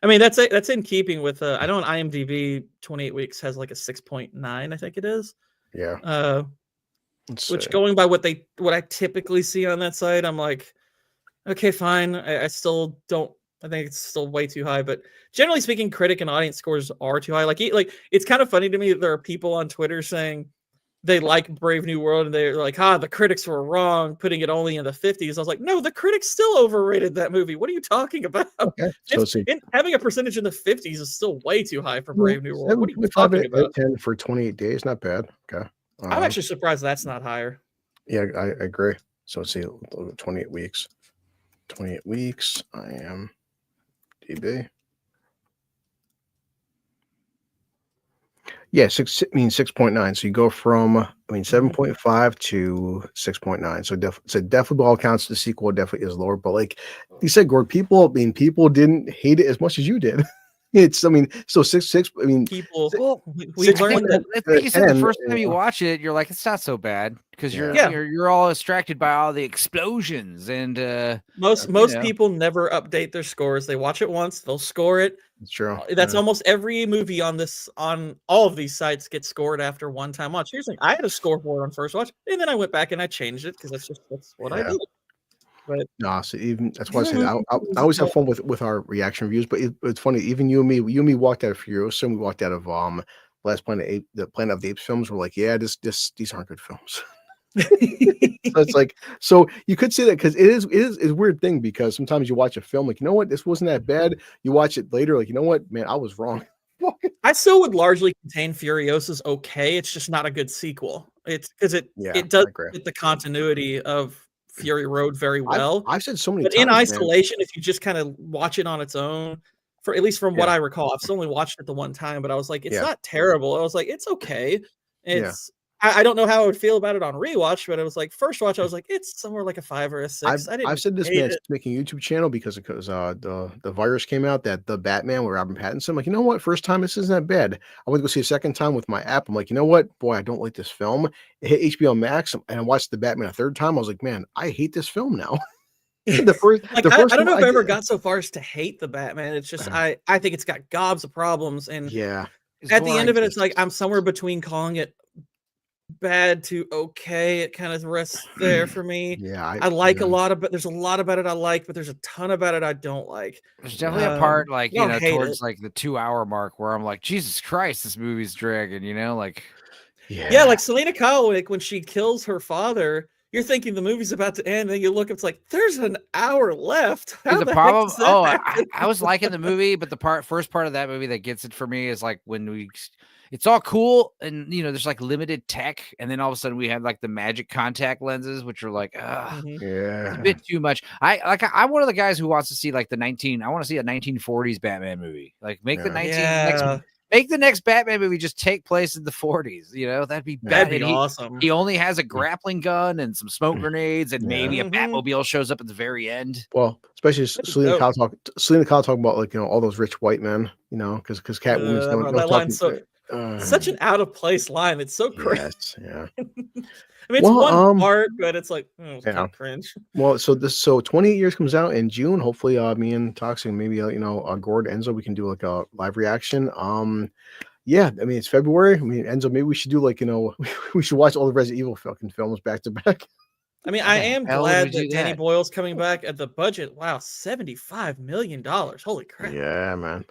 I mean, that's in keeping with I know on IMDb 28 weeks has like a 6.9, I think it is. Yeah. Which going by what I typically see on that site, I'm like, okay, fine. I still don't. I think it's still way too high. But generally speaking, critic and audience scores are too high. Like it's kind of funny to me that there are people on Twitter saying they like Brave New World and they're like, the critics were wrong, putting it only in the 50s. I was like, no, the critics still overrated that movie. What are you talking about? Okay. So Having a percentage in the 50s is still way too high for Brave New World. What are you talking about? 10 for 28 days, not bad. Okay. I'm actually surprised that's not higher. Yeah, I agree. So let's see, 28 weeks. 28 weeks. I am DB. Yeah, 6.9. So you go from 7.5 to 6.9. So definitely by all accounts, the sequel definitely is lower. But like you said, Gord, people didn't hate it as much as you did. It's, I mean, so six. I mean, People, we six learned point- that. I think you said the and, first time you watch it, you're like, it's not so bad because you're Yeah. you're all distracted by all the explosions and Most know. people never update their scores. They watch it once, they'll score it. It's true. That's Yeah. almost every movie on all of these sites gets scored after one time watch. Here's the thing, I had a score for it on first watch, and then I went back and I changed it because that's what I Yeah. do. But No, so even that's why I said I always have fun with our reaction reviews. But it's funny, even you and me walked out of Furiosa, and we walked out of Last Planet the Planet of the Apes films. We're like, yeah, these aren't good films. So it's like, so you could say that because it is a weird thing because sometimes you watch a film like, you know what, this wasn't that bad. You watch it later, like, you know what, man, I was wrong. I still would largely contain Furiosa's okay. It's just not a good sequel. It's because it does I agree. fit the continuity of Fury Road very well. I've said so many But times, in man. isolation, if you just kind of watch it on its own, for at least from what I recall, I've only watched it the one time, but I was like, it's not terrible. I was like, it's okay. It's I don't know how I would feel about it on rewatch, but it was like first watch, I was like, it's somewhere like a 5 or a 6. I've said this, hate man, it. making a YouTube channel because the virus came out, that the Batman with Robert Pattinson. I'm like, you know what? First time, this isn't that bad. I went to go see a second time with my app. I'm like, you know what? Boy, I don't like this film. It hit HBO Max, and I watched the Batman a third time. I was like, man, I hate this film now. the first, Like, the I first don't know time if I ever did- got so far as to hate the Batman. It's just I think it's got gobs of problems, and Yeah. at the end of it, it's like I'm somewhere between calling it bad to okay. It kind of rests there for me. Yeah, I like a lot of, but there's a lot about it I like, but there's a ton about it I don't like. There's definitely a part like, I you don't know, hate towards it. like the 2-hour mark where I'm like, Jesus Christ, this movie's dragging, you know, like Yeah, like Selena Kyle, when she kills her father, you're thinking the movie's about to end, and you look, it's like there's an hour left. How the the heck problem. does that Oh, happen? I was liking the movie, but the first part of that movie that gets it for me is like when it's all cool and you know there's like limited tech, and then all of a sudden we have like the magic contact lenses, which are like, it's a bit too much. I'm one of the guys who wants to see like I want to see a 1940s Batman movie. Like make make the next Batman movie just take place in the 40s. You know, that'd be bad. That'd be awesome. He only has a grappling gun and some smoke grenades, and maybe a Batmobile shows up at the very end. Well, especially Selena Kyle talking about like, you know, all those rich white men, you know, because Catwoman's that line's such an out of place line. It's so cringe. Yes, yeah. I mean, it's one part, but it's like, it's kind of cringe. Well, so 28 Years comes out in June. Hopefully, me and Toxic, maybe you know, Gord, Enzo, we can do like a live reaction. Yeah, I mean it's February. I mean, Enzo, maybe we should do like, you know, we should watch all the Resident Evil fucking films back to back. I mean, I am hell would glad we do that Danny that? Boyle's coming back at the budget. Wow, $75 million. Holy crap. Yeah, man.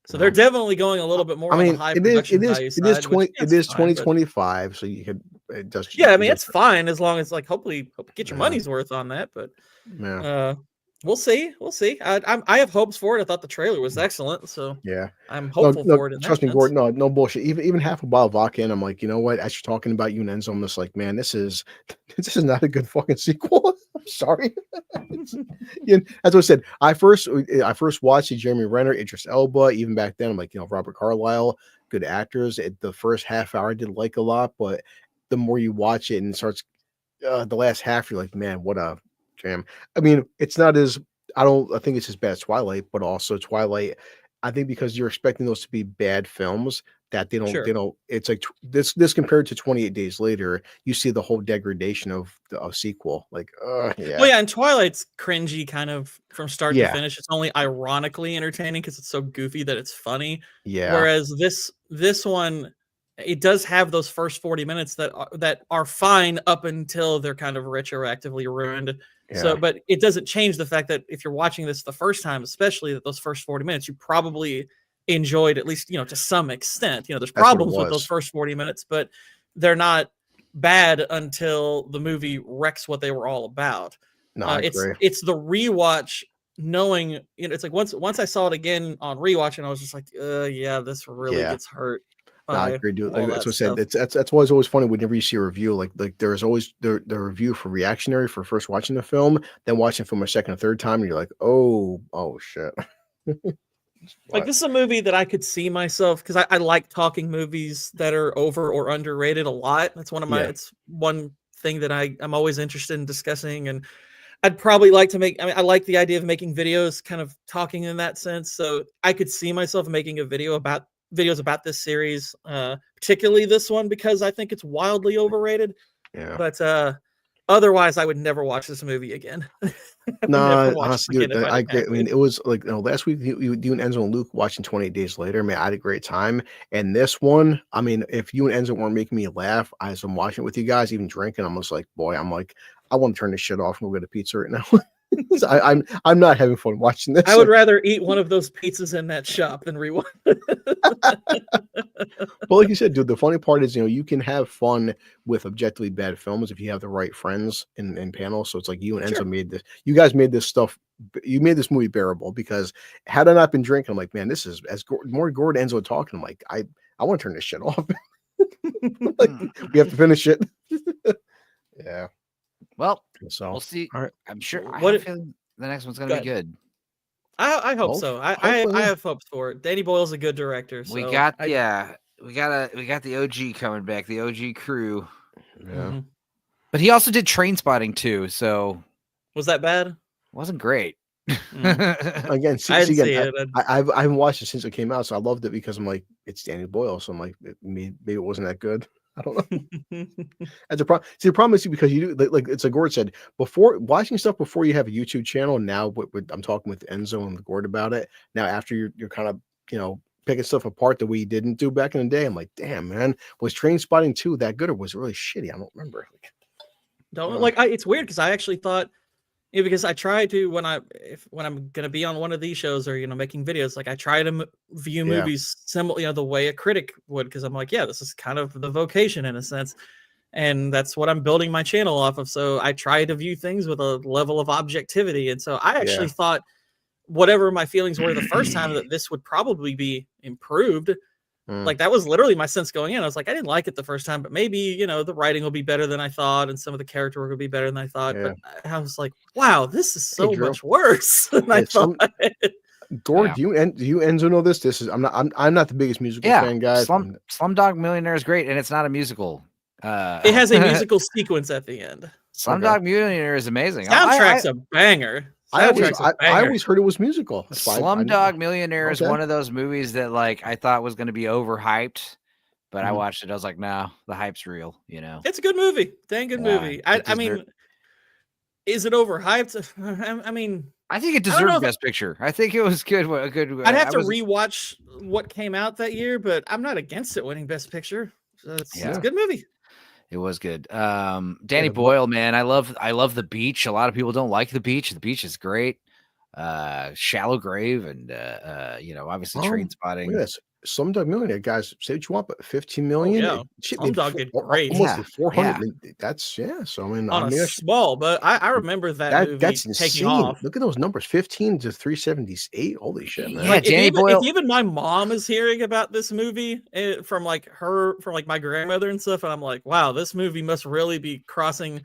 So they're definitely going a little bit more I on mean, the high it production is value it side, is which, 20 yeah, it it's is fine, but- 2025, so you could it does. Yeah, I mean, it it's does- fine as long as like hopefully get your money's worth on that, but Yeah. we'll see. I have hopes for it. I thought the trailer was excellent, so Yeah, I'm hopeful for it. In trust that me, sense. Gordon. No bullshit. Even half a bottle of vodka in, I'm like, you know what? As you're talking about you and Enzo, I'm just like, man, this is not a good fucking sequel. I'm sorry. Yeah, as I said, I first watched Jeremy Renner, Idris Elba. Even back then, I'm like, you know, Robert Carlyle, good actors. The first half hour I didn't like a lot, but the more you watch it and it starts, the last half, you're like, man, what a jam. I mean, it's not as I think it's as bad as Twilight, but also Twilight. I think because you're expecting those to be bad films that they don't. It's like this compared to 28 Days Later, you see the whole degradation of the sequel. Like, yeah. Well, yeah, and Twilight's cringy kind of from start to Yeah. finish. It's only ironically entertaining because it's so goofy that it's funny. Yeah. Whereas this one, it does have those first 40 minutes that are fine up until they're kind of retroactively ruined. Yeah. So, but it doesn't change the fact that if you're watching this the first time, especially that those first 40 minutes, you probably enjoyed at least, you know, to some extent. You know, there's That's what it problems with was. those first 40 minutes, but they're not bad until the movie wrecks what they were all about. No, I agree. It's the rewatch, knowing, you know, it's like once I saw it again on rewatch, and I was just like, yeah, this really Yeah. gets hurt. No, I by agree, dude. all Like, that that's what I said. stuff. That's why it's always funny whenever you see a review. Like there's always the review for reactionary for first watching the film, then watching the film a second or third time, and you're like, oh shit. Like, this is a movie that I could see myself, because I like talking movies that are over or underrated a lot. That's one of my Yeah. it's one thing that I'm always interested in discussing. And I'd probably like to make. I mean, I like the idea of making videos, kind of talking in that sense. So I could see myself making a videos about this series, particularly this one, because I think it's wildly overrated. Yeah. But otherwise, I would never watch this movie again. No, honestly, dude, I agree. I mean, it was like, last week you and Enzo and Luke watching 28 Days Later. Man, I had a great time. And this one, I mean, if you and Enzo weren't making me laugh as I'm watching it with you guys, even drinking, I'm just like, boy, I'm like, I want to turn this shit off and go get a pizza right now. I'm not having fun watching this. I would rather eat one of those pizzas in that shop than rewind. But like you said, dude, the funny part is, you can have fun with objectively bad films if you have the right friends in panels. So it's like you and Enzo made this. You guys made this stuff. You made this movie bearable, because had I not been drinking, I'm like, man, this is more Gord Enzo talking. I'm like, I want to turn this shit off. Like, we have to finish it. Yeah. Well, so we'll see. All right. I'm sure. I What have a if- feeling the next one's gonna be good. I hope Well, so. I hopefully. have hopes for it. Danny Boyle's a good director. So We got the OG coming back, the OG crew. Yeah. Mhm. But he also did Train Spotting too, so Was that bad? it wasn't great. Again, I didn't see again, it. I haven't watched it since it came out, so I loved it because I'm like, it's Danny Boyle, so I'm like, maybe it wasn't that good. I don't know. That's a problem. See, the problem is because you do like it's like Gord said before, watching stuff before you have a YouTube channel. Now, I'm talking with Enzo and Gord about it. Now, after you're kind of picking stuff apart the way you didn't do back in the day, I'm like, damn, man, was Train Spotting 2 that good, or was it really shitty? I don't remember. It's weird because I actually thought, because I try to when I'm gonna be on one of these shows or making videos, like I try to view movies similar, the way a critic would, because I'm like, yeah, this is kind of the vocation in a sense, and that's what I'm building my channel off of. So I try to view things with a level of objectivity, and so I actually thought, whatever my feelings were the first time, that this would probably be improved. Like that was literally my sense going in. I was like, I didn't like it the first time, but maybe, the writing will be better than I thought, and some of the character work will be better than I thought. Yeah. But I was like, wow, this is so Drew. much worse than I thought. Gord, do you Enzo know this? This is I'm not the biggest musical fan, guys. Slumdog Millionaire is great, and it's not a musical. It has a musical sequence at the end. Slumdog Millionaire is amazing. Soundtrack's a banger. I always heard it was musical. Slumdog Millionaire is one of those movies that I thought was going to be overhyped, but I watched it. I was like, no, the hype's real. It's a good movie. Dang good movie. I mean, is it overhyped? I mean, I think it deserved Best Picture. I think it was good. A good. I'd have to rewatch what came out that year, but I'm not against it winning Best Picture. So it's a good movie. It was good. Danny Boyle, man, I love The Beach. A lot of people don't like The Beach. The Beach is great. Shallow Grave, and obviously Train Spotting. Yes, Slumdog Millionaire, guys. Say what you want, but 15 million. Yeah, Slumdog did great. Almost 400. That's So I mean, on a small, but I remember that movie that's taking insane. off. Look at those numbers: 15 to 378. Holy shit, man! Yeah, Danny Boyle. If even my mom is hearing about this movie from my grandmother and stuff, and I'm like, wow, this movie must really be crossing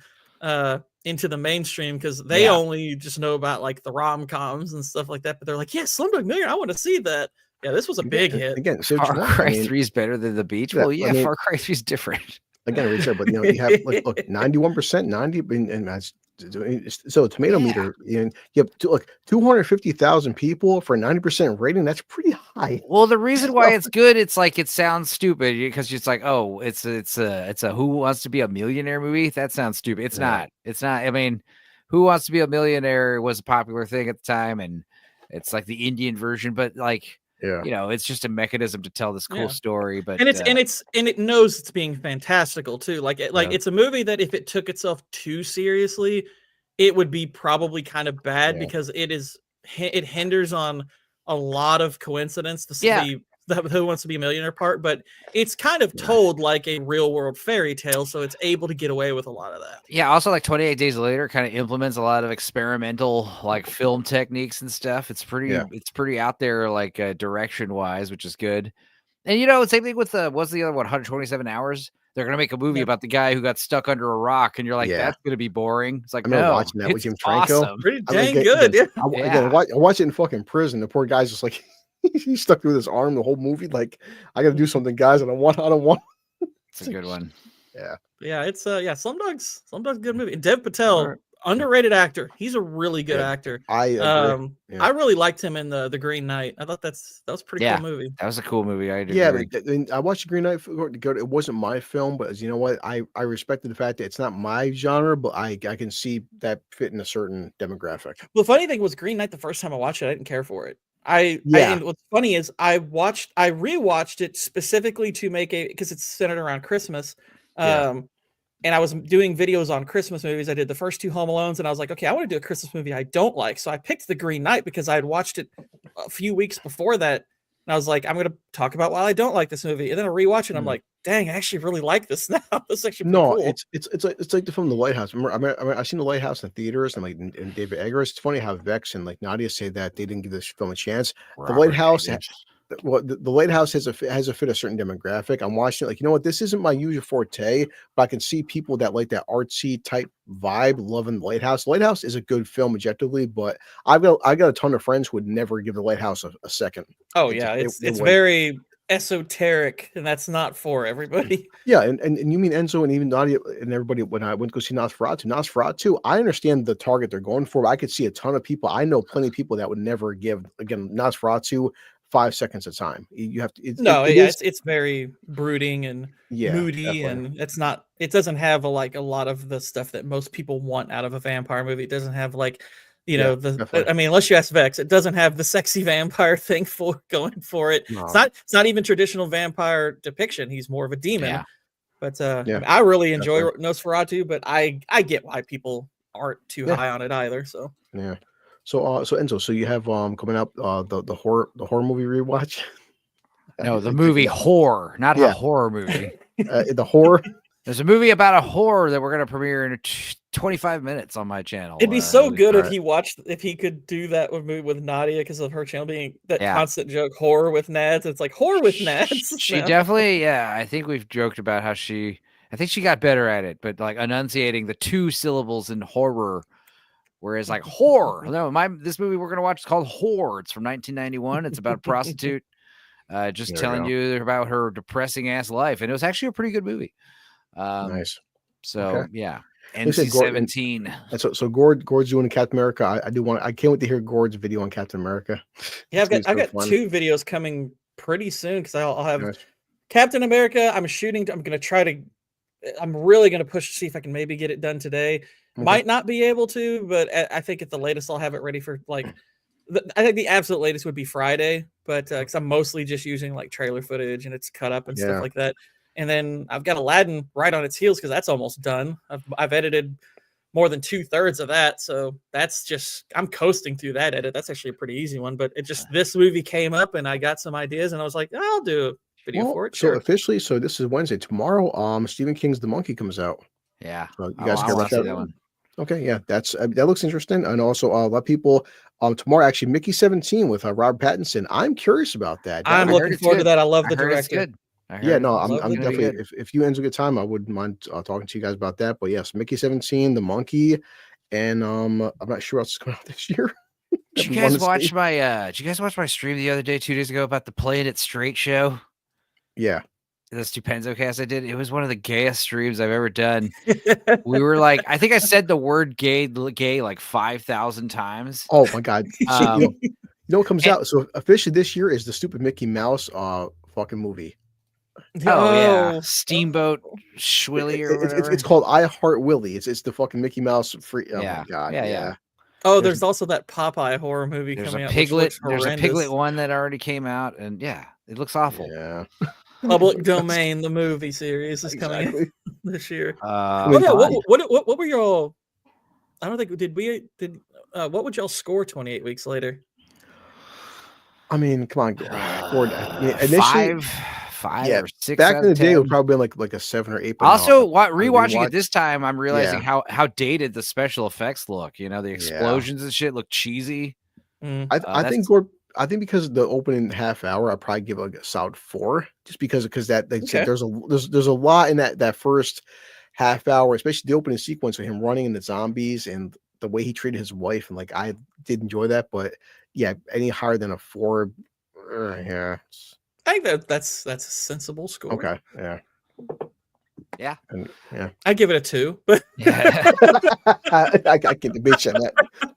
into the mainstream, because they only just know about the rom-coms and stuff like that. But they're like, yeah, Slumdog Millionaire, I want to see that. Yeah, this was a big hit. Again, Far Cry 3 is better than The Beach. Well, yeah, Far Cry 3 is different. Again, Richard, but you have look 91%, 90, and that's so tomato meter. And you have 250,000 people for a 90% rating. That's pretty high. Well, the reason why it's good, it's it sounds stupid because it's it's a Who Wants to Be a Millionaire movie. That sounds stupid. It's not. It's not. I mean, Who Wants to Be a Millionaire was a popular thing at the time, and it's the Indian version, but it's just a mechanism to tell this cool story. But it knows it's being fantastical too. It's a movie that if it took itself too seriously, it would be probably kind of bad, because it hinders on a lot of coincidence to see the Who Wants to Be a Millionaire part, but it's kind of told like a real world fairy tale, so it's able to get away with a lot of that. Yeah, also 28 Days Later kind of implements a lot of experimental film techniques and stuff. It's pretty out there direction wise, which is good. And same thing with what's the other one, 127 Hours. They're gonna make a movie about the guy who got stuck under a rock, and you're like, that's gonna be boring. It's no, watching that with Jim Franco. Awesome. Pretty dang good. I watch it in fucking prison. The poor guy's just he's stuck through his arm the whole movie. I gotta do something, guys. I don't want. It's a good one. Yeah. Yeah, it's Slumdog's a good movie. And Dev Patel, underrated actor. He's a really good Yeah, actor. I agree. I really liked him in the Green Knight. I thought that was a pretty Yeah. cool movie. That was a cool movie. I Yeah, agree. I watched Green Knight. It wasn't my film, but as you know what, I respected the fact that it's not my genre, but I can see that fit in a certain demographic. The funny thing was Green Knight. The first time I watched it, I didn't care for it. Yeah. And what's funny is I rewatched it specifically to make because it's centered around Christmas. Yeah. And I was doing videos on Christmas movies. I did the first 2 Home Alones, and I was like, okay, I want to do a Christmas movie I don't like. So I picked The Green Knight because I had watched it a few weeks before that. And I was like, I'm going to talk about why I don't like this movie. And then I rewatch it, and I'm like, dang, I actually really like this now. This is actually pretty cool. It's like the film The Lighthouse. Remember, I've seen The Lighthouse in theaters, and and David Eggers. It's funny how Vex and like Nadia say that they didn't give this film a chance. The Lighthouse. Well, the Lighthouse has a fit a certain demographic. I'm watching it like, you know what, this isn't my usual forte, but I can see people that like that artsy type vibe loving the Lighthouse. The Lighthouse is a good film objectively, but I got a ton of friends who would never give the Lighthouse a second. Oh yeah, it's very esoteric, and that's not for everybody. Yeah, and you mean Enzo and even Nadia and everybody when I went to go see Nosferatu, I understand the target they're going for, but I could see a ton of people. I know plenty of people that would never give Nosferatu 5 seconds of time. You have to. It's very brooding and moody, definitely. and it doesn't have a lot of the stuff that most people want out of a vampire movie. It doesn't have definitely. I mean, unless you ask Vex, it doesn't have the sexy vampire thing going for it. No. It's not even traditional vampire depiction. He's more of a demon. Yeah. But I really enjoy Nosferatu, but I get why people aren't too high on it either. So yeah. So Enzo, so you have coming up the horror movie rewatch. No, the movie Horror, not a horror movie. The horror. There's a movie about a horror that we're gonna premiere in 25 minutes on my channel. It'd be so good if he could do that with Nadia because of her channel being that constant joke horror with Nads. It's like horror with Nads. She definitely, I think we've joked about how I think she got better at it, but like enunciating the 2 syllables in horror. Whereas like horror, no, this movie we're gonna watch is called Whore. It's from 1991. It's about a prostitute, just telling you about her depressing ass life, and it was actually a pretty good movie. Nice. So yeah, NC-17. So Gord's doing Captain America. I can't wait to hear Gord's video on Captain America. Yeah, I've got 2 videos coming pretty soon because I'll have Captain America. I'm really gonna push to see if I can maybe get it done today. Might not be able to, but I think at the latest I'll have it ready for I think the absolute latest would be Friday, but because I'm mostly just using like trailer footage and it's cut up and stuff like that. And then I've got Aladdin right on its heels because that's almost done. I've edited more than 2/3 of that, so that's just I'm coasting through that edit. That's actually a pretty easy one, but this movie came up and I got some ideas and I was like, I'll do a video for it. So officially, so this is Wednesday. Tomorrow, Stephen King's The Monkey comes out. Yeah, so you guys can watch that one. Okay, yeah, that looks interesting, and also a lot of people tomorrow actually Mickey 17 with Robert Pattinson. I'm curious about that. I'm looking forward to that. I love the director. Yeah, no, I'm definitely. If you ends a good time, I wouldn't mind talking to you guys about that. But yes, Mickey 17, The Monkey, and I'm not sure what else is coming out this year. Did you guys watch my stream the other day, 2 days ago, about the Playing It Straight show? Yeah. The Stupenzo cast I did. It was one of the gayest streams I've ever done. We were like, I think I said the word gay like 5,000 times. Oh my god! You know what comes out? So officially this year is the stupid Mickey Mouse fucking movie. Oh yeah, Steamboat Schwilly or whatever. It's called I Heart Willie. It's the fucking Mickey Mouse free. Oh my god! Yeah. Oh, there's also that Popeye horror movie coming out. There's a Piglet one that already came out, and it looks awful. Yeah. Public Domain, the movie series is coming this year. What were y'all? I don't think what would y'all score 28 weeks later? I mean, come on, Gord. Initially, 5 or 6. Back in the day, it would probably been like a 7 or 8. Also, rewatching it this time, I'm realizing how dated the special effects look. You know, the explosions and shit look cheesy. I think Gord. I think because of the opening half hour, I'd probably give a solid 4, just because that there's a lot in that first half hour, especially the opening sequence with him running into zombies and the way he treated his wife, and like I did enjoy that, but yeah, any higher than a 4, yeah. I think that's a sensible score. Okay, yeah. Yeah. And, yeah. I give it a 2, but Yeah. I can debate you on that.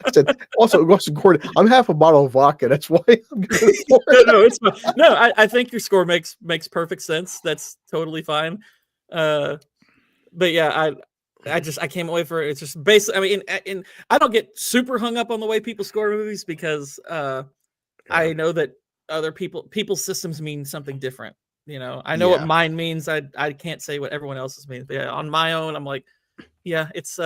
I said, also, Gordon, I'm half a bottle of vodka. That's why I'm giving it a 4. no, it's fine. No, I think your score makes perfect sense. That's totally fine. But yeah, I came away for it. It's just basically, I mean, and I don't get super hung up on the way people score movies because I know that other people's systems mean something different. You know, I know what mine means. I can't say what everyone else's means. But yeah, on my own, I'm like, yeah, it's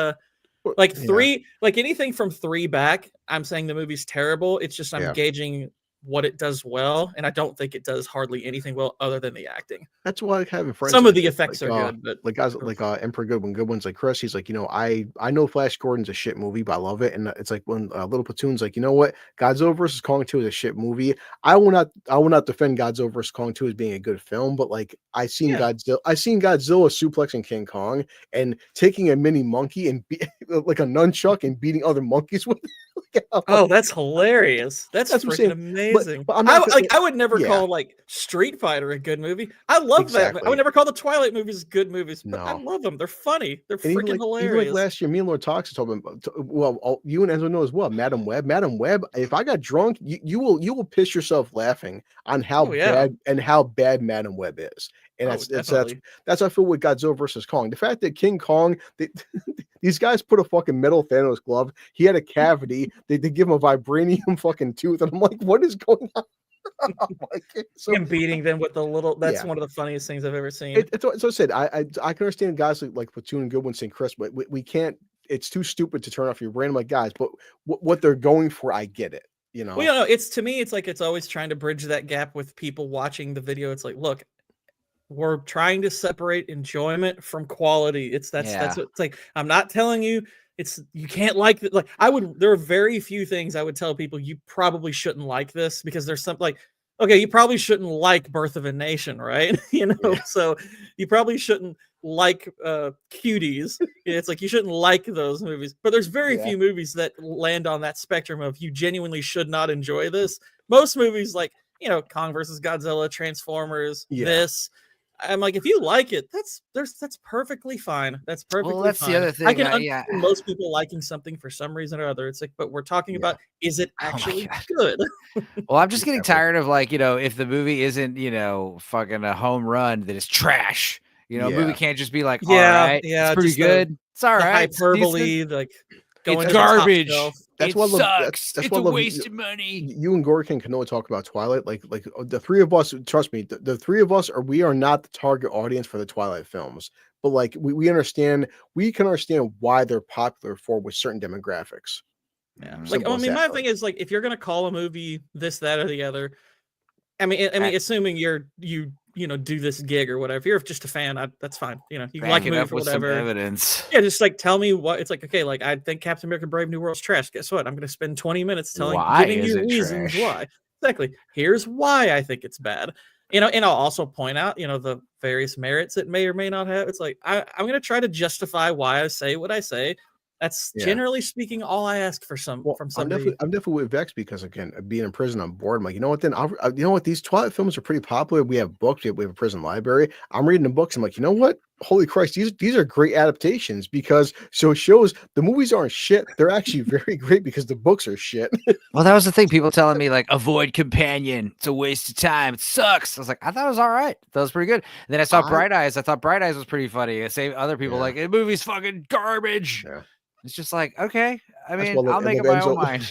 like 3, like anything from 3 back. I'm saying the movie's terrible. It's just I'm gauging what it does well, and I don't think it does hardly anything well other than the acting. That's why I like having friends. Some of the effects are good, but like guys like Emperor Goodwin's like Chris. He's like, you know, I know Flash Gordon's a shit movie, but I love it. And it's like when Little Platoon's like, you know what, Godzilla vs Kong 2 is a shit movie. I will not defend Godzilla vs Kong 2 as being a good film, but like I seen Godzilla suplexing King Kong and taking a mini monkey and like a nunchuck and beating other monkeys with it. Oh, that's hilarious. That's freaking amazing. But I would never call like Street Fighter a good movie. I love that. I would never call the Twilight movies good movies, but I love them. They're funny. They're freaking hilarious. Even like last year, me and Lord Talks talking about, well, you and Enzo know as well. Madam Web. If I got drunk, you will piss yourself laughing on how bad Madam Web is. And that's how I feel with Godzilla versus Kong. The fact that King Kong, these guys put a fucking metal Thanos glove. He had a cavity. They give him a vibranium fucking tooth, and I'm like, what is going on? So, him beating them with the little. That's one of the funniest things I've ever seen. So I said, I can understand guys like Platoon and Goodwin saying Chris, but we can't. It's too stupid to turn off your brain. I'm like, guys, but what they're going for, I get it. You know. Well, you know, it's to me, it's like it's always trying to bridge that gap with people watching the video. It's like, look, we're trying to separate enjoyment from quality. That's what it's like. I'm not telling you you can't like it. Like there are very few things I would tell people you probably shouldn't like this because there's something like, okay, you probably shouldn't like Birth of a Nation, right? You know, so you probably shouldn't like Cuties. It's like you shouldn't like those movies, but there's very few movies that land on that spectrum of you genuinely should not enjoy this. Most movies like, you know, Kong versus Godzilla, Transformers, this. I'm like, if you like it, that's perfectly fine. That's perfectly fine. That's the other thing. I can understand most people liking something for some reason or other. It's like, but we're talking about, is it actually good? Well, I'm just getting tired of like, you know, if the movie isn't, you know, fucking a home run, that is trash. You know, a movie can't just be like, all right, it's pretty good. It's all right. Hyperbole, like it's garbage. That's what sucks. It's a waste of money. You and Gorkin can only talk about Twilight. Like the three of us, trust me, the three of us we are not the target audience for the Twilight films. But like we can understand why they're popular for with certain demographics. Yeah. Like I mean, my thing is like if you're gonna call a movie this, that, or the other, I mean, assuming you know, do this gig or whatever. If you're just a fan, that's fine. You know, you like a movie or whatever. Evidence. Yeah, just like tell me what it's like. Okay, like I think Captain America: Brave New World's trash. Guess what? I'm going to spend 20 minutes giving you reasons why. Exactly. Here's why I think it's bad. You know, and I'll also point out, you know, the various merits it may or may not have. It's like I'm going to try to justify why I say what I say. That's generally speaking all I ask for from somebody. I'm definitely with Vex because again, being in prison, I'm bored. I'm like, you know what? Then you know what? These Twilight films are pretty popular. We have books. We have a prison library. I'm reading the books. I'm like, you know what? Holy Christ, these are great adaptations because it shows the movies aren't shit. They're actually very great because the books are shit. Well, that was the thing. People telling me like, avoid Companion. It's a waste of time. It sucks. I was like, I thought it was all right. That was pretty good. And then I saw Bright Eyes. I thought Bright Eyes was pretty funny. I say other people like, the movie's fucking garbage. Yeah. It's just like, okay. I mean, I'll make up my own mind.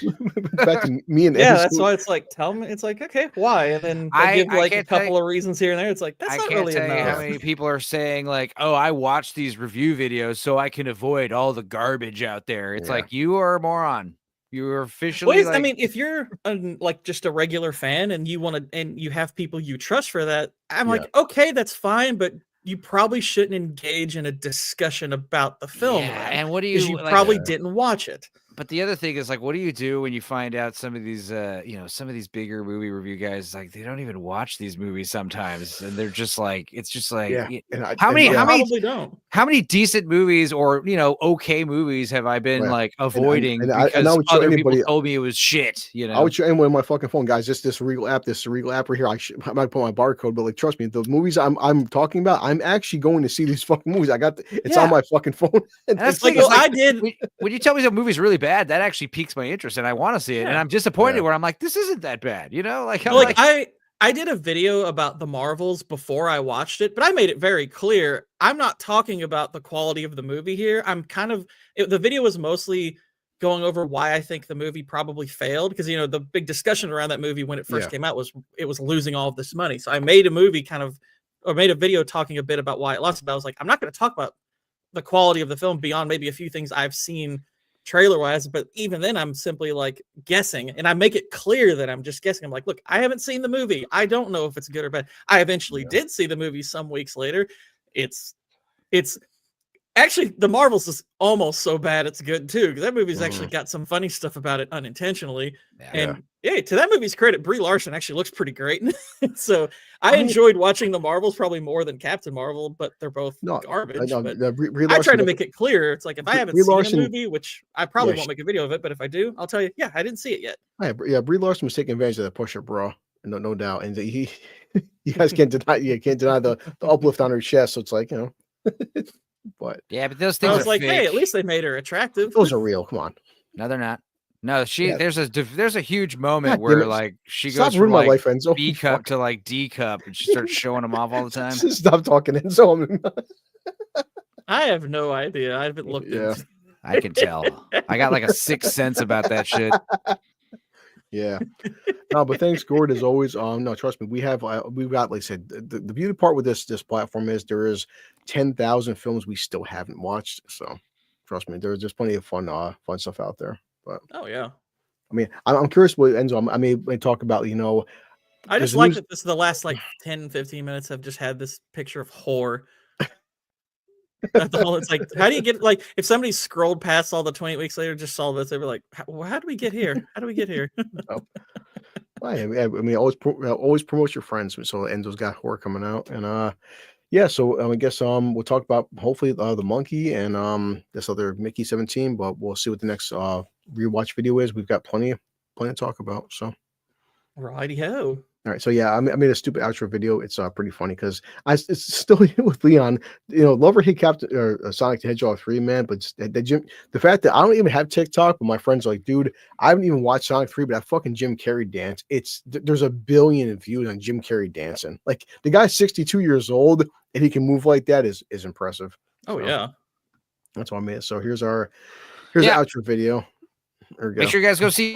Back to me and that's why it's like, tell me. It's like, okay, why? And then they give like a couple of reasons here and there. It's like, that's not really enough. How many people are saying like, oh, I watch these review videos so I can avoid all the garbage out there. It's like, you are a moron. You're officially. I mean, if you're like just a regular fan and you want to, and you have people you trust for that, I'm like, okay, that's fine, but you probably shouldn't engage in a discussion about the film. Yeah, and what do you like, probably didn't watch it. But the other thing is like, what do you do when you find out some of these, you know, some of these bigger movie review guys, like they don't even watch these movies sometimes. And they're just like, it's just like, how many how many decent movies or okay movies have I been Yeah. like avoiding and I because would show other anybody- people told me it was shit? I would show anyone on my fucking phone, guys. This Regal app right here. I might put my barcode, but like, trust me, the movies I'm talking about, I'm actually going to see these fucking movies. I got it's on my fucking phone. And that's It's like, the thing, well, is, I did. when you tell me the movie's really bad, that actually piques my interest, and I want to see it. And Yeah. I'm disappointed Yeah. where I'm like, this isn't that bad, Like, I'm Like I did a video about the Marvels before I watched it, but I made it very clear I'm not talking about the quality of the movie here. I'm the video was mostly going over why I think the movie probably failed because the big discussion around that movie when it first came out was it was losing all of this money. So I made a made a video talking a bit about why it lost. But I was like, I'm not going to talk about the quality of the film beyond maybe a few things I've seen trailer wise, but even then I'm simply like guessing, and I make it clear that I'm just guessing. I'm like, look, I haven't seen the movie. I don't know if it's good or bad. I eventually did see the movie some weeks later. It's actually the Marvels is almost so bad it's good too, because that movie's actually got some funny stuff about it unintentionally. And to that movie's credit, Brie Larson actually looks pretty great. So I enjoyed watching the Marvels probably more than Captain Marvel, but they're both garbage. But I try to make it clear. It's like if I haven't seen a movie, which I probably won't make a video of it, but if I do, I'll tell you, I didn't see it yet. Yeah, Brie Larson was taking advantage of that push-up bra, no doubt. And you guys can't deny the uplift on her chest. So it's like, but yeah, but those things I was are like, fake. hey, at least they made her attractive. those are real. Come on. No, they're not. No, there's a huge moment God damn where it. like she Stop goes from ruining my like life, Enzo. B cup to like D cup, and she starts showing them off all the time. Stop talking, Enzo. I have no idea. I haven't looked into I can tell. I got like a sixth sense about that shit. Yeah. No, but thanks, Gord, as always. No, trust me, we've got, like I said, the beauty part with this platform is there is 10,000 films we still haven't watched. So trust me, there's plenty of fun stuff out there. But oh yeah. I mean, I'm curious what Enzo, I may talk about, I just like that this is the last like 10, 15 minutes have just had this picture of whore. That's all. It's like, how do you get like if somebody scrolled past all the 28 weeks later, just saw this, they were like, how do we get here? How do we get here? I mean, always promote your friends. So Enzo's got horror coming out, and so I guess we'll talk about hopefully the monkey and this other Mickey 17, but we'll see what the next rewatch video is. We've got plenty to talk about. So righty ho. All right, so yeah, I made a stupid outro video. It's pretty funny because it's still with Leon. Love or hate Captain or Sonic the Hedgehog 3, man. But the fact that I don't even have TikTok, but my friends are like, dude, I haven't even watched Sonic 3, but that fucking Jim Carrey dance. There's a billion views on Jim Carrey dancing. Like the guy's 62 years old and he can move like that is impressive. Oh so, yeah, that's what I made. So here's the outro video. There we go. Make sure you guys go see.